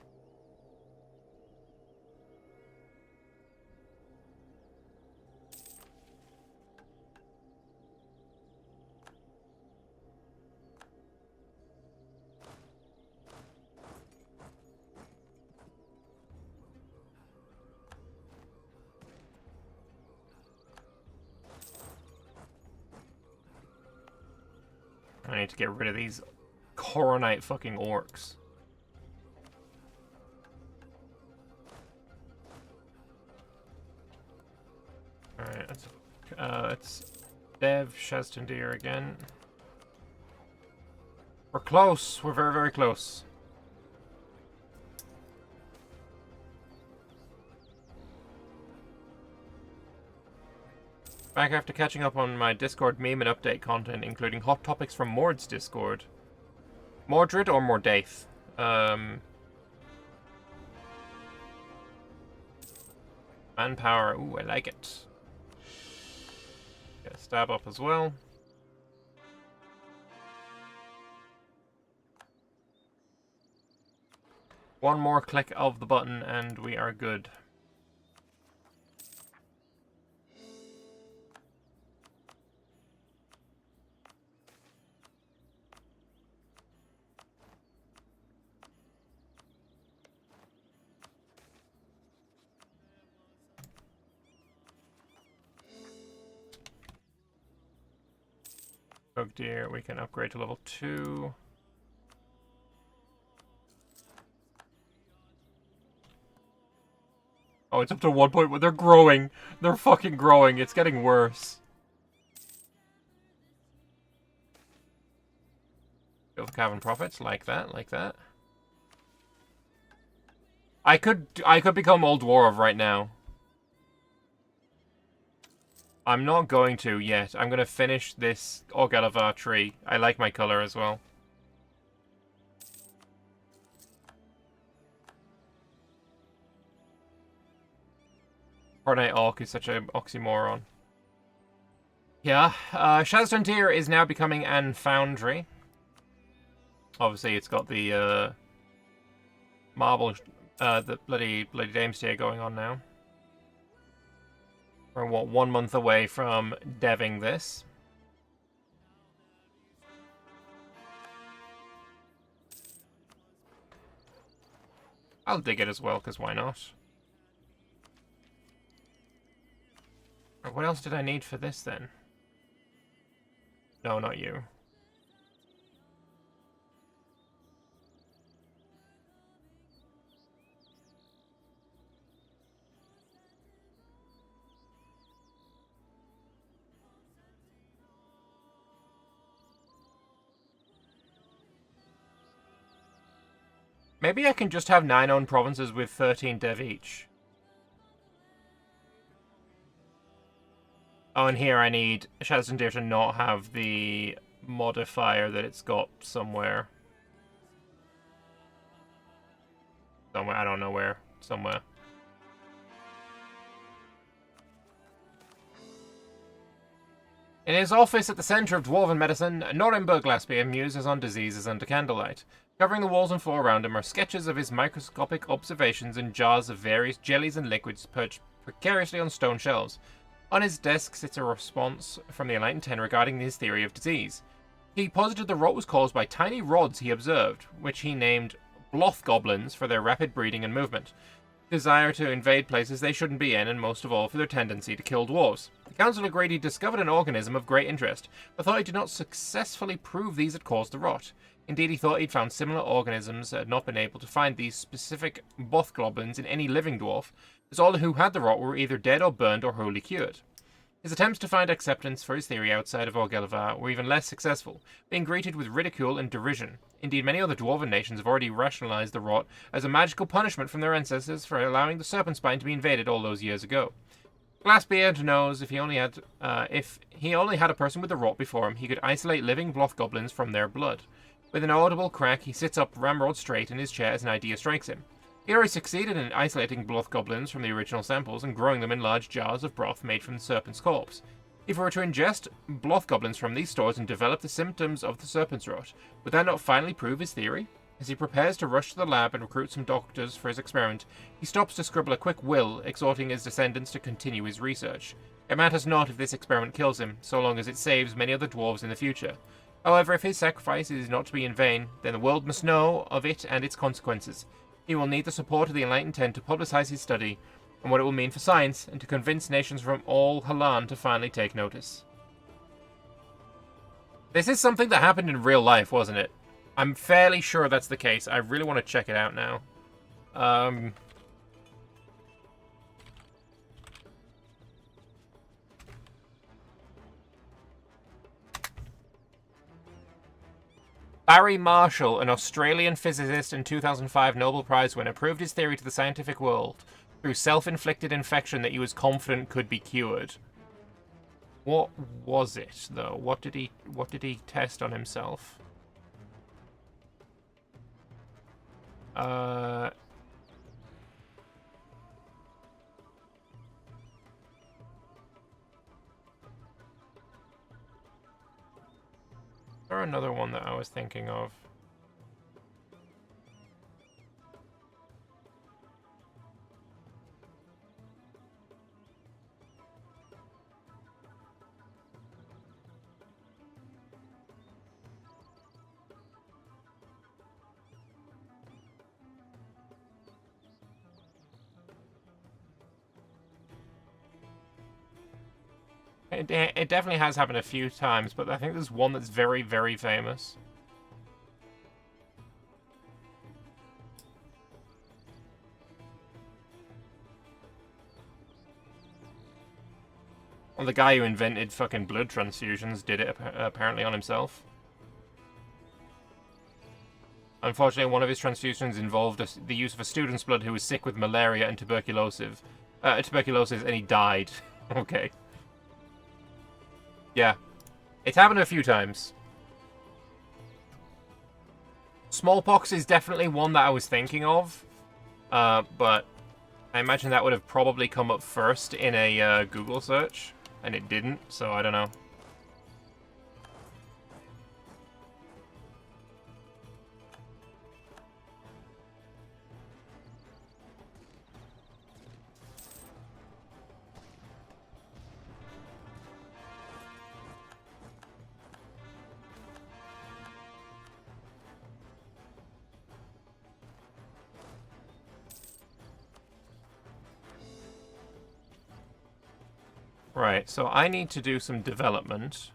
I need to get rid of these Coronite fucking orcs. Alright, let's Dev Shaztandir again. We're close. We're very, very close. Back after catching up on my Discord meme and update content, including hot topics from Mord's Discord. Mordred or Mordaith? Manpower. Ooh, I like it. Get a stab up as well. One more click of the button and we are good. Deer, we can upgrade to level 2. Oh, it's up to 1 point. They're growing. They're fucking growing. It's getting worse. Build Cavern Prophets, like that, like that. I could become Old Dwarf right now. I'm not going to yet. I'm going to finish this Orghelovar tree. I like my color as well. Coronite Orc is such an oxymoron. Yeah, Damestear is now becoming an foundry. Obviously, it's got the marble, the bloody Damestear going on now. We're, what, 1 month away from deving this. I'll dig it as well, because why not? What else did I need for this, then? No, not you. Maybe I can just have 9 owned provinces with 13 dev each. Oh, and here I need Damestear to not have the modifier that it's got somewhere. Somewhere, I don't know where. Somewhere. In his office at the centre of dwarven medicine, Norimberg Glassbeer muses on diseases under candlelight. Covering the walls and floor around him are sketches of his microscopic observations in jars of various jellies and liquids perched precariously on stone shelves. On his desk sits a response from the Enlightened 10 regarding his theory of disease. He posited the rot was caused by tiny rods he observed, which he named Bloth goblins for their rapid breeding and movement, desire to invade places they shouldn't be in, and most of all for their tendency to kill dwarves. The council agreed he discovered an organism of great interest, but thought he did not successfully prove these had caused the rot. Indeed, he thought he'd found similar organisms that had not been able to find these specific Bloth goblins in any living dwarf, as all who had the rot were either dead or burned or wholly cured. His attempts to find acceptance for his theory outside of Orghelovar were even less successful, being greeted with ridicule and derision. Indeed, many other dwarven nations have already rationalized the rot as a magical punishment from their ancestors for allowing the serpent spine to be invaded all those years ago. Glassbeard knows if he only had a person with the rot before him, he could isolate living Bloth goblins from their blood. With an audible crack, he sits up ramrod straight in his chair as an idea strikes him. He already succeeded in isolating Bloth goblins from the original samples and growing them in large jars of broth made from the serpent's corpse. If we were to ingest Bloth goblins from these stores and develop the symptoms of the serpent's rot, would that not finally prove his theory? As he prepares to rush to the lab and recruit some doctors for his experiment, he stops to scribble a quick will, exhorting his descendants to continue his research. It matters not if this experiment kills him, so long as it saves many other dwarves in the future. However, if his sacrifice is not to be in vain, then the world must know of it and its consequences. He will need the support of the Enlightened 10 to publicize his study, and what it will mean for science, and to convince nations from all Halan to finally take notice. This is something that happened in real life, wasn't it? I'm fairly sure that's the case. I really want to check it out now. Barry Marshall, an Australian physicist and 2005 Nobel Prize winner, proved his theory to the scientific world through self-inflicted infection that he was confident could be cured. What was it, though? What did he test on himself? Or another one that I was thinking of. It definitely has happened a few times, but I think there's one that's very, very famous. Well, the guy who invented fucking blood transfusions did it apparently on himself. Unfortunately, one of his transfusions involved the use of a student's blood who was sick with malaria and tuberculosis, and he died. Okay. Yeah. It's happened a few times. Smallpox is definitely one that I was thinking of, but I imagine that would have probably come up first in a Google search, and it didn't, so I don't know. Right, so I need to do some development.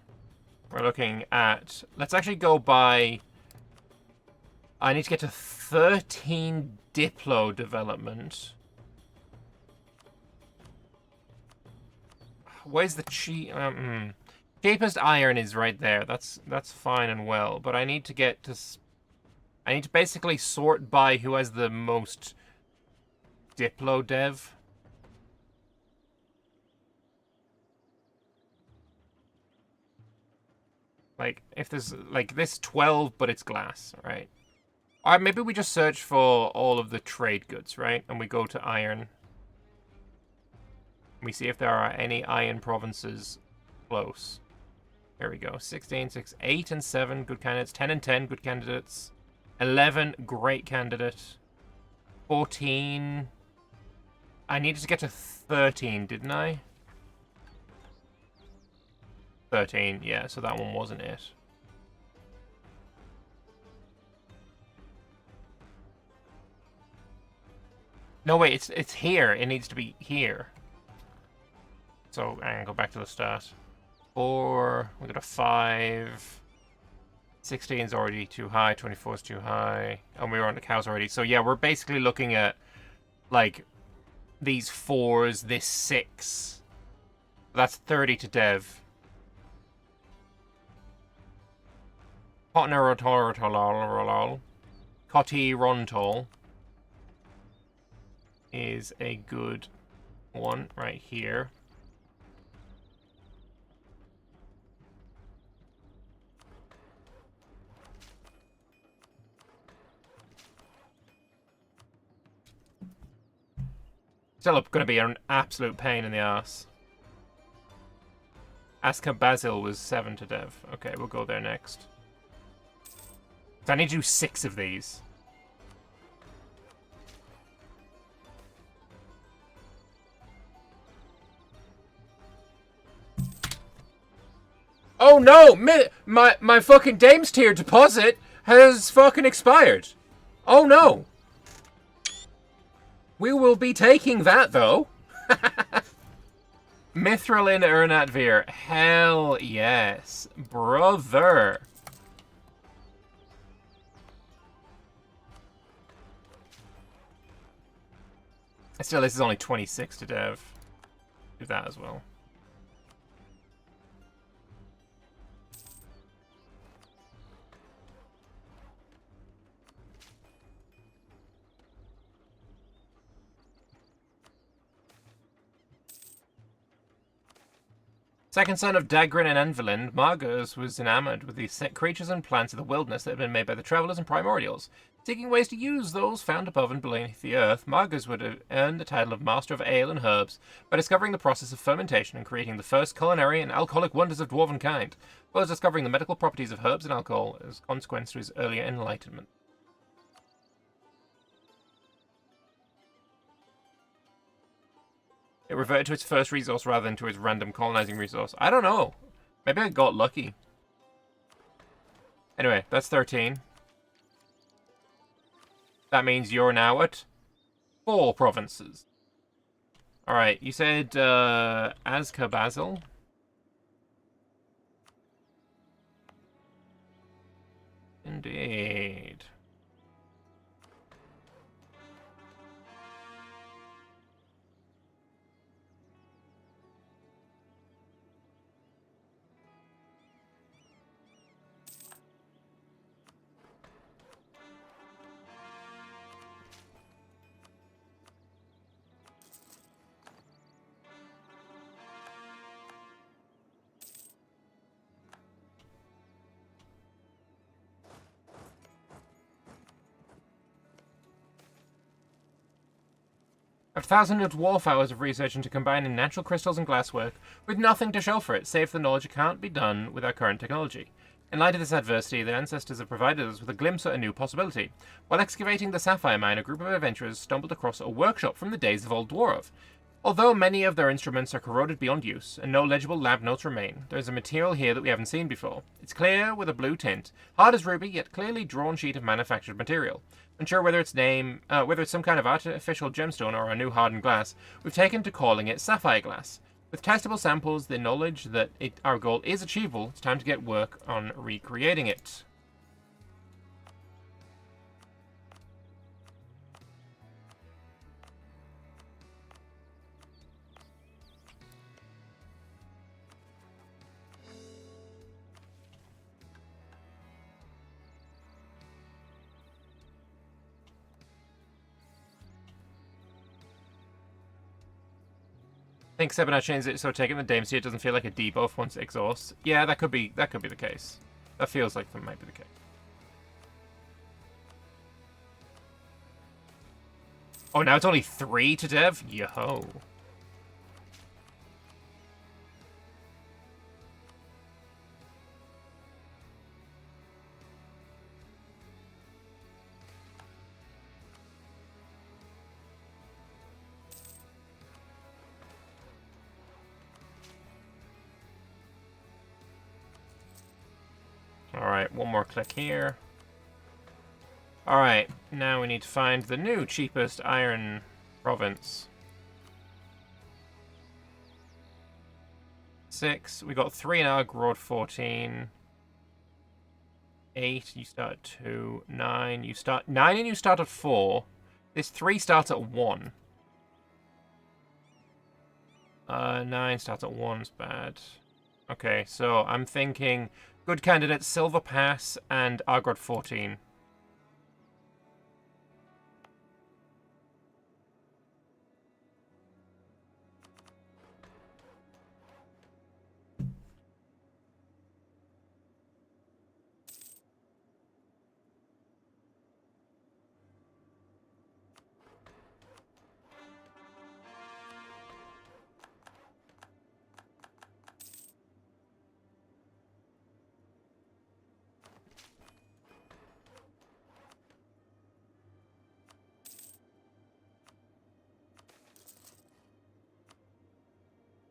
We're looking at... Let's actually go by... I need to get to 13 Diplo development. Where's the cheapest iron is right there. That's fine and well, but I need to get to... I need to basically sort by who has the most Diplo dev. Like, if there's, like, this 12, but it's glass, right? Or maybe we just search for all of the trade goods, right? And we go to iron. We see if there are any iron provinces close. Here we go. 16, 6, 8 and 7, good candidates. 10 and 10, good candidates. 11, great candidate. 14. I needed to get to 13, didn't I? 13, yeah, so that one wasn't it. No, wait, it's here. It needs to be here. So, I'm gonna go back to the start. 4, we got a 5. 16 is already too high, 24 is too high. And we were on the cows already. So, yeah, we're basically looking at, like, these 4s, this 6. That's 30 to dev. Cotti Rontol is a good one right here. Still going to be an absolute pain in the ass. Aska Basil was 7 to dev. Okay, we'll go there next. So I need to do 6 of these. Oh no! My fucking Damestear deposit has fucking expired. Oh no! We will be taking that though. Mithril Ernatveer. Hell yes. Brother. Still, this is only 26 to dev. Do that as well. Second son of Dagrin and Envelin, Margus was enamored with the creatures and plants of the wilderness that had been made by the Travelers and Primordials. Seeking ways to use those found above and beneath the earth, Margus would have earned the title of Master of Ale and Herbs by discovering the process of fermentation and creating the first culinary and alcoholic wonders of dwarven kind, as well as discovering the medical properties of herbs and alcohol as a consequence to his earlier enlightenment. It reverted to its first resource rather than to its random colonizing resource. I don't know. Maybe I got lucky. Anyway, that's 13. That means you're now at 4 provinces. Alright, you said Aska Basil. Indeed. After thousands of dwarf hours of research into combining natural crystals and glasswork, with nothing to show for it, save the knowledge it can't be done with our current technology. In light of this adversity, their ancestors have provided us with a glimpse at a new possibility. While excavating the sapphire mine, a group of adventurers stumbled across a workshop from the days of Old Dwarf. Although many of their instruments are corroded beyond use, and no legible lab notes remain, there is a material here that we haven't seen before. It's clear with a blue tint, hard as ruby, yet clearly drawn sheet of manufactured material. Unsure whether it's some kind of artificial gemstone or a new hardened glass, we've taken to calling it sapphire glass. With testable samples, the knowledge that our goal is achievable, it's time to get work on recreating it. I think 7 changed it so taking the Damestear doesn't feel like a debuff once it exhausts. Yeah, that could be the case. That feels like that might be the case. Oh, now it's only 3 to dev? Yo. Alright, one more click here. Alright, now we need to find the new cheapest iron province. 6. We got 3 in Orghelovar, 14. 8, you start at 2. 9, you start... 9 and you start at 4. This 3 starts at 1. 9 starts at 1's bad. Okay, so I'm thinking... Good candidate, Silver Pass and Orghelovar 14.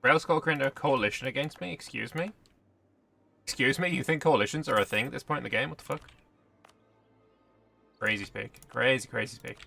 Railskull created a coalition against me? Excuse me? Excuse me? You think coalitions are a thing at this point in the game? What the fuck? Crazy speak. Crazy, crazy speak.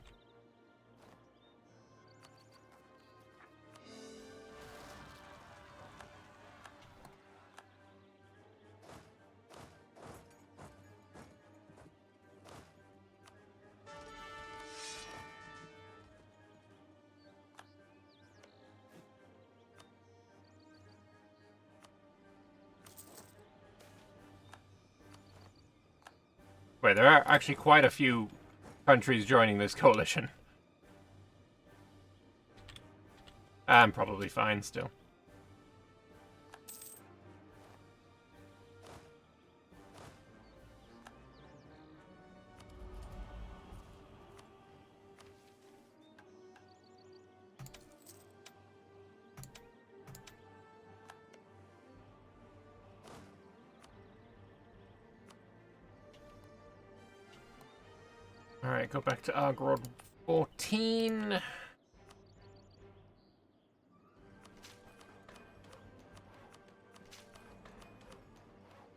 Wait, there are actually quite a few countries joining this coalition. I'm probably fine still. Alright, go back to Orghelovar 14.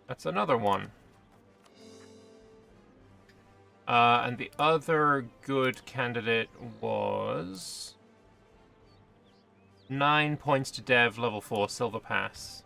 That's another one. And the other good candidate was 9 points to dev, level 4, Silver Pass.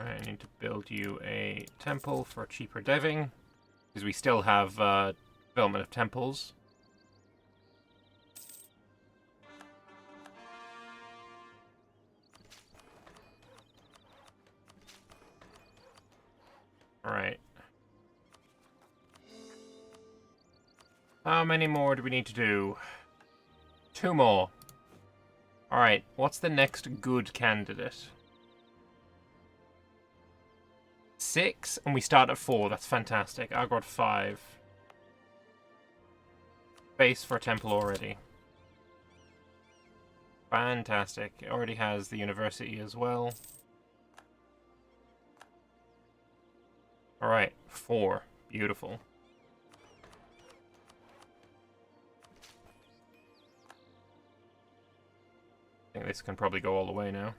Alright, I need to build you a temple for cheaper deving, because we still have development of temples. Alright. How many more do we need to do? 2 more. Alright, what's the next good candidate? 6, and we start at 4. That's fantastic. I got 5. Base for a temple already. Fantastic. It already has the university as well. Alright, 4. Beautiful. I think this can probably go all the way now.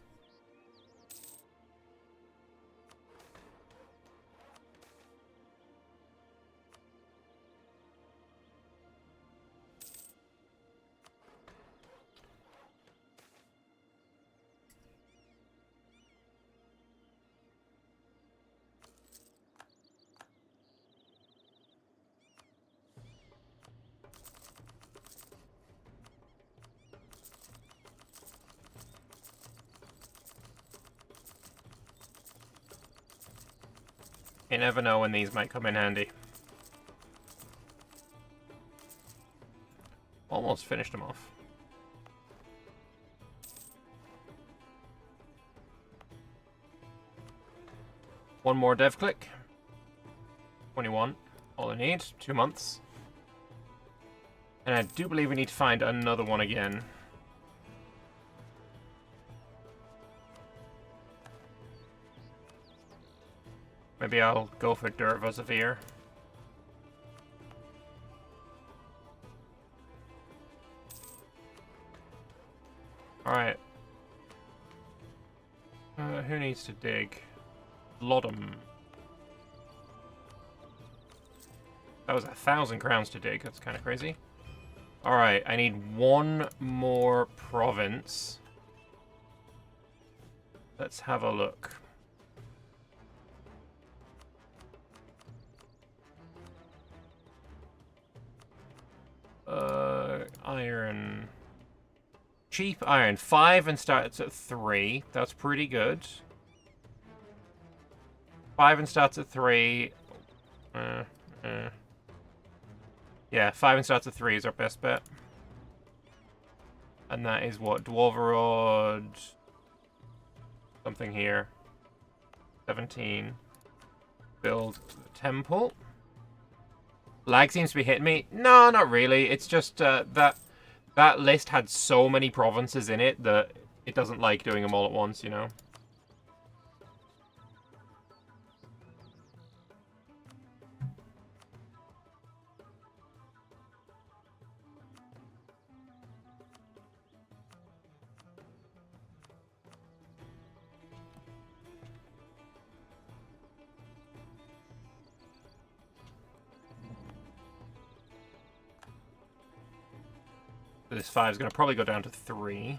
You never know when these might come in handy. Almost finished them off. One more dev click. 21. All I need. 2 months. And I do believe we need to find another one again. Maybe I'll go for Dervazavir. Alright. Who needs to dig? Lodom. That was 1,000 crowns to dig. That's kind of crazy. Alright, I need one more province. Let's have a look. Iron. Cheap iron. 5 and starts at 3. That's pretty good. 5 and starts at 3. Yeah, 5 and starts at 3 is our best bet. And that is what? Dwarvarod. Something here. 17. Build the temple. Lag seems to be hitting me. No, not really. It's just that list had so many provinces in it that it doesn't like doing them all at once, you know? This 5 is going to probably go down to 3.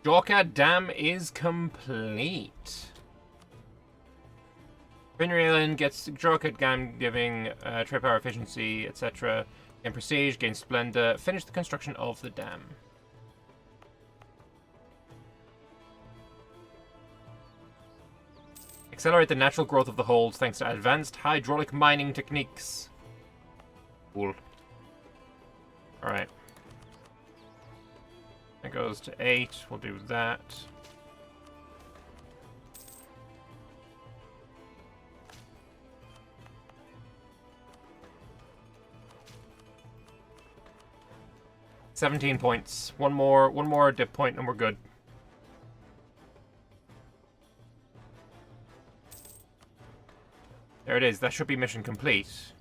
Jorkad Dam is complete. Vinrielin gets Jorkad Dam giving trade power efficiency, etc. Gain prestige, gain splendor. Finish the construction of the dam. Accelerate the natural growth of the holds thanks to advanced hydraulic mining techniques. Cool. Alright. That goes to 8. We'll do that. $17 points. One more dip point and we're good. There it is. That should be mission complete.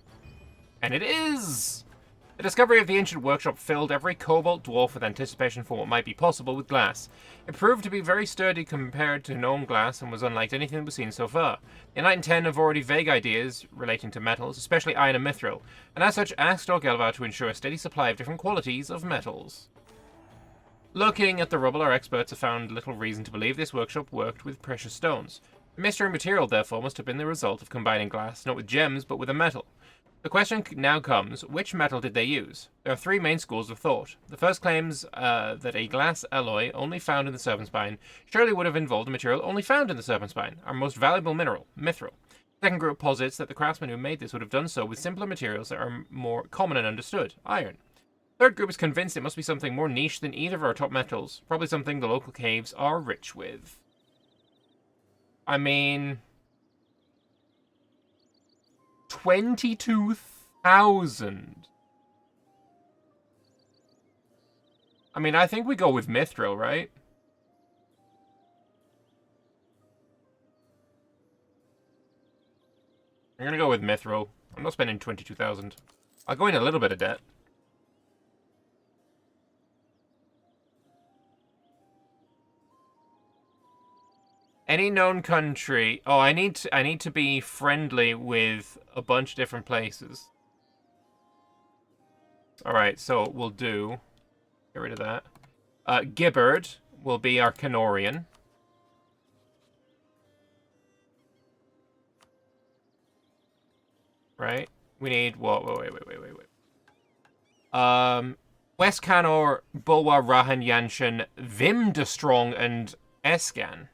And it is! The discovery of the ancient workshop filled every kobold dwarf with anticipation for what might be possible with glass. It proved to be very sturdy compared to known glass and was unlike anything we've seen so far. The Enlightened 10 have already vague ideas relating to metals, especially iron and mithril, and as such asked Orghelovar to ensure a steady supply of different qualities of metals. Looking at the rubble, our experts have found little reason to believe this workshop worked with precious stones. The mystery material, therefore, must have been the result of combining glass not with gems but with a metal. The question now comes, which metal did they use? There are 3 main schools of thought. The first claims that a glass alloy only found in the serpent spine surely would have involved a material only found in the serpent spine, our most valuable mineral, mithril. The second group posits that the craftsman who made this would have done so with simpler materials that are more common and understood, iron. The third group is convinced it must be something more niche than either of our top metals, probably something the local caves are rich with. I mean, 22,000. I mean, I think we go with Mithril, right? I'm gonna go with Mithril. I'm not spending 22,000. I'll go in a little bit of debt. Any known country. Oh, I need to be friendly with a bunch of different places. All right, so we'll do. Get rid of that. Gibbard will be our Canorian. Right? We need what? Wait. West Canor, Bulwa, Rahan, Yanshan, Vimdestrong, and Escan.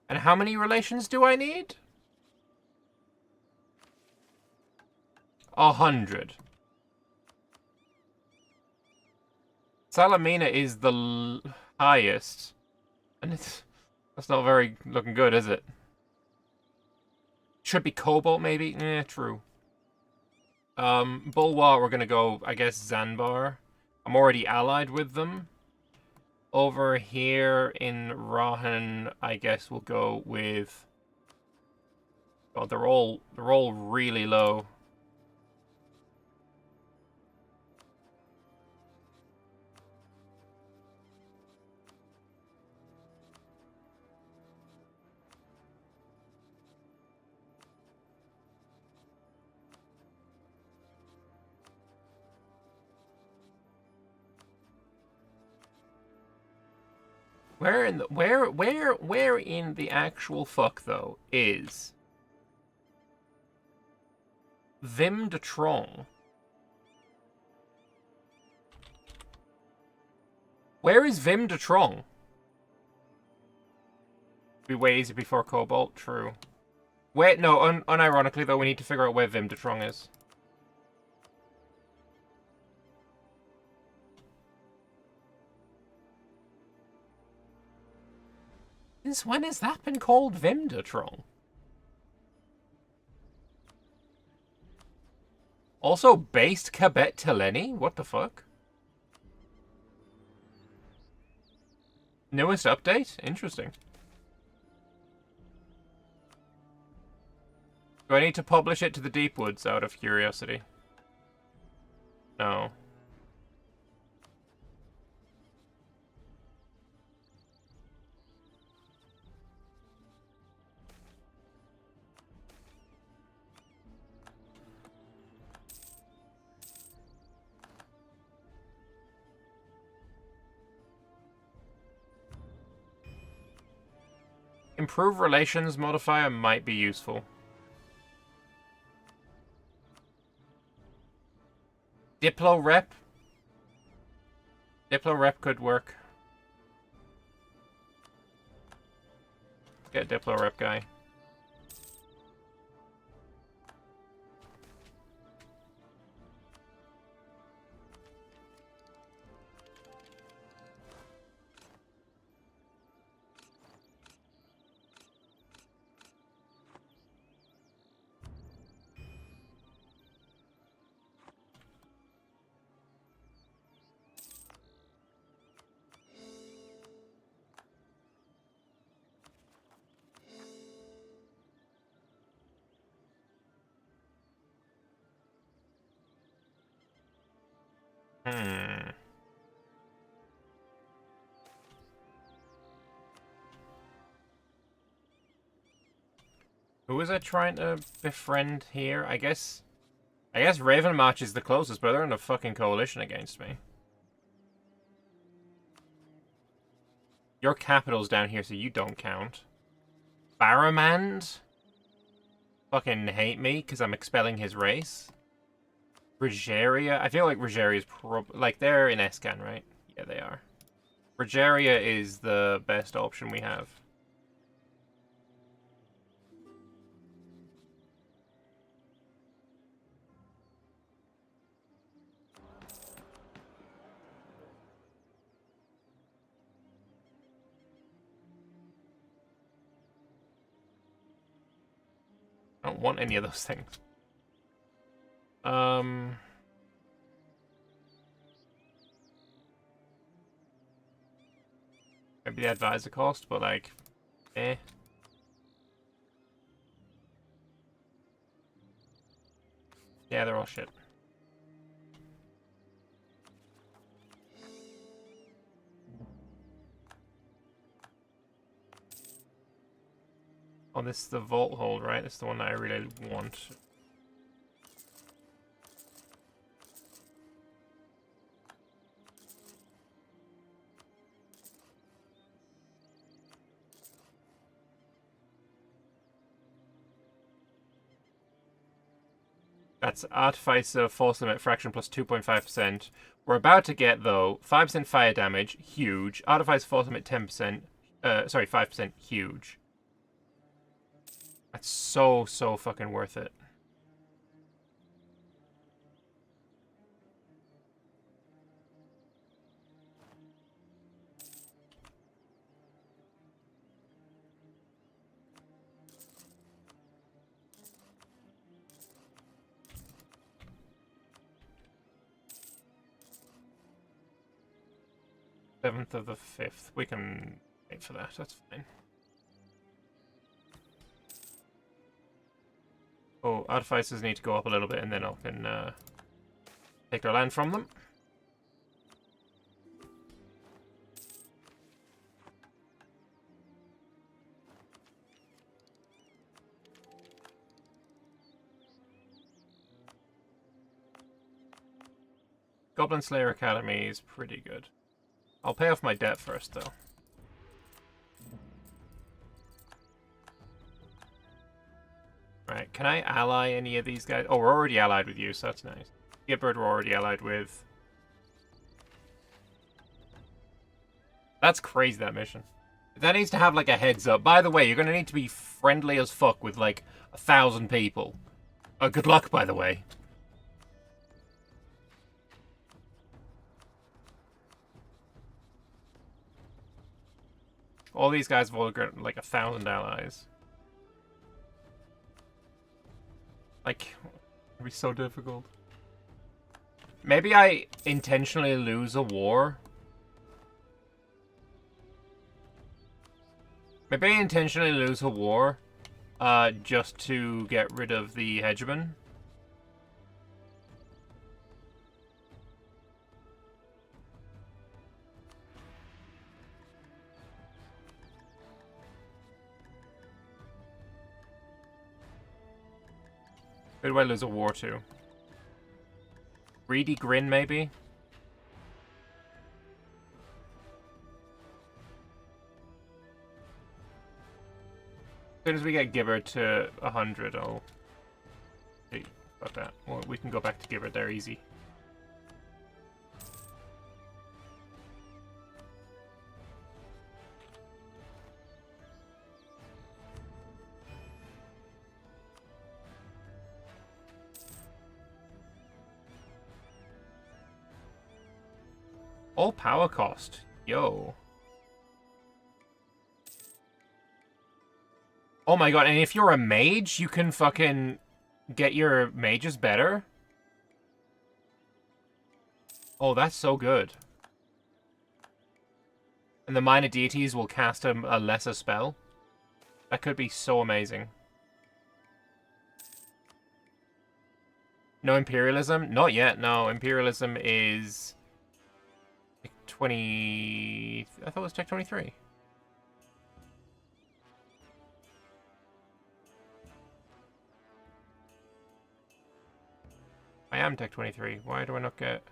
And how many relations do I need? 100. Salamina is the highest. And that's not very looking good, is it? Should be Cobalt, maybe? Eh, true. Bulwa, we're gonna go, I guess, Zanbar. I'm already allied with them. Over here in Rahan, I guess we'll go with... God, they're all really low. Where in the actual fuck though is Vim de Trong? Where is Vim de Trong? Be way easy before Cobalt, true. Wait, no, unironically though, we need to figure out where Vim de Trong is. Since when has that been called Vim de Trong? Also based Kabet Teleni? What the fuck? Newest update? Interesting. Do I need to publish it to the Deep Woods out of curiosity? No. Improve relations modifier might be useful. Diplo rep? Diplo rep could work. Get Diplo rep guy. Who was I trying to befriend here? I guess Raven March is the closest, but they're in a fucking coalition against me. Your capital's down here, so you don't count. Barrowmand? Fucking hate me because I'm expelling his race. Rogeria? I feel like Rogeria is like, they're in Escan, right? Yeah, they are. Rogeria is the best option we have. don't want any of those things. Maybe the advisor cost, but like, eh. Yeah, they're all shit. Oh, this is the vault hold, right? This is the one that I really want. That's Artificer Force Limit Fraction plus 2.5%. We're about to get, though, 5% fire damage, huge. Artificer Force Limit 10%, sorry, 5%, huge. That's so fucking worth it. Seventh of the 5th. We can wait for that. That's fine. Oh, artificers need to go up a little bit, and then I can take their land from them. Goblin Slayer Academy is pretty good. I'll pay off my debt first, though. Right, can I ally any of these guys? Oh, we're already allied with you, so that's nice. Gibbard we're already allied with. That's crazy, that mission. That needs to have, like, a heads up. By the way, you're going to need to be friendly as fuck with, like, 1,000 people. Good luck, by the way. All these guys have all got, like, 1,000 allies. Like, it'd be so difficult. Maybe I intentionally lose a war. Maybe I intentionally lose a war, just to get rid of the hegemon. Who do I lose a war to? Greedy Grin, maybe? As soon as we get Gibbard to 100, I'll see about that. Well, we can go back to Gibbard there easy. All power cost. Yo. Oh my god, and if you're a mage, you can fucking get your mages better? Oh, that's so good. And the minor deities will cast a lesser spell? That could be so amazing. No imperialism? Not yet, no. Imperialism is... 20... I thought it was Tech 23. I am Tech 23. Why do I not get...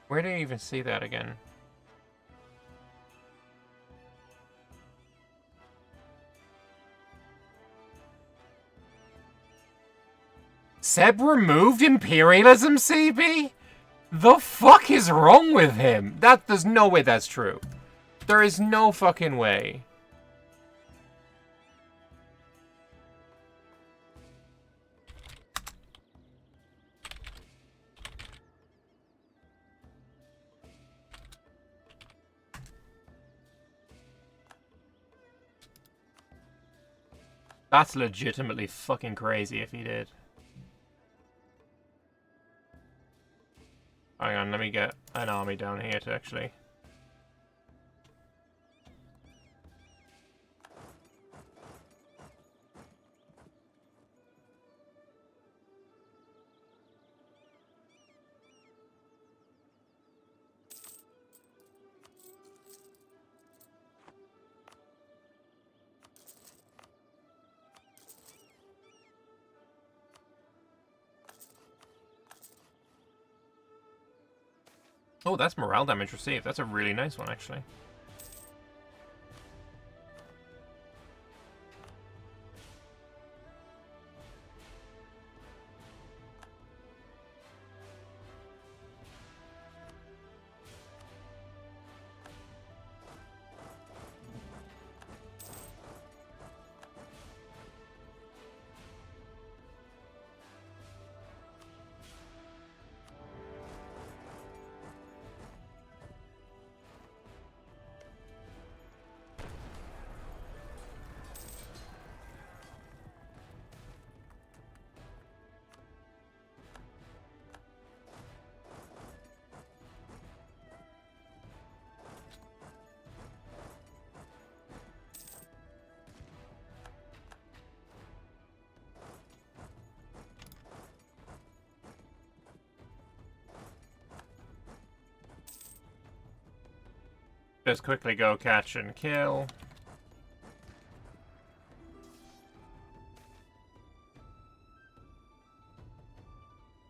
Where do you even see that again? Seb removed imperialism, CB? The fuck is wrong with him? There's no way that's true. There is no fucking way. That's legitimately fucking crazy if he did. Hang on, let me get an army down here to actually... Oh, that's morale damage received. That's a really nice one, actually. Just quickly go catch and kill.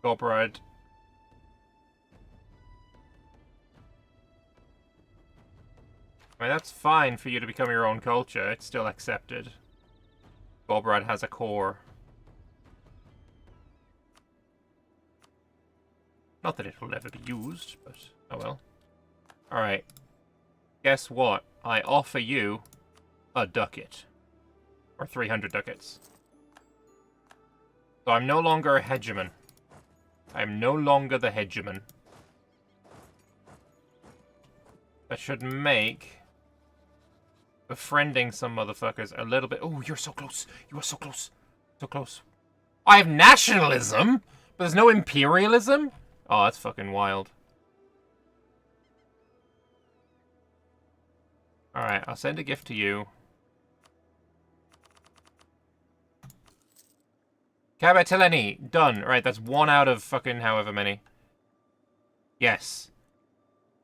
Gorbrad. I mean, that's fine for you to become your own culture. It's still accepted. Gorbrad has a core. Not that it will ever be used, but oh well. Alright. Guess what? I offer you a ducat. Or 300 ducats. So I'm no longer a hegemon. I'm no longer the hegemon. That should make befriending some motherfuckers a little bit... Oh, you're so close. You are so close. So close. I have nationalism, but there's no imperialism? Oh, that's fucking wild. Alright, I'll send a gift to you. Kabateleni, done. Right, that's 1 out of fucking however many. Yes.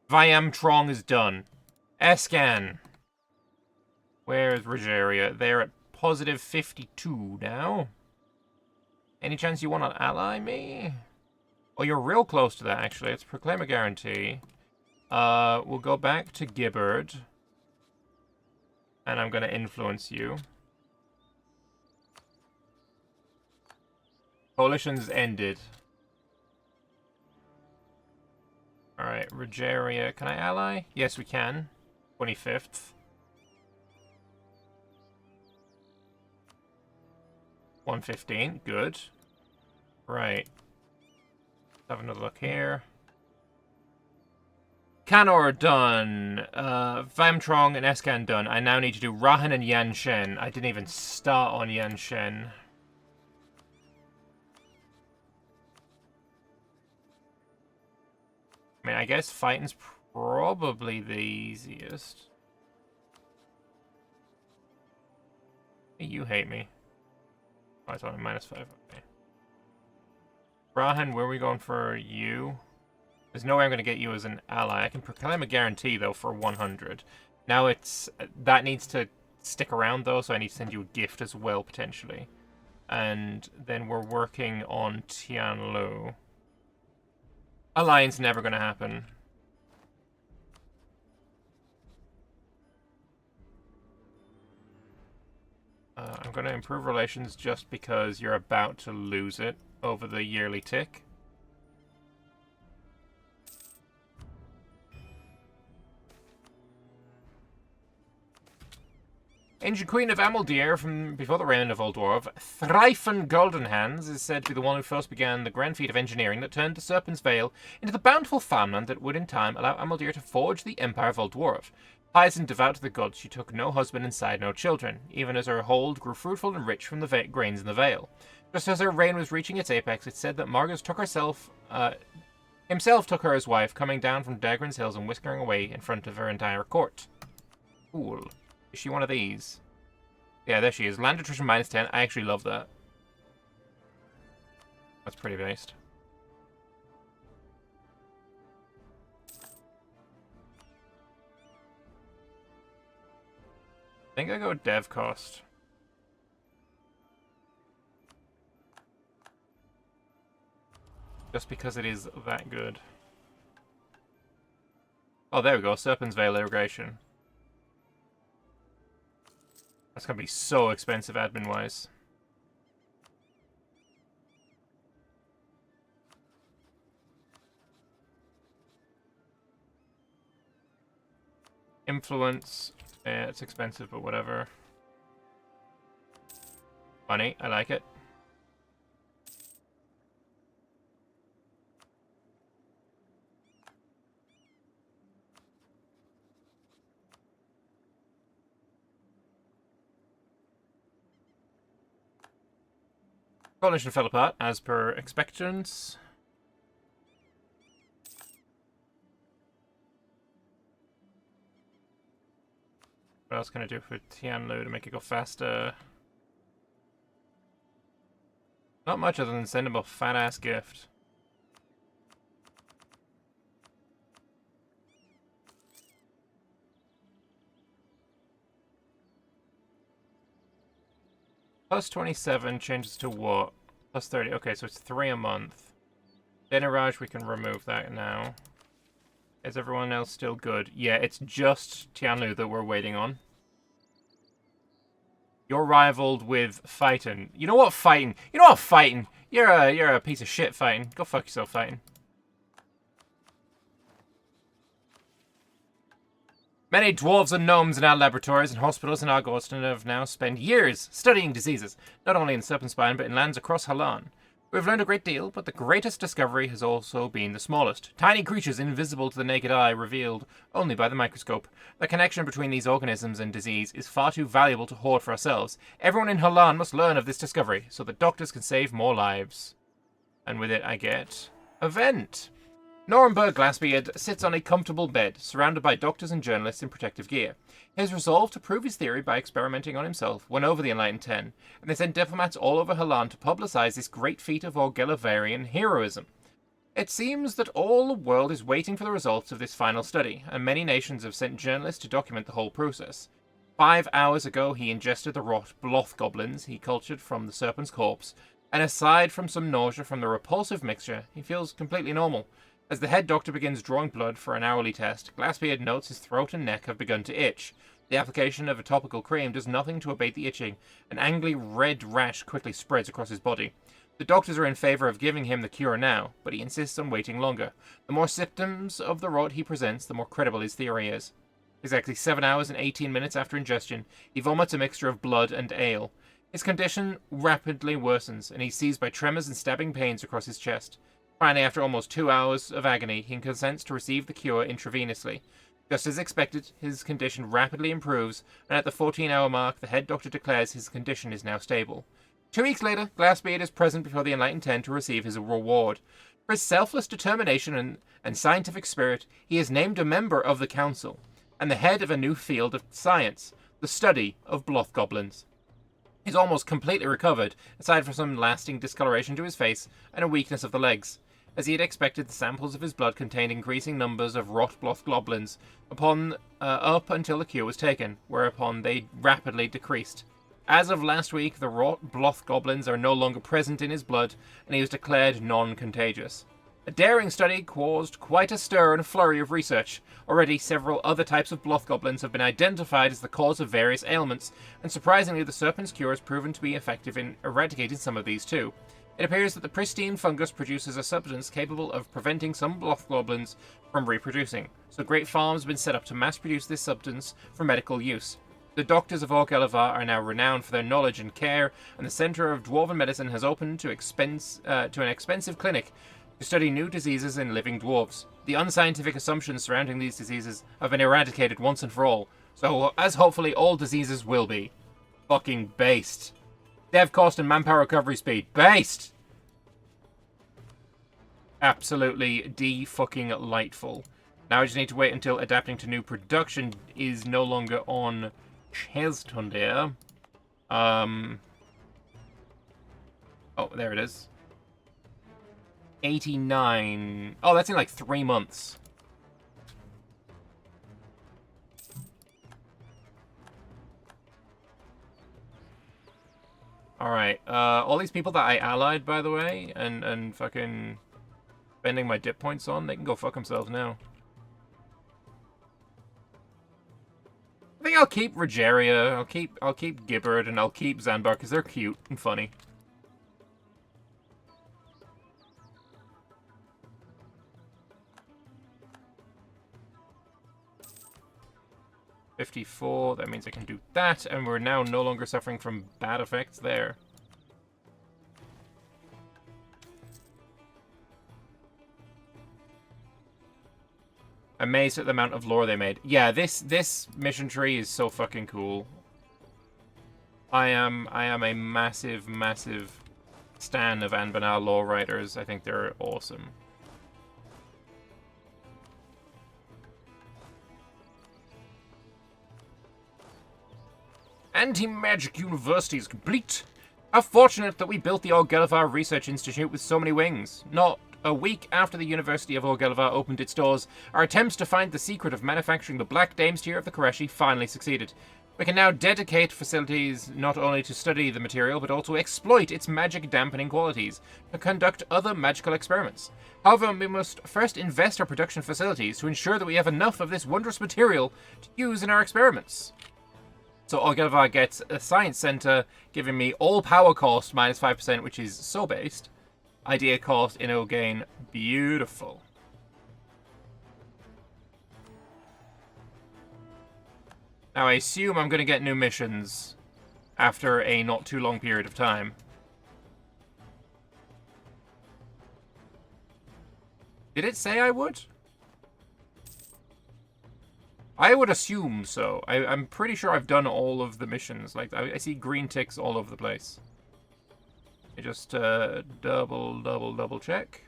Viamtrong is done. Escan. Where is Rogeria? They're at positive 52 now. Any chance you want to ally me? Oh, you're real close to that, actually. Let's proclaim a guarantee. We'll go back to Gibbard. And I'm going to influence you. Coalition's ended. Alright, Rogeria. Can I ally? Yes, we can. 25th. 115. Good. Right. Let's have another look here. Canor done. Vamtrong and Escan done. I now need to do Rahan and Yanshen. I didn't even start on Yanshen. I mean, I guess fighting's probably the easiest. You hate me. Oh, it's only -5. Okay. Rahan, where are we going for you? There's no way I'm going to get you as an ally. I can proclaim a guarantee, though, for 100. Now it's... That needs to stick around, though, so I need to send you a gift as well, potentially. And then we're working on Tianlu. Alliance never going to happen. I'm going to improve relations just because you're about to lose it over the yearly tick. Ancient Queen of Amaldir from before the reign of Old Dwarf, Thryfan Goldenhands is said to be the one who first began the grand feat of engineering that turned the Serpent's Veil into the bountiful farmland that would in time allow Amaldir to forge the Empire of Old Dwarf. Pious and devout to the gods, she took no husband and sighed no children, even as her hold grew fruitful and rich from the grains in the vale. Just as her reign was reaching its apex, it said that Margus took himself took her as wife, coming down from Dagran's hills and whiskering away in front of her entire court. Cool. Is she one of these? Yeah, there she is. Land attrition -10. I actually love that. That's pretty based. I think I go with dev cost. Just because it is that good. Oh, there we go. Serpent's Veil irrigation. That's going to be so expensive admin-wise. Influence. Yeah, it's expensive, but whatever. Funny. I like it. Coalition fell apart, as per expectance. What else can I do for Tianlu to make it go faster? Not much other than send him a fat-ass gift. Plus 27 changes to what? Plus 30. Okay, so it's 3 a month. Deniraj, we can remove that now. Is everyone else still good? Yeah, it's just Tianlu that we're waiting on. You're rivaled with Fightin. You know what, Fightin? You know what, Fightin? You're a piece of shit, Fightin. Go fuck yourself, Fightin. Many dwarves and gnomes in our laboratories and hospitals in Argoston have now spent years studying diseases, not only in Serpentspine but in lands across Halan. We've learned a great deal, but the greatest discovery has also been the smallest. Tiny creatures invisible to the naked eye, revealed only by the microscope. The connection between these organisms and disease is far too valuable to hoard for ourselves. Everyone in Halan must learn of this discovery, so that doctors can save more lives. And with it I get... Event! Nuremberg Glassbeard sits on a comfortable bed, surrounded by doctors and journalists in protective gear. His resolve to prove his theory by experimenting on himself won over the Enlightened Ten, and they sent diplomats all over Halan to publicize this great feat of Orghelovarian heroism. It seems that all the world is waiting for the results of this final study, and many nations have sent journalists to document the whole process. 5 hours ago he ingested the rot bloth goblins he cultured from the serpent's corpse, and aside from some nausea from the repulsive mixture, he feels completely normal. As the head doctor begins drawing blood for an hourly test, Glassbeard notes his throat and neck have begun to itch. The application of a topical cream does nothing to abate the itching. An angry red rash quickly spreads across his body. The doctors are in favor of giving him the cure now, but he insists on waiting longer. The more symptoms of the rot he presents, the more credible his theory is. Exactly 7 hours and 18 minutes after ingestion, he vomits a mixture of blood and ale. His condition rapidly worsens, and he's seized by tremors and stabbing pains across his chest. Finally, after almost 2 hours of agony, he consents to receive the cure intravenously. Just as expected, his condition rapidly improves, and at the 14-hour mark, the head doctor declares his condition is now stable. 2 weeks later, Glassbeard is present before the Enlightened Ten to receive his reward. For his selfless determination and scientific spirit, he is named a member of the Council, and the head of a new field of science, the study of bloth goblins. He's almost completely recovered, aside from some lasting discoloration to his face and a weakness of the legs. As he had expected, the samples of his blood contained increasing numbers of rot bloth goblins up until the cure was taken, whereupon they rapidly decreased. As of last week, the rot bloth goblins are no longer present in his blood, and he was declared non-contagious. A daring study caused quite a stir and flurry of research. Already, several other types of bloth goblins have been identified as the cause of various ailments, and surprisingly, the serpent's cure has proven to be effective in eradicating some of these too. It appears that the pristine fungus produces a substance capable of preventing some bloth goblins from reproducing, so great farms have been set up to mass-produce this substance for medical use. The doctors of Orghelovar are now renowned for their knowledge and care, and the Centre of Dwarven Medicine has opened to an expensive clinic to study new diseases in living dwarves. The unscientific assumptions surrounding these diseases have been eradicated once and for all, so as hopefully all diseases will be. Fucking based. Dev cost and manpower recovery speed. Based! Absolutely de-fucking-lightful. Now I just need to wait until adapting to new production is no longer on Chestundir. Oh, there it is. 89. Oh, that's in like 3 months. Alright, all these people that I allied, by the way, and fucking spending my dip points on, they can go fuck themselves now. I think I'll keep Rogeria, I'll keep Gibbard, and I'll keep Zanbar, because they're cute and funny. $54, that means I can do that, and we're now no longer suffering from bad effects there. Amazed at the amount of lore they made. Yeah, this mission tree is so fucking cool. I am a massive, massive stan of Anbennar lore writers. I think they're awesome. Anti-Magic University is complete. How fortunate that we built the Orghelovar Research Institute with so many wings. Not a week after the University of Orghelovar opened its doors, our attempts to find the secret of manufacturing the Black Damestear of the Koreshi finally succeeded. We can now dedicate facilities not only to study the material, but also exploit its magic dampening qualities to conduct other magical experiments. However, we must first invest our production facilities to ensure that we have enough of this wondrous material to use in our experiments. So Orghelovar gets a science center, giving me all power cost minus 5%, which is so based. Idea cost, inno gain, beautiful. Now I assume I'm going to get new missions after a not too long period of time. Did it say I would? I would assume so. I'm pretty sure I've done all of the missions. Like, I see green ticks all over the place. I just double check.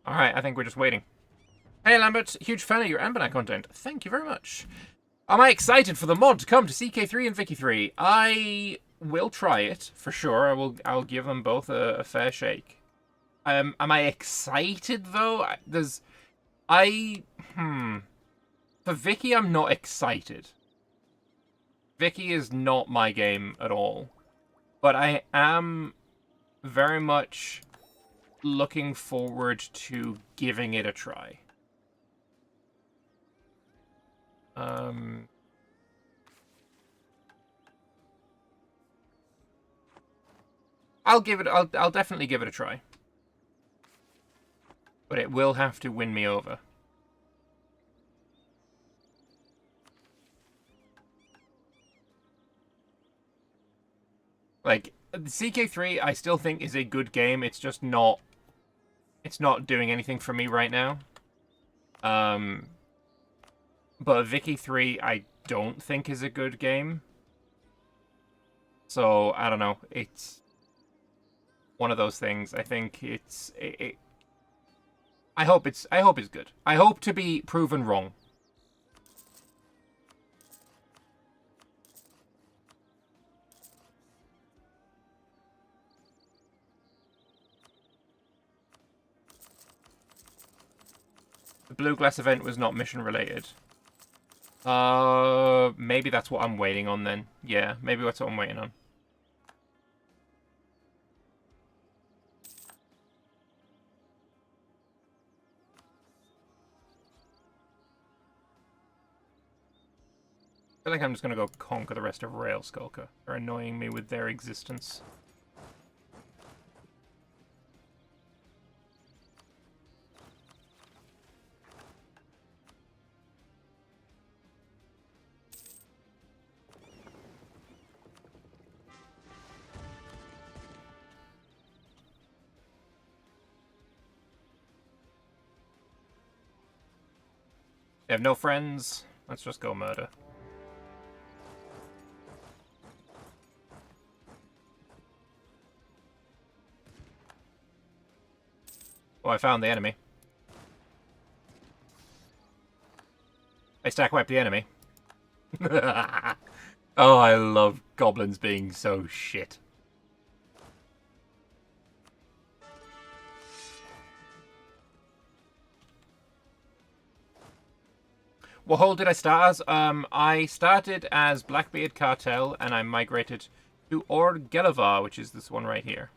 Alright, I think we're just waiting. Hey Lambert, huge fan of your Anbennar content. Thank you very much. Am I excited for the mod to come to CK3 and Vicky3? I will try it, for sure. I'll give them both a fair shake. Am I excited, though? For Vicky, I'm not excited. Vicky is not my game at all. But I am very much looking forward to giving it a try. I'll definitely give it a try. But it will have to win me over. Like, CK3 I still think is a good game, it's just not... It's not doing anything for me right now. But Vicky 3 I don't think is a good game. So, I don't know, it's one of those things. I think it's... I hope it's good. I hope to be proven wrong. The Blue Glass event was not mission related. Maybe that's what I'm waiting on then. Yeah, maybe that's what I'm waiting on. I feel like I'm just gonna go conquer the rest of Rail Skulker. They're annoying me with their existence. They have no friends. Let's just go murder. Oh, I found the enemy. I stack wipe the enemy. Oh, I love goblins being so shit. What hole did I start as? I started as Blackbeard Cartel, and I migrated to Orghelovar, which is this one right here.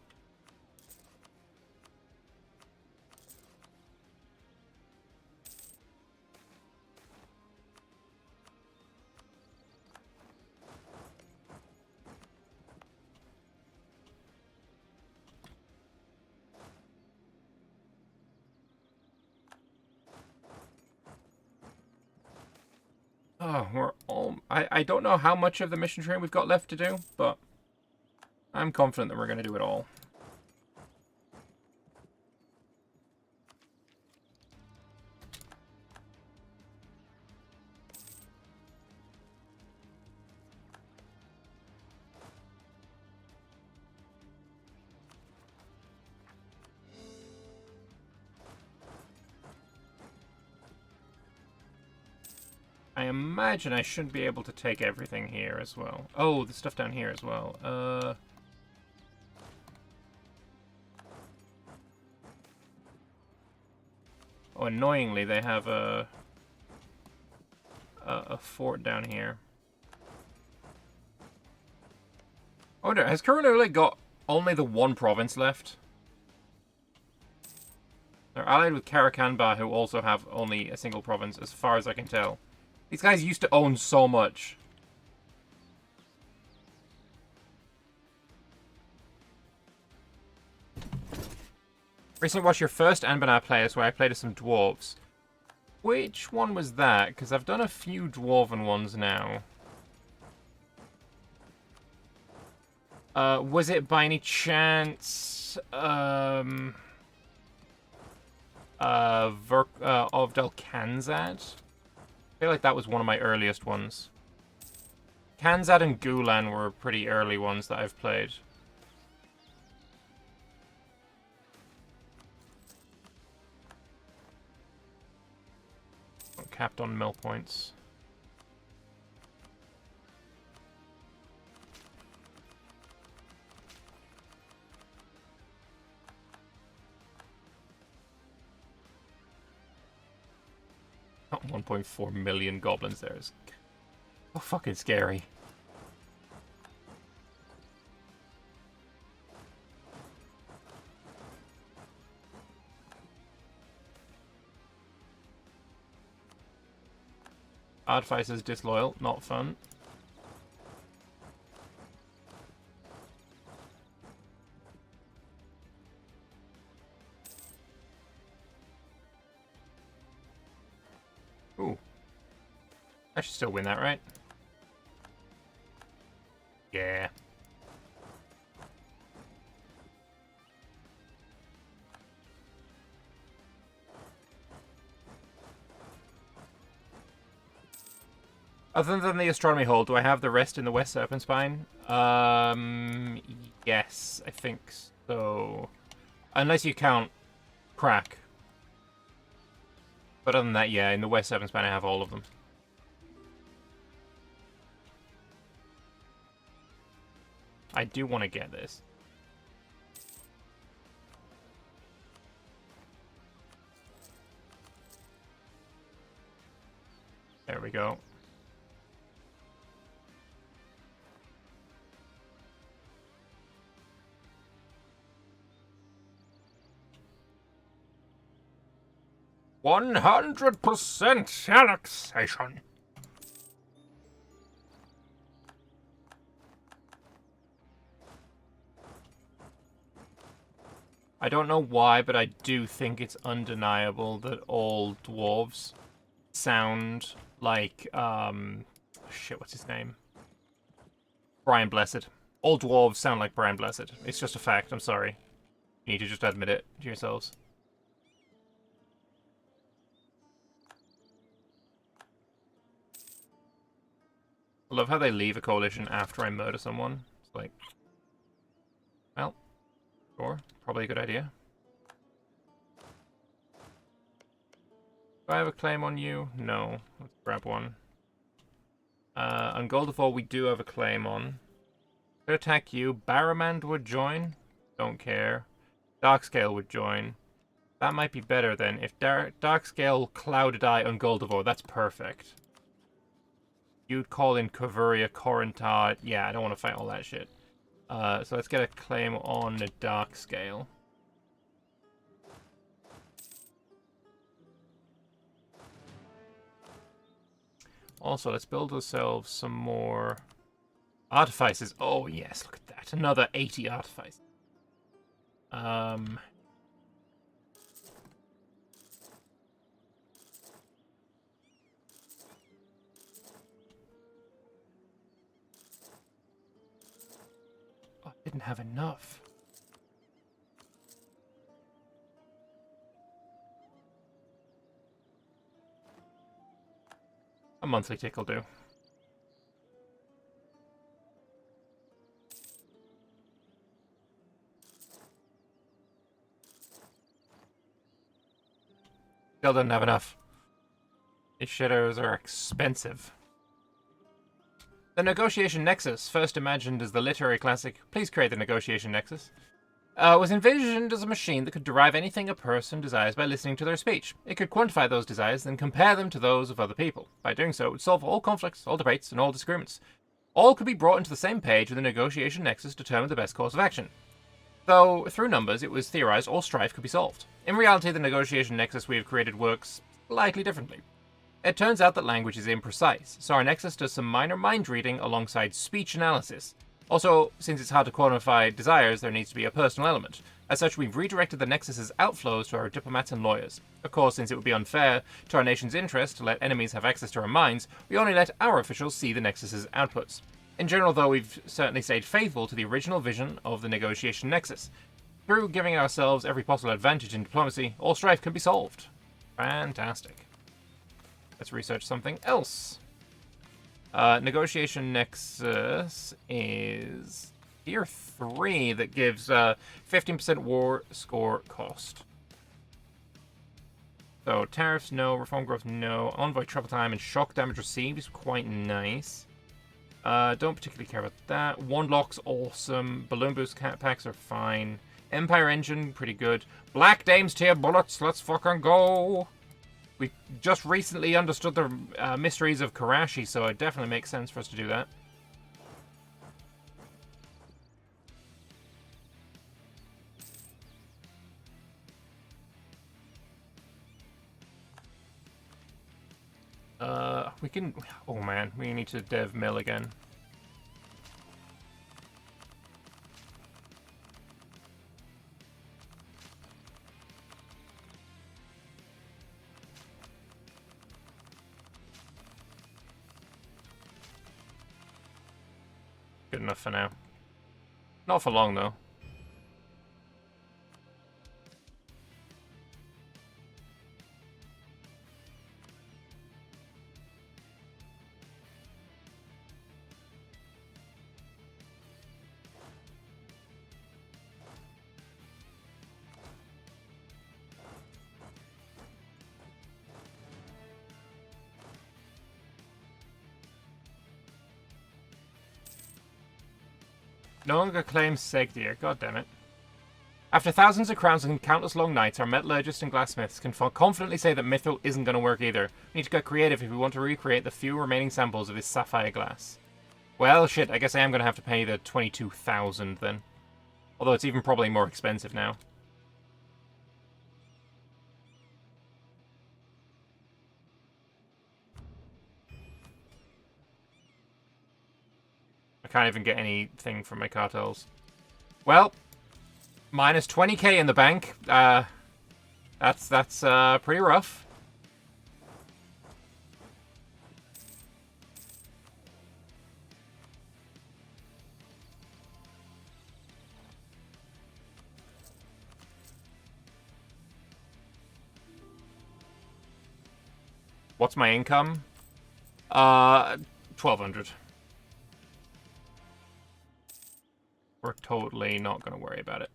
Oh, we're all... I don't know how much of the mission train we've got left to do, but I'm confident that we're going to do it all. I imagine I should be able to take everything here as well. Oh, the stuff down here as well. Oh, annoyingly, they have a fort down here. Oh, no, has Kurunuli got only the one province left? They're allied with Karakanbar, who also have only a single province, as far as I can tell. These guys used to own so much. Recently watched your first Anbennar players where I played as some dwarves. Which one was that? Because I've done a few dwarven ones now. Was it by any chance... Ovdal Kanzad? I feel like that was one of my earliest ones. Kanzad and Gulan were pretty early ones that I've played. I'm capped on mill points. Oh, 1.4 million goblins there is so fucking scary. Artificer's disloyal, not fun. Ooh. I should still win that, right? Yeah. Other than the astronomy hole, do I have the rest in the West Serpent Spine? Yes, I think so. Unless you count Crack. But other than that, yeah, in the West Serpent Spine I have all of them. I do want to get this. There we go. %100% annexation. I don't know why, but I do think it's undeniable that all dwarves sound like, shit, what's his name? Brian Blessed. All dwarves sound like Brian Blessed. It's just a fact, I'm sorry. You need to just admit it to yourselves. I love how they leave a coalition after I murder someone. It's like, well, sure, probably a good idea. Do I have a claim on you? No. Let's grab one. On Goldifor, we do have a claim on. Could attack you. Barrowman would join. Don't care. Darkscale would join. That might be better then. If Darkscale Clouded Eye on Goldifor, that's perfect. You'd call in Coveria, Corentar. Yeah, I don't want to fight all that shit. So let's get a claim on the Darkscale. Also, let's build ourselves some more artifices. Oh, yes, look at that. Another 80 artifices. Oh, I didn't have enough. A monthly tick will do. Still doesn't have enough. These shadows are expensive. The Negotiation Nexus, first imagined as the literary classic Please Create the Negotiation Nexus, was envisioned as a machine that could derive anything a person desires by listening to their speech. It could quantify those desires, then compare them to those of other people. By doing so, it would solve all conflicts, all debates, and all disagreements. All could be brought into the same page with the Negotiation Nexus to determine the best course of action. Though, through numbers, it was theorized all strife could be solved. In reality, the Negotiation Nexus we have created works slightly differently. It turns out that language is imprecise, so our Nexus does some minor mind reading alongside speech analysis. Also, since it's hard to quantify desires, there needs to be a personal element. As such, we've redirected the Nexus's outflows to our diplomats and lawyers. Of course, since it would be unfair to our nation's interest to let enemies have access to our minds, we only let our officials see the Nexus's outputs. In general, though, we've certainly stayed faithful to the original vision of the Negotiation Nexus. Through giving ourselves every possible advantage in diplomacy, all strife can be solved. Fantastic. Let's research something else. Negotiation Nexus is tier 3 that gives 15% war score cost. So tariffs, no. Reform growth, no. Envoy travel time and shock damage received is quite nice. Don't particularly care about that. Wand locks, awesome. Balloon boost packs are fine. Empire engine, pretty good. Black Damestear bullets, let's fucking go. We just recently understood the mysteries of Karashi, so it definitely makes sense for us to do that. We can... Oh man, we need to dev mill again. Good enough for now. Not for long, though. No longer claims Segdir, god damn it. After thousands of crowns and countless long nights, our metallurgists and glassmiths can confidently say that Mithril isn't going to work either. We need to get creative if we want to recreate the few remaining samples of this sapphire glass. Well, shit, I guess I am going to have to pay the 22,000 then. Although it's even probably more expensive now. I can't even get anything from my cartels. Well, minus 20k in the bank. That's pretty rough. What's my income? 1,200. totally not going to worry about it.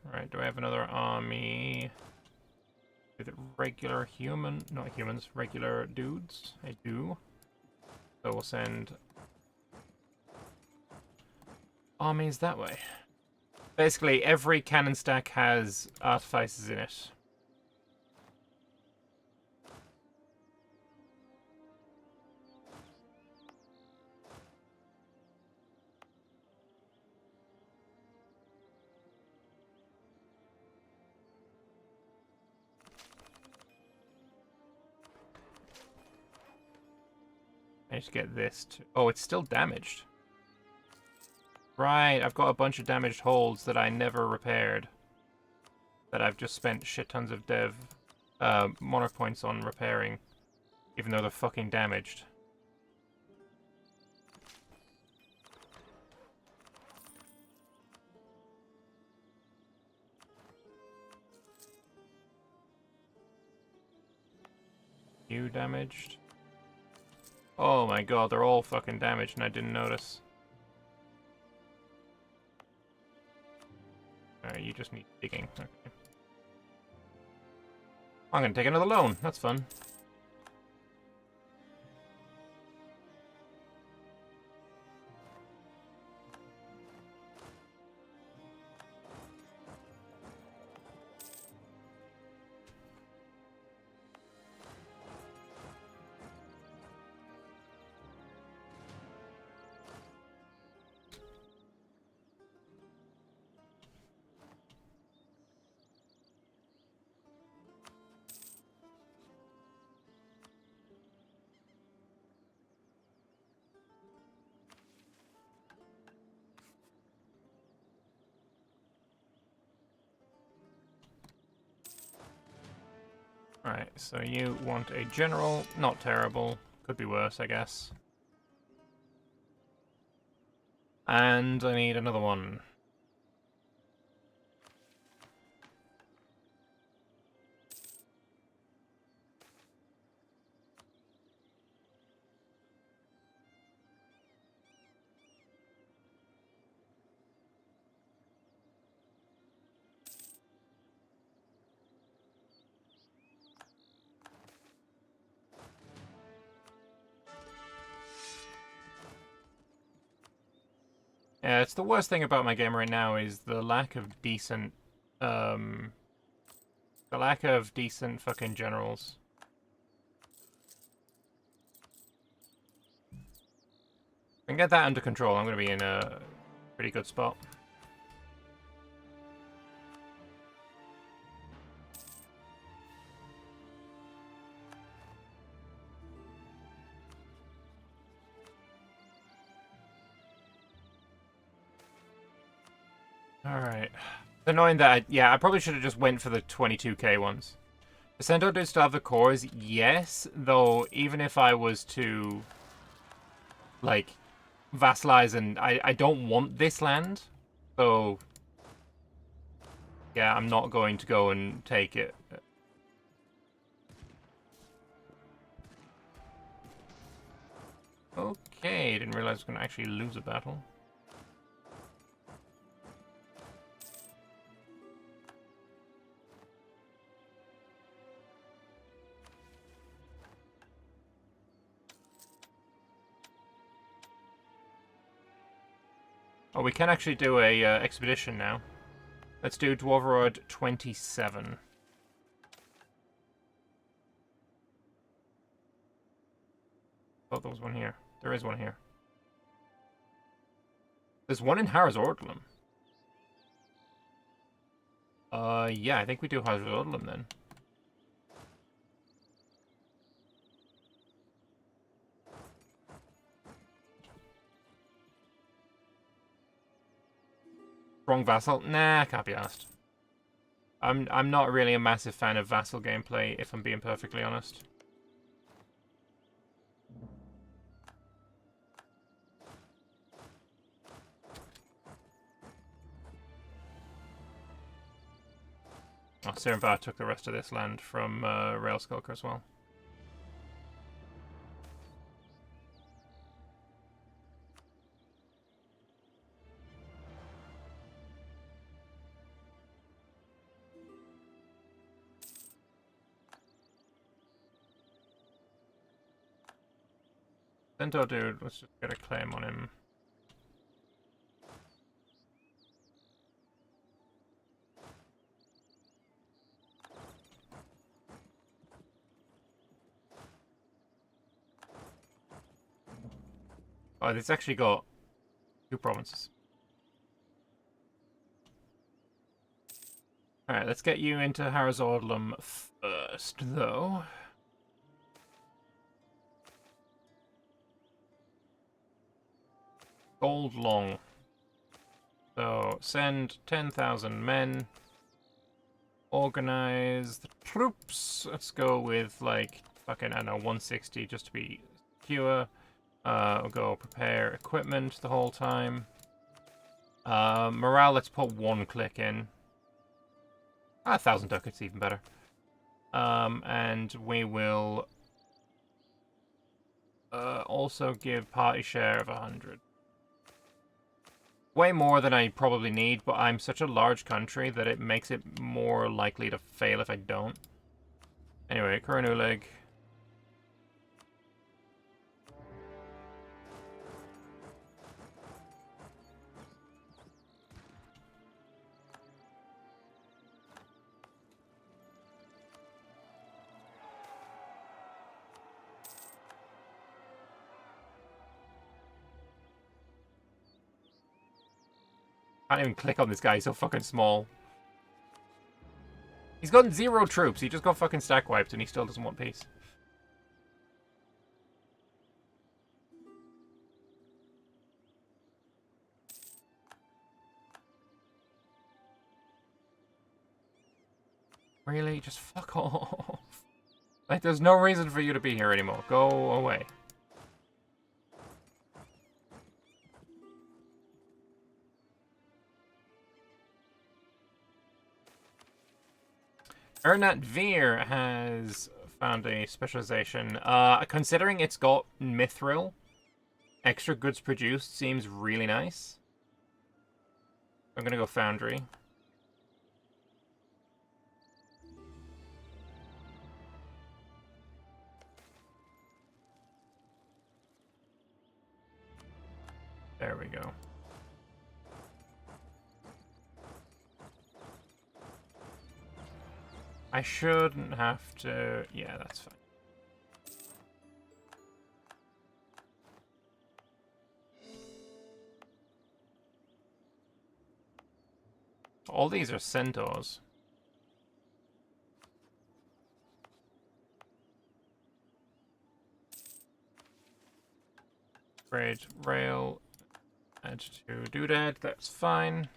Alright, do I have another army with regular human, not humans, regular dudes? I do. So we'll send armies that way. Basically, every cannon stack has artificers in it. I need to get this to... Oh, it's still damaged. Right, I've got a bunch of damaged holds that I never repaired. That I've just spent shit tons of monarch points on repairing. Even though they're fucking damaged. You damaged? Oh my god, they're all fucking damaged and I didn't notice. Alright, you just need digging. Okay. I'm gonna take another loan. That's fun. Alright, so you want a general. Not terrible. Could be worse, I guess. And I need another one. Yeah, it's the worst thing about my game right now is the lack of decent, fucking generals. If I can get that under control, I'm going to be in a pretty good spot. Alright. It's annoying that I probably should have just went for the 22k ones. The Centaur do still have the cores, yes, though even if I was to, like, vassalize and I don't want this land, so yeah, I'm not going to go and take it. Okay, didn't realize I was going to actually lose a battle. Oh, we can actually do a expedition now. Let's do Dwarverod 27. Oh, there was one here. There is one here. There's one in Harris Orghelovar. Yeah, I think we do Harris Orghelovar then. Wrong vassal? Nah, can't be asked. I'm not really a massive fan of vassal gameplay, if I'm being perfectly honest. Oh, Sirenvar took the rest of this land from Railskulker as well. Centaur dude, let's just get a claim on him. Oh, it's actually got 2 provinces. Alright, let's get you into Harazordlum first, though. Gold long. So, send 10,000 men. Organize the troops. Let's go with, like, fucking, I don't know, 160 just to be secure. We'll go prepare equipment the whole time. Morale, let's put 1 click in. 1,000 ducats, even better. And we will also give party share of 100. Way more than I probably need, but I'm such a large country that it makes it more likely to fail if I don't. Anyway, Kuranulig. Can't even click on this guy, he's so fucking small. He's gotten 0 troops, he just got fucking stack wiped and he still doesn't want peace. Really? Just fuck off. Like, there's no reason for you to be here anymore. Go away. Ernat Veer has found a specialization. Considering it's got Mithril, extra goods produced seems really nice. I'm gonna go Foundry. There we go. I shouldn't have to... Yeah, that's fine. All these are centaurs. Grade rail. Add to doodad, that's fine.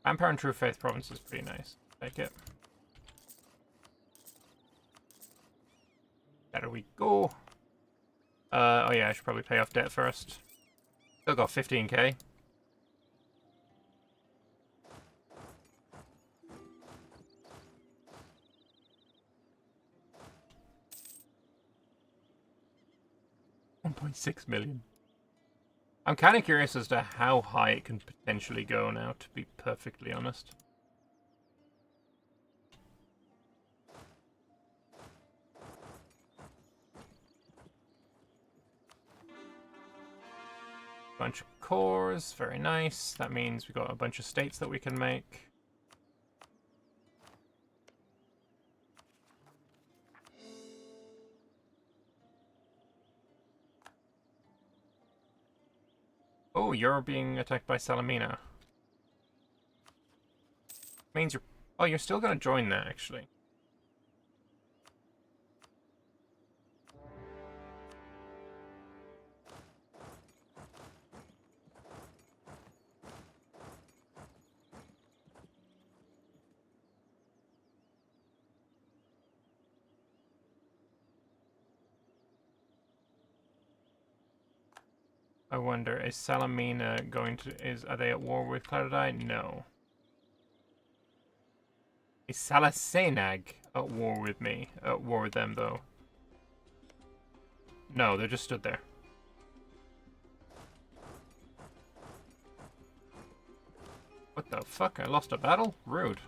Vampire and True Faith province is pretty nice. Take it. There we go. Oh yeah, I should probably pay off debt first. Still got 15k. $1.6 million. I'm kind of curious as to how high it can potentially go now, to be perfectly honest. Bunch of cores, very nice. That means we got a bunch of states that we can make. Oh, you're being attacked by Salamina. Means you're... Oh, you're still gonna join that, actually. I wonder, is Salamina going to... Are they at war with Cloudeye? No. Is Salasenag at war with me? At war with them, though? No, they just stood there. What the fuck? I lost a battle? Rude.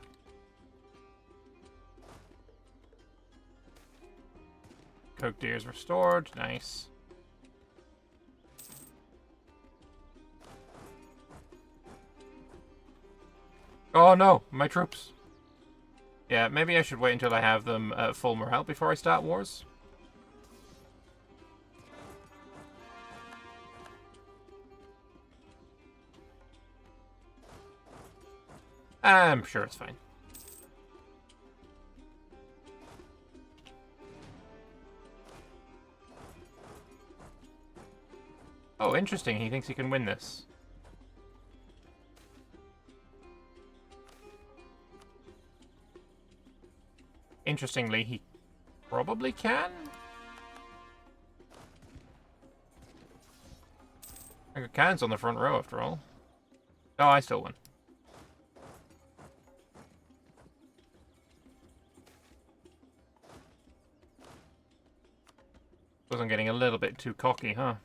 Coke Deer is restored. Nice. Oh no, my troops. Yeah, maybe I should wait until I have them at full morale before I start wars. I'm sure it's fine. Oh, interesting. He thinks he can win this. Interestingly, he probably can? I got cannons on the front row, after all. Oh, I still won. Was I'm getting a little bit too cocky, huh?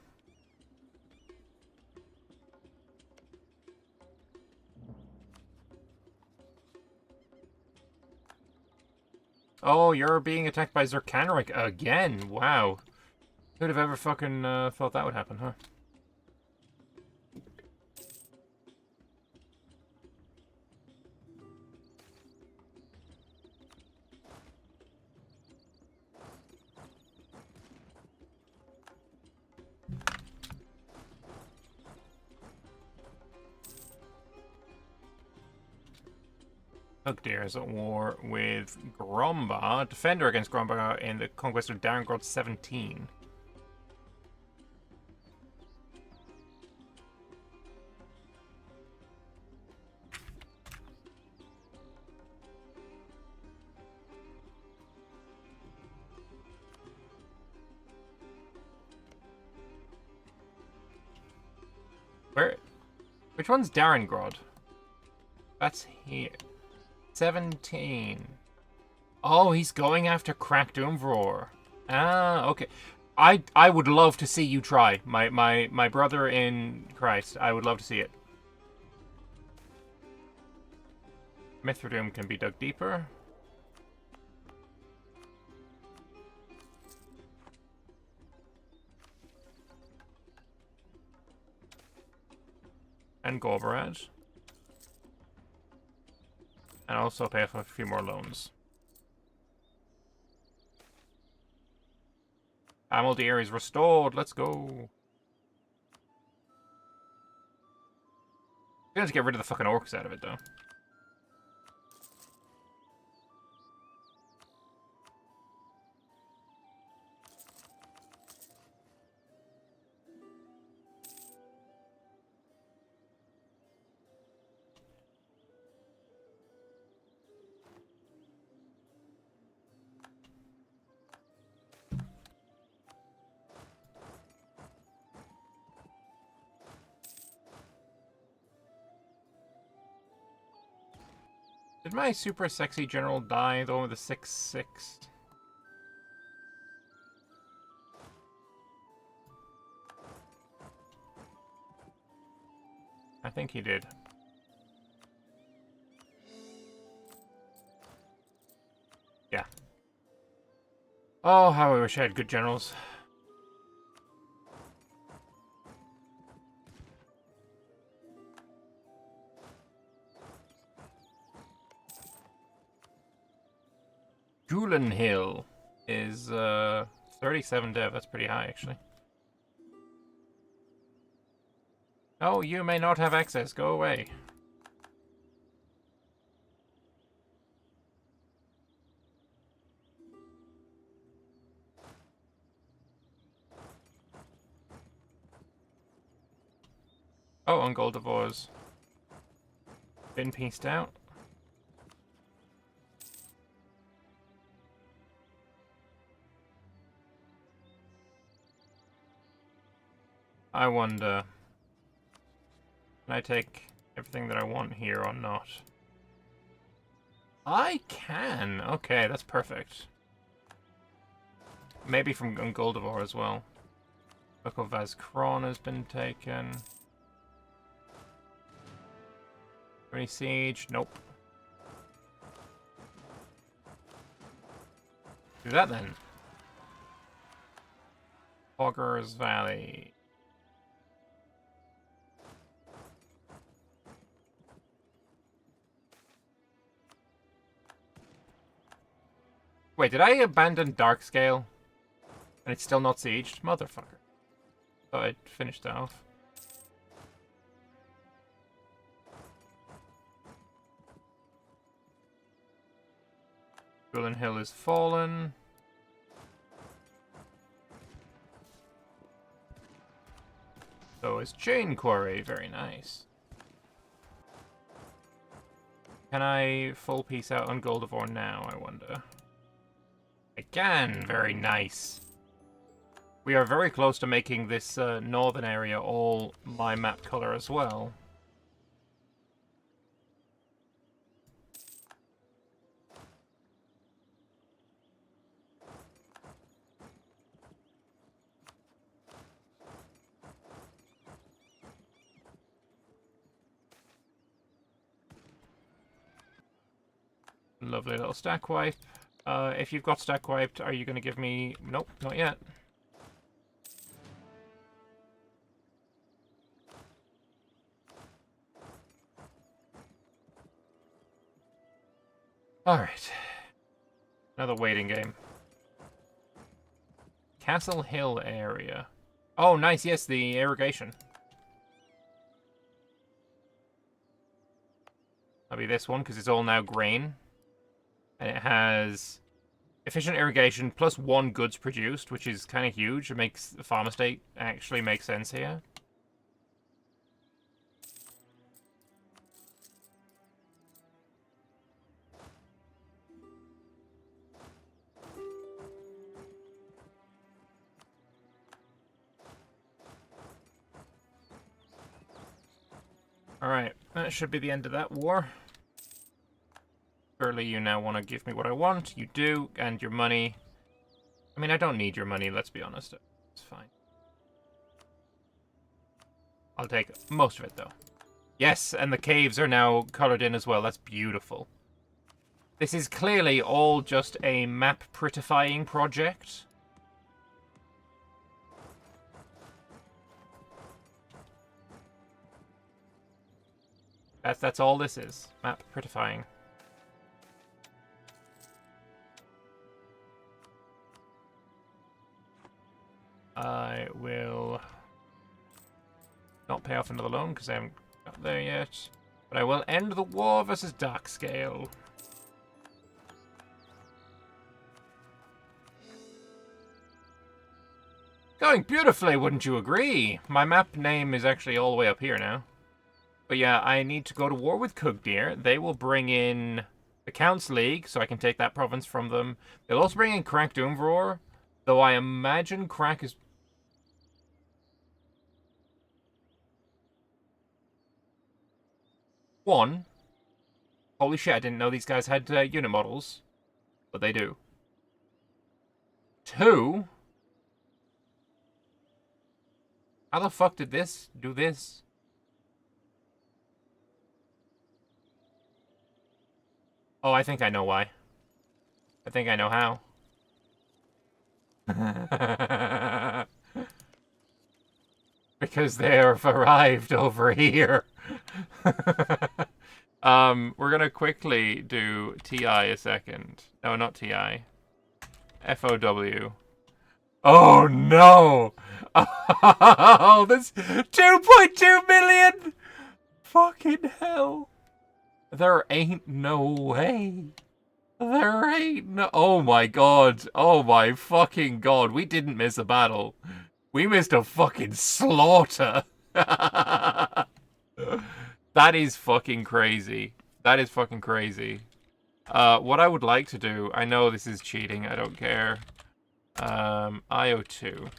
Oh, you're being attacked by Zerkanrik again. Wow. Who'd have ever fucking thought that would happen, huh? Ugdir is at war with Gromba, defender against Gromba in the conquest of Darengrod 17. Where? Which one's Darengrod? That's here. 17. Oh, he's going after Krakdoomvror. Ah, okay. I would love to see you try. My brother in Christ. I would love to see it. Mithradoom can be dug deeper. And Gorbarad. And also pay off a few more loans. Amaldir is restored. Let's go. We have to get rid of the fucking orcs out of it, though. Did my super sexy general die, the one with the 6/6? I think he did. Yeah. Oh, how I wish I had good generals. Gulenhill is 37 dev. That's pretty high, actually. Oh, you may not have access. Go away. Oh, and Goldevor's been pieced out. I wonder... Can I take everything that I want here or not? I can! Okay, that's perfect. Maybe from Orghelovar as well. Book of Vazkron has been taken. Any siege? Nope. Do that then. Fogger's Valley. Wait, did I abandon Darkscale? And it's still not sieged? Motherfucker. Thought I'd finished that off. Gulen Hill is fallen. So is Chain Quarry. Very nice. Can I full piece out on Orghelovar now, I wonder? I can! Very nice. We are very close to making this northern area all my map color as well. Lovely little stack wipe. If you've got stack wiped, are you going to give me... Nope, not yet. Alright. Another waiting game. Castle Hill area. Oh, nice, yes, the irrigation. That'll be this one, because it's all now grain. And it has efficient irrigation plus 1 goods produced, which is kind of huge. It makes the farm estate actually make sense here. Alright, that should be the end of that war. Surely you now want to give me what I want. You do, and your money. I mean, I don't need your money, let's be honest. It's fine. I'll take most of it, though. Yes, and the caves are now colored in as well. That's beautiful. This is clearly all just a map prettifying project. That's all this is. Map prettifying. I will not pay off another loan because I haven't got there yet. But I will end the war versus Darkscale. Going beautifully, wouldn't you agree? My map name is actually all the way up here now. But yeah, I need to go to war with Kugdir. They will bring in the Counts League, so I can take that province from them. They'll also bring in Crack Doomvror, though I imagine Crack is... One, holy shit, I didn't know these guys had unit models, but they do. 2, how the fuck did this do this? Oh, I think I know why. I think I know how. Because they have arrived over here. We're gonna quickly do TI a second. No, not TI. FOW. Oh no! Oh, that's 2.2 million! Fucking hell. There ain't no way. There ain't no... Oh my god. Oh my fucking god. We didn't miss a battle. We missed a fucking slaughter. That is fucking crazy. That is fucking crazy. What I would like to do... I know this is cheating. I don't care. IO2.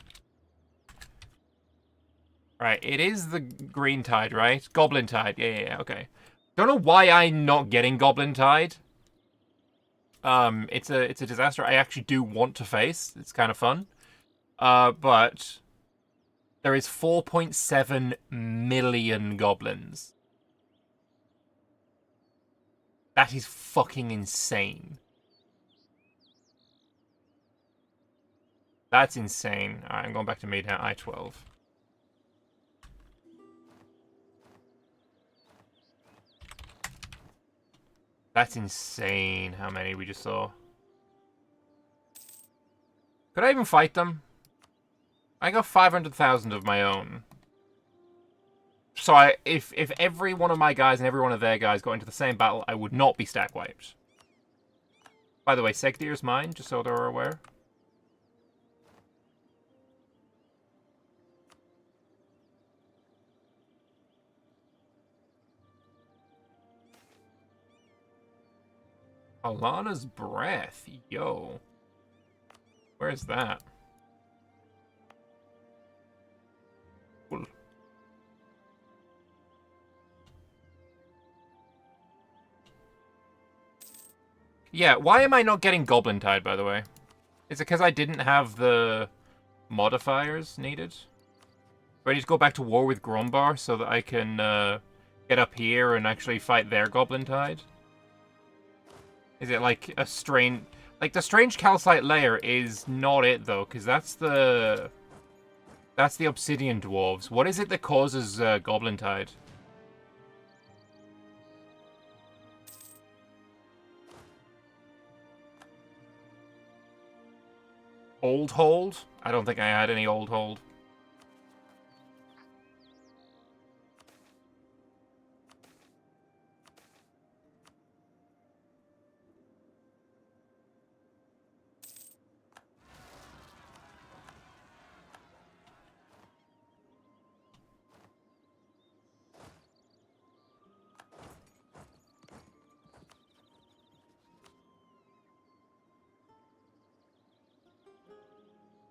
Right, it is the green tide, right? Goblin tide. Yeah, okay. Don't know why I'm not getting Goblin tide. It's a disaster I actually do want to face. It's kind of fun. But there is 4.7 million goblins. That is fucking insane. That's insane. Alright, I'm going back to me now. I-12. That's insane how many we just saw. Could I even fight them? I got 500,000 of my own. So if every one of my guys and every one of their guys got into the same battle, I would not be stack wiped. By the way, Segdir's mine, just so they're aware. Alana's Breath. Yo. Where's that? Cool. Yeah, why am I not getting Goblin Tide, by the way? Is it because I didn't have the modifiers needed? Do I need to go back to war with Grombar so that I can get up here and actually fight their Goblin Tide? Is it like a strange... Like, the strange calcite layer is not it, though, because that's the obsidian dwarves. What is it that causes Goblin Tide? Old hold? I don't think I had any old hold.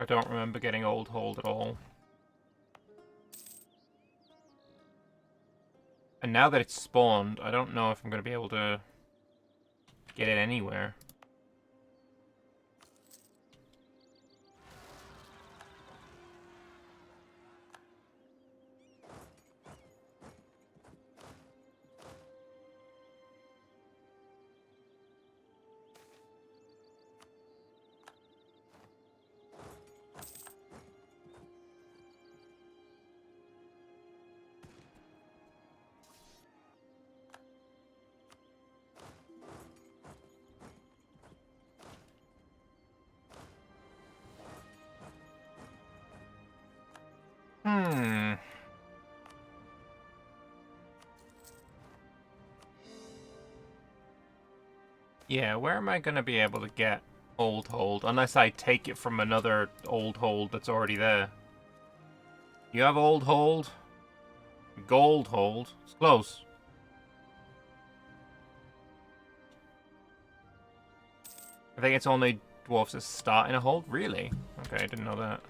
I don't remember getting old hold at all. And now that it's spawned, I don't know if I'm going to be able to get it anywhere. Yeah, where am I going to be able to get old hold? Unless I take it from another old hold that's already there. You have old hold? Gold hold? It's close. I think it's only dwarves that start in a hold? Really? Okay, I didn't know that.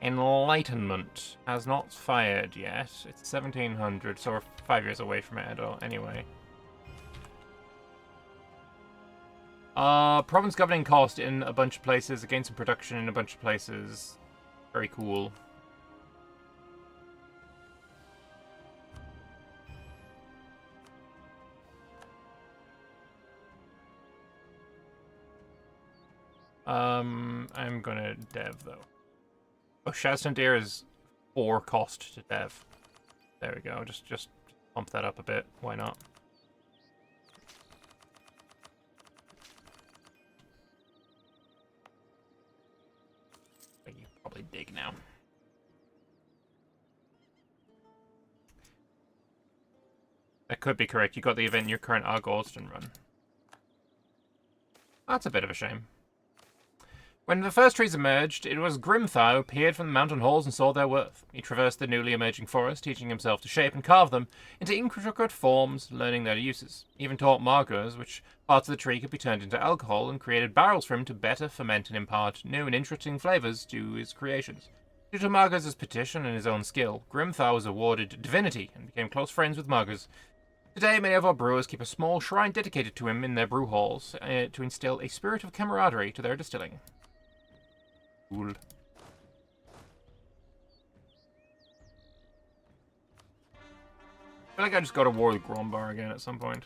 Enlightenment has not fired yet. It's 1700, so we're 5 years away from it anyway. Province governing cost in a bunch of places, against some production in a bunch of places. Very cool. I'm gonna dev though. Oh, Shazdandir is 4 cost to dev. There we go. Just pump that up a bit. Why not? I think you probably dig now. That could be correct. You got the event in your current Argoston run. That's a bit of a shame. When the first trees emerged, it was Grimthar who appeared from the mountain halls and saw their worth. He traversed the newly emerging forest, teaching himself to shape and carve them into intricate forms, learning their uses. He even taught Margos which parts of the tree could be turned into alcohol, and created barrels for him to better ferment and impart new and interesting flavours to his creations. Due to Margaz's petition and his own skill, Grimthar was awarded divinity and became close friends with Margaz. Today, many of our brewers keep a small shrine dedicated to him in their brew halls to instill a spirit of camaraderie to their distilling. Cool. I feel like I just go to war with Grombar again at some point.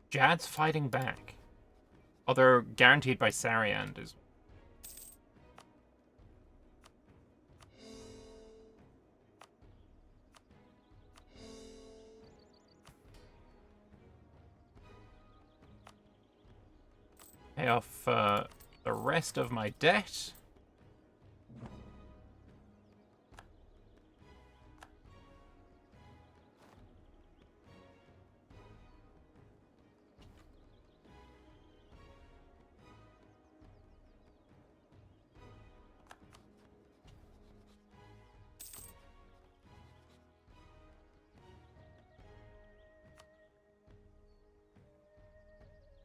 Jad's fighting back. Oh, they're guaranteed by Sariand as pay off the rest of my debt.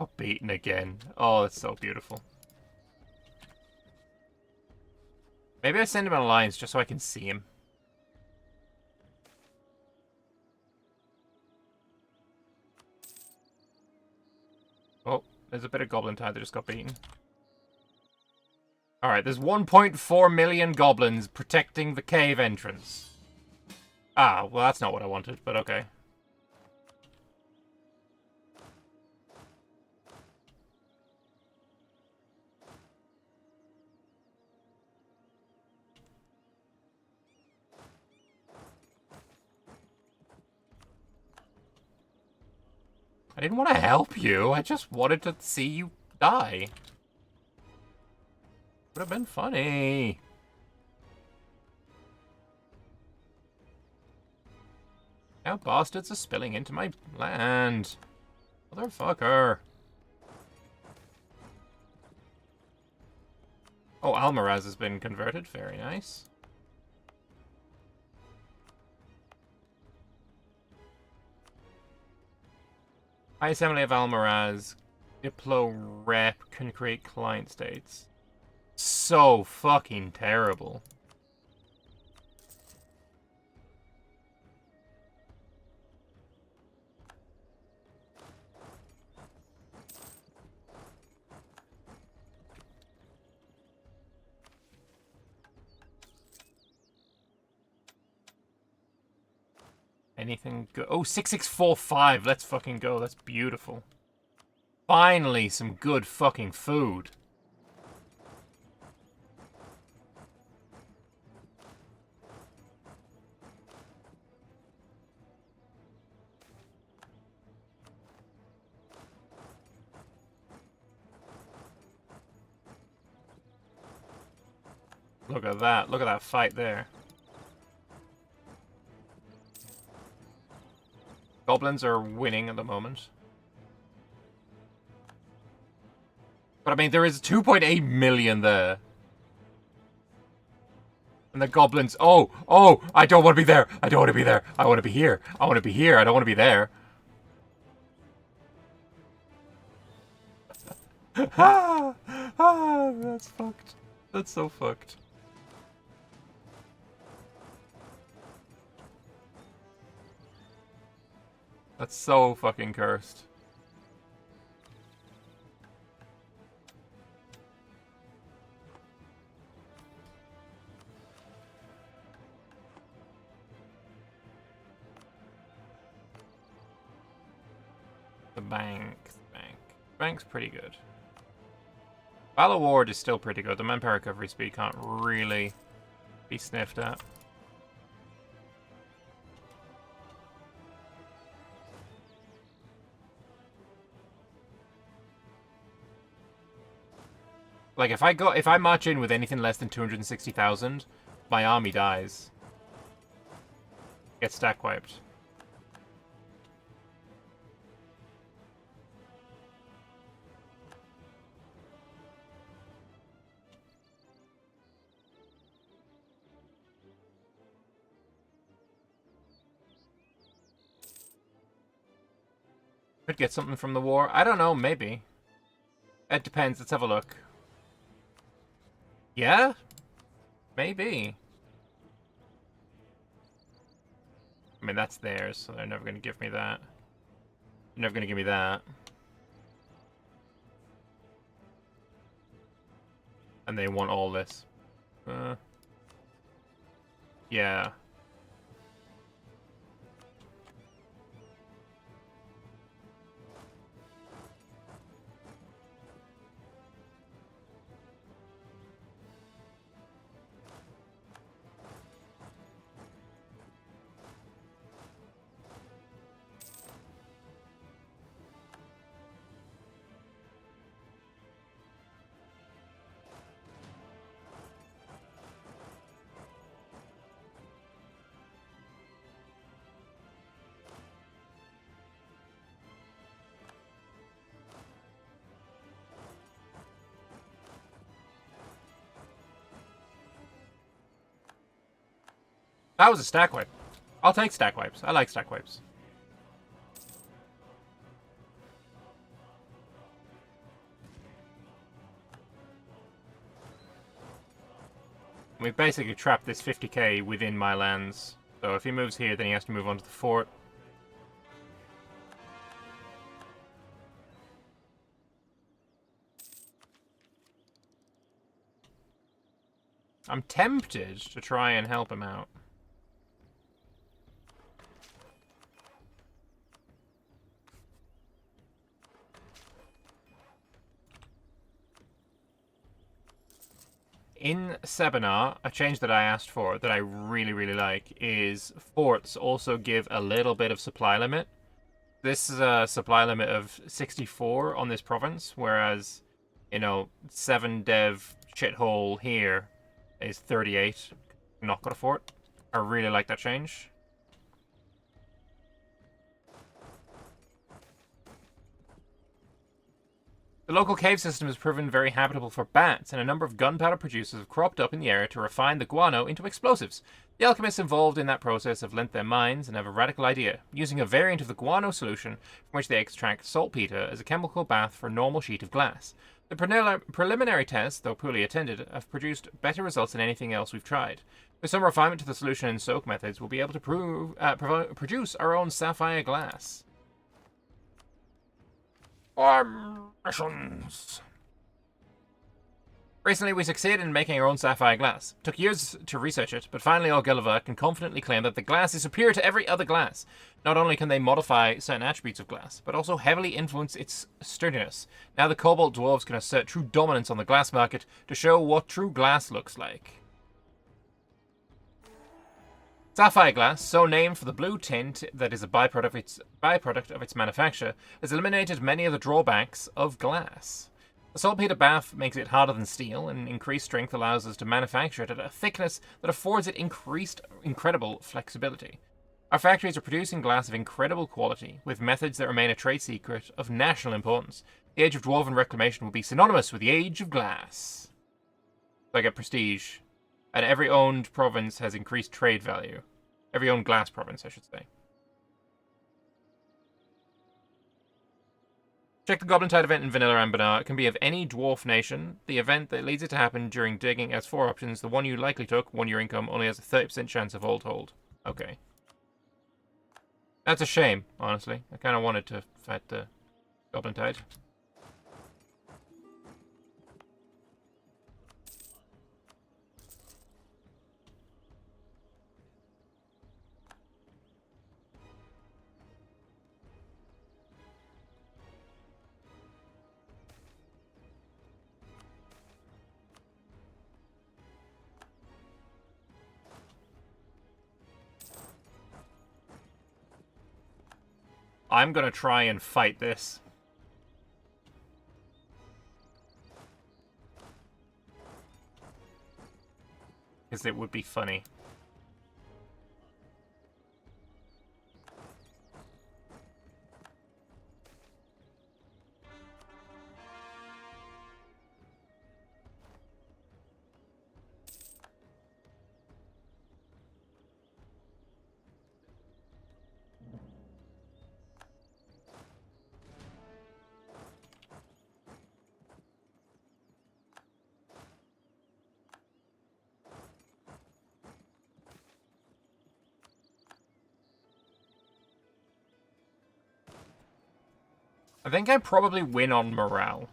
Oh, beaten again. Oh, that's so beautiful. Maybe I send him an alliance just so I can see him. Oh, there's a bit of Goblin Tide that just got beaten. Alright, there's 1.4 million goblins protecting the cave entrance. Ah, well that's not what I wanted, but okay. I didn't want to help you, I just wanted to see you die. Would have been funny. Now bastards are spilling into my land. Motherfucker. Oh, Almaraz has been converted. Very nice. High Assembly of Almaraz. Diplo rep can create client states. So fucking terrible. Anything good? Oh, 6645. Let's fucking go. That's beautiful. Finally, some good fucking food. Look at that. Look at that fight there. Goblins are winning at the moment. But I mean, there is 2.8 million there. And the goblins... Oh! Oh! I don't want to be there! I don't want to be there! I want to be here! I want to be here! I don't want to be there! Ah! Ah! That's fucked. That's so fucked. That's so fucking cursed. The bank. Bank's pretty good. Battle Ward is still pretty good. The manpower recovery speed can't really be sniffed at. Like if I march in with anything less than 260,000, my army dies. Gets stack wiped. Could get something from the war. I don't know, maybe. It depends. Let's have a look. Yeah? Maybe. I mean, that's theirs, so they're never going to give me that. They're never going to give me that. And they want all this. Yeah. That was a stack wipe. I'll take stack wipes. I like stack wipes. We've basically trapped this 50k within my lands. So if he moves here, then he has to move on to the fort. I'm tempted to try and help him out. In Sebanar, a change that I asked for that I really, really like is forts also give a little bit of supply limit. This is a supply limit of 64 on this province, whereas, you know, 7 dev shithole here is 38. Not got a fort. I really like that change. The local cave system has proven very habitable for bats, and a number of gunpowder producers have cropped up in the area to refine the guano into explosives. The alchemists involved in that process have lent their minds and have a radical idea, using a variant of the guano solution from which they extract saltpeter as a chemical bath for a normal sheet of glass. The preliminary tests, though poorly attended, have produced better results than anything else we've tried. With some refinement to the solution and soak methods, we'll be able to produce our own sapphire glass. Missions. Recently, we succeeded in making our own sapphire glass. It took years to research it, but finally Orghelovar can confidently claim that the glass is superior to every other glass. Not only can they modify certain attributes of glass, but also heavily influence its sturdiness. Now the Cobalt Dwarves can assert true dominance on the glass market to show what true glass looks like. Sapphire glass, so named for the blue tint that is a byproduct of its manufacture, has eliminated many of the drawbacks of glass. The saltpeter bath makes it harder than steel, and increased strength allows us to manufacture it at a thickness that affords it incredible flexibility. Our factories are producing glass of incredible quality, with methods that remain a trade secret of national importance. The age of dwarven reclamation will be synonymous with the age of glass. So I get prestige. And every owned province has increased trade value. Every owned glass province, I should say. Check the Goblin Tide event in Vanilla Anbennar. It can be of any dwarf nation. The event that leads it to happen during digging has 4 options. The one you likely took, 1 year income, only has a 30% chance of all told. Okay. That's a shame, honestly. I kind of wanted to fight the Goblin Tide. I'm gonna try and fight this. Because it would be funny. I think I probably win on morale.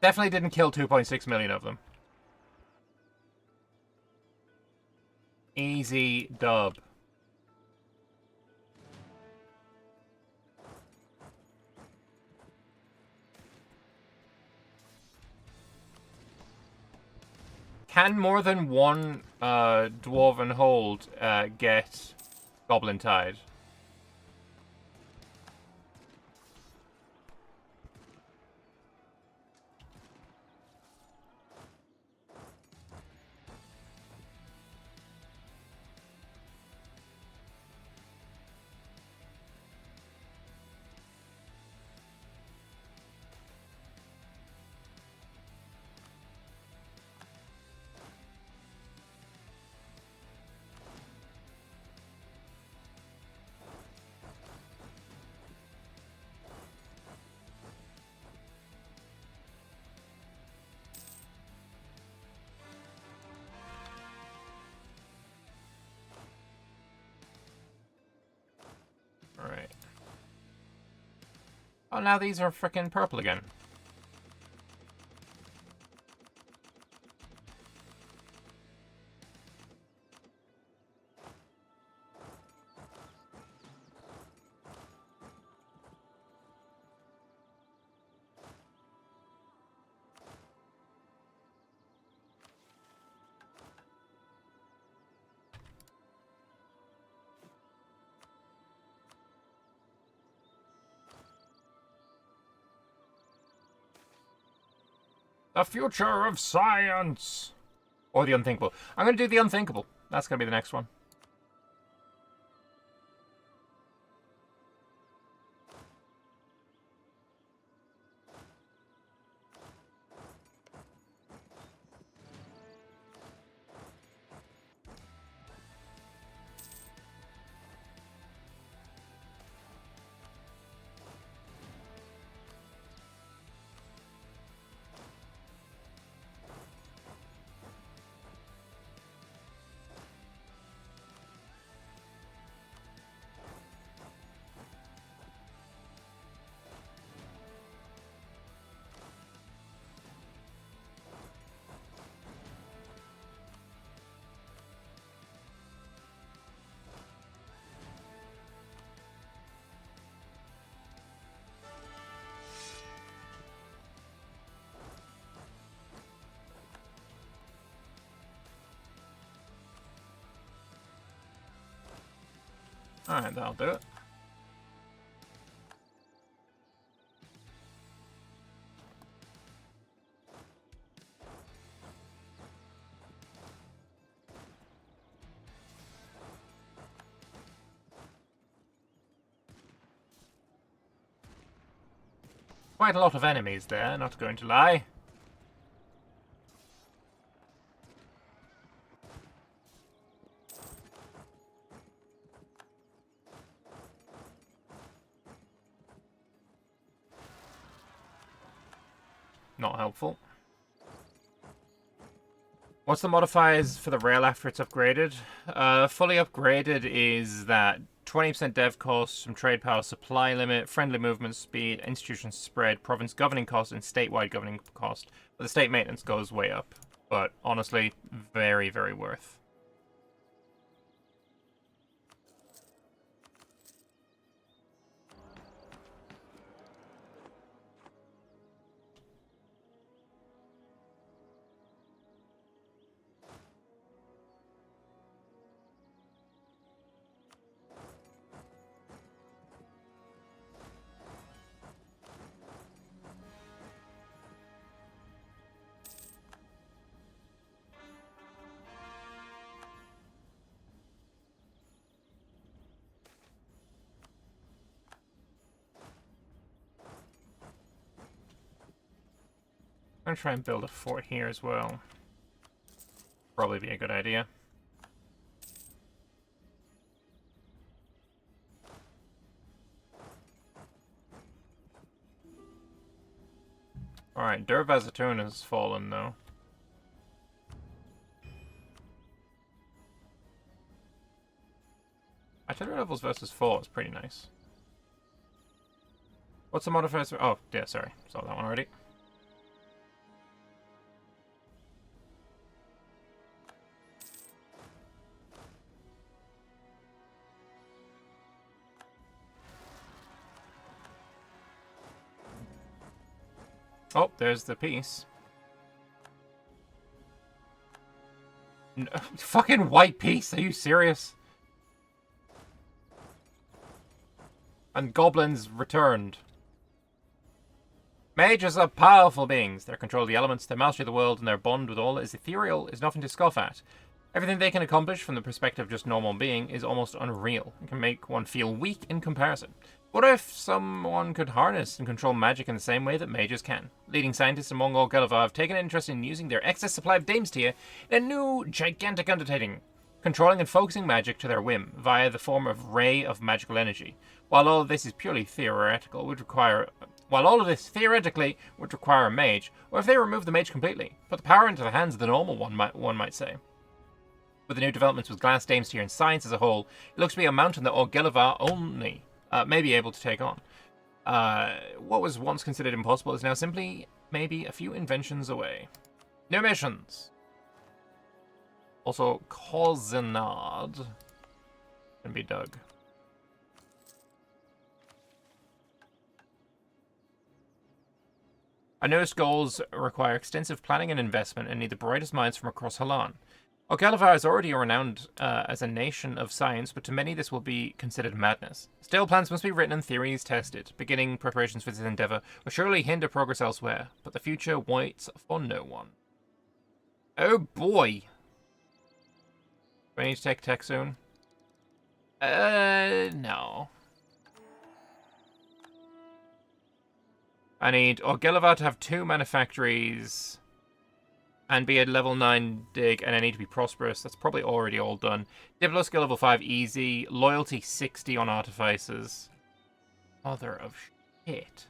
Definitely didn't kill 2.6 million of them. Easy dub. Can more than one Dwarven hold get Goblin Tide? Alright. Oh, now these are frickin' purple again. The future of science! Or the unthinkable. I'm going to do the unthinkable. That's going to be the next one. Alright, that'll do it. Quite a lot of enemies there, not going to lie. Not helpful. What's the modifiers for the rail after it's upgraded? Fully upgraded is that 20% dev cost, some trade power supply limit, friendly movement speed, institution spread, province governing cost, and statewide governing cost. But the state maintenance goes way up. But honestly, very, very worth. I'm gonna try and build a fort here as well. Probably be a good idea. Alright, Dervazatun has fallen, though. Artillery levels versus 4 is pretty nice. What's the modifiers? Oh, yeah, sorry. Saw that one already. Oh, there's the piece. No, fucking white piece, are you serious? And goblins returned. Mages are powerful beings. Their control of the elements, their mastery of the world, and their bond with all that is ethereal is nothing to scoff at. Everything they can accomplish from the perspective of just normal being is almost unreal. It can make one feel weak in comparison. What if someone could harness and control magic in the same way that mages can? Leading scientists among Orghelovar have taken an interest in using their excess supply of Damestear in a new, gigantic undertaking, controlling and focusing magic to their whim via the form of ray of magical energy. While all of this is purely theoretical, while all of this theoretically would require a mage, or if they remove the mage completely, put the power into the hands of the normal one might say. With the new developments with glass, Damestear, and science as a whole, it looks to be a mountain that Orghelovar only may be able to take on. What was once considered impossible is now simply maybe a few inventions away. New missions! Also, Cozenard can be dug. Our newest goals require extensive planning and investment and need the brightest minds from across Halan. Orghelovar is already renowned as a nation of science, but to many this will be considered madness. Still, plans must be written and theories tested. Beginning preparations for this endeavour will surely hinder progress elsewhere, but the future waits for no one. Oh boy! Do I need to take tech soon? No. I need Orghelovar to have 2 manufactories and be a level 9 dig, and I need to be prosperous. That's probably already all done. Diplo skill level 5 easy. Loyalty 60 on artificers. Mother of shit.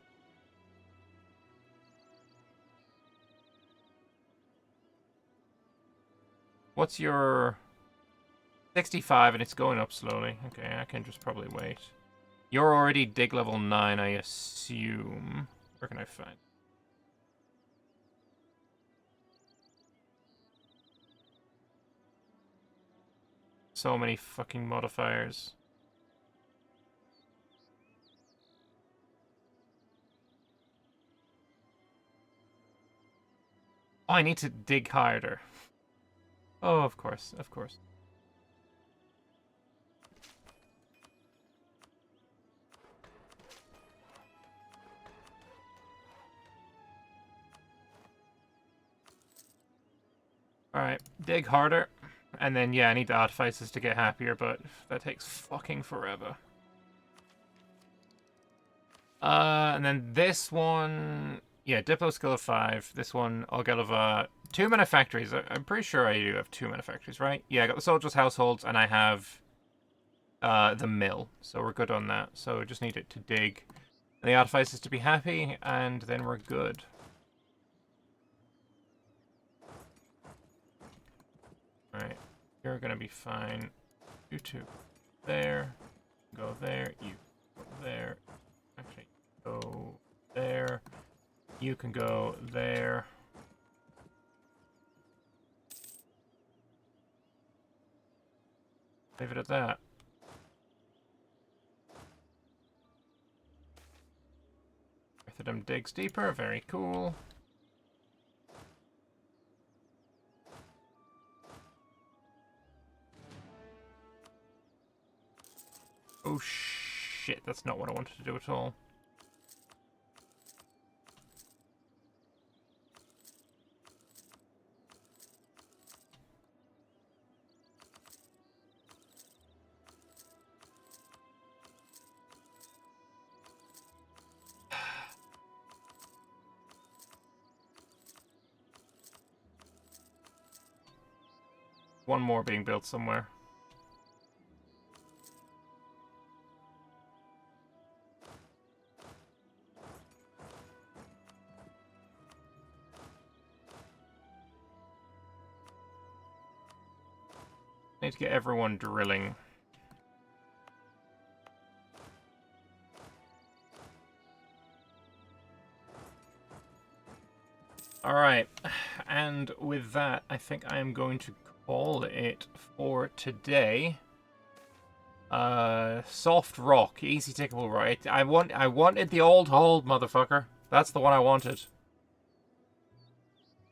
What's your 65 and it's going up slowly. Okay, I can just probably wait. You're already dig level 9, I assume. Where can I find? So many fucking modifiers. Oh, I need to dig harder. Oh, of course, of course. Alright, dig harder. And then, yeah, I need the artificers to get happier, but that takes fucking forever. And then this one... Yeah, Diplo skill of 5. This one, Orghelovar. 2 manufactories. I'm pretty sure I do have 2 manufactories, right? Yeah, I got the soldiers' households, and I have the mill. So we're good on that. So we just need it to dig. And the artificers to be happy, and then we're good. Alright, you're gonna be fine. You two there, go there, you go there. Actually, go there. You can go there. Leave it at that. Earthedom digs deeper, very cool. Oh shit, that's not what I wanted to do at all. One more being built somewhere. Need to get everyone drilling. Alright, and with that, I think I am going to call it for today. Soft rock, easy tickable, right? I wanted the old hold, motherfucker. That's the one I wanted.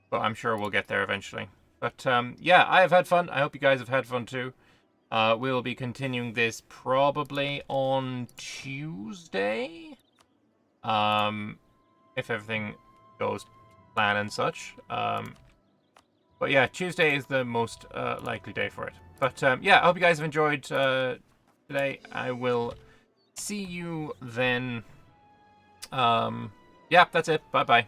But I'm sure we'll get there eventually. But, yeah, I have had fun. I hope you guys have had fun too. We'll be continuing this probably on Tuesday. If everything goes plan and such. But yeah, Tuesday is the most likely day for it. But yeah, I hope you guys have enjoyed today. I will see you then. Yeah, that's it. Bye-bye.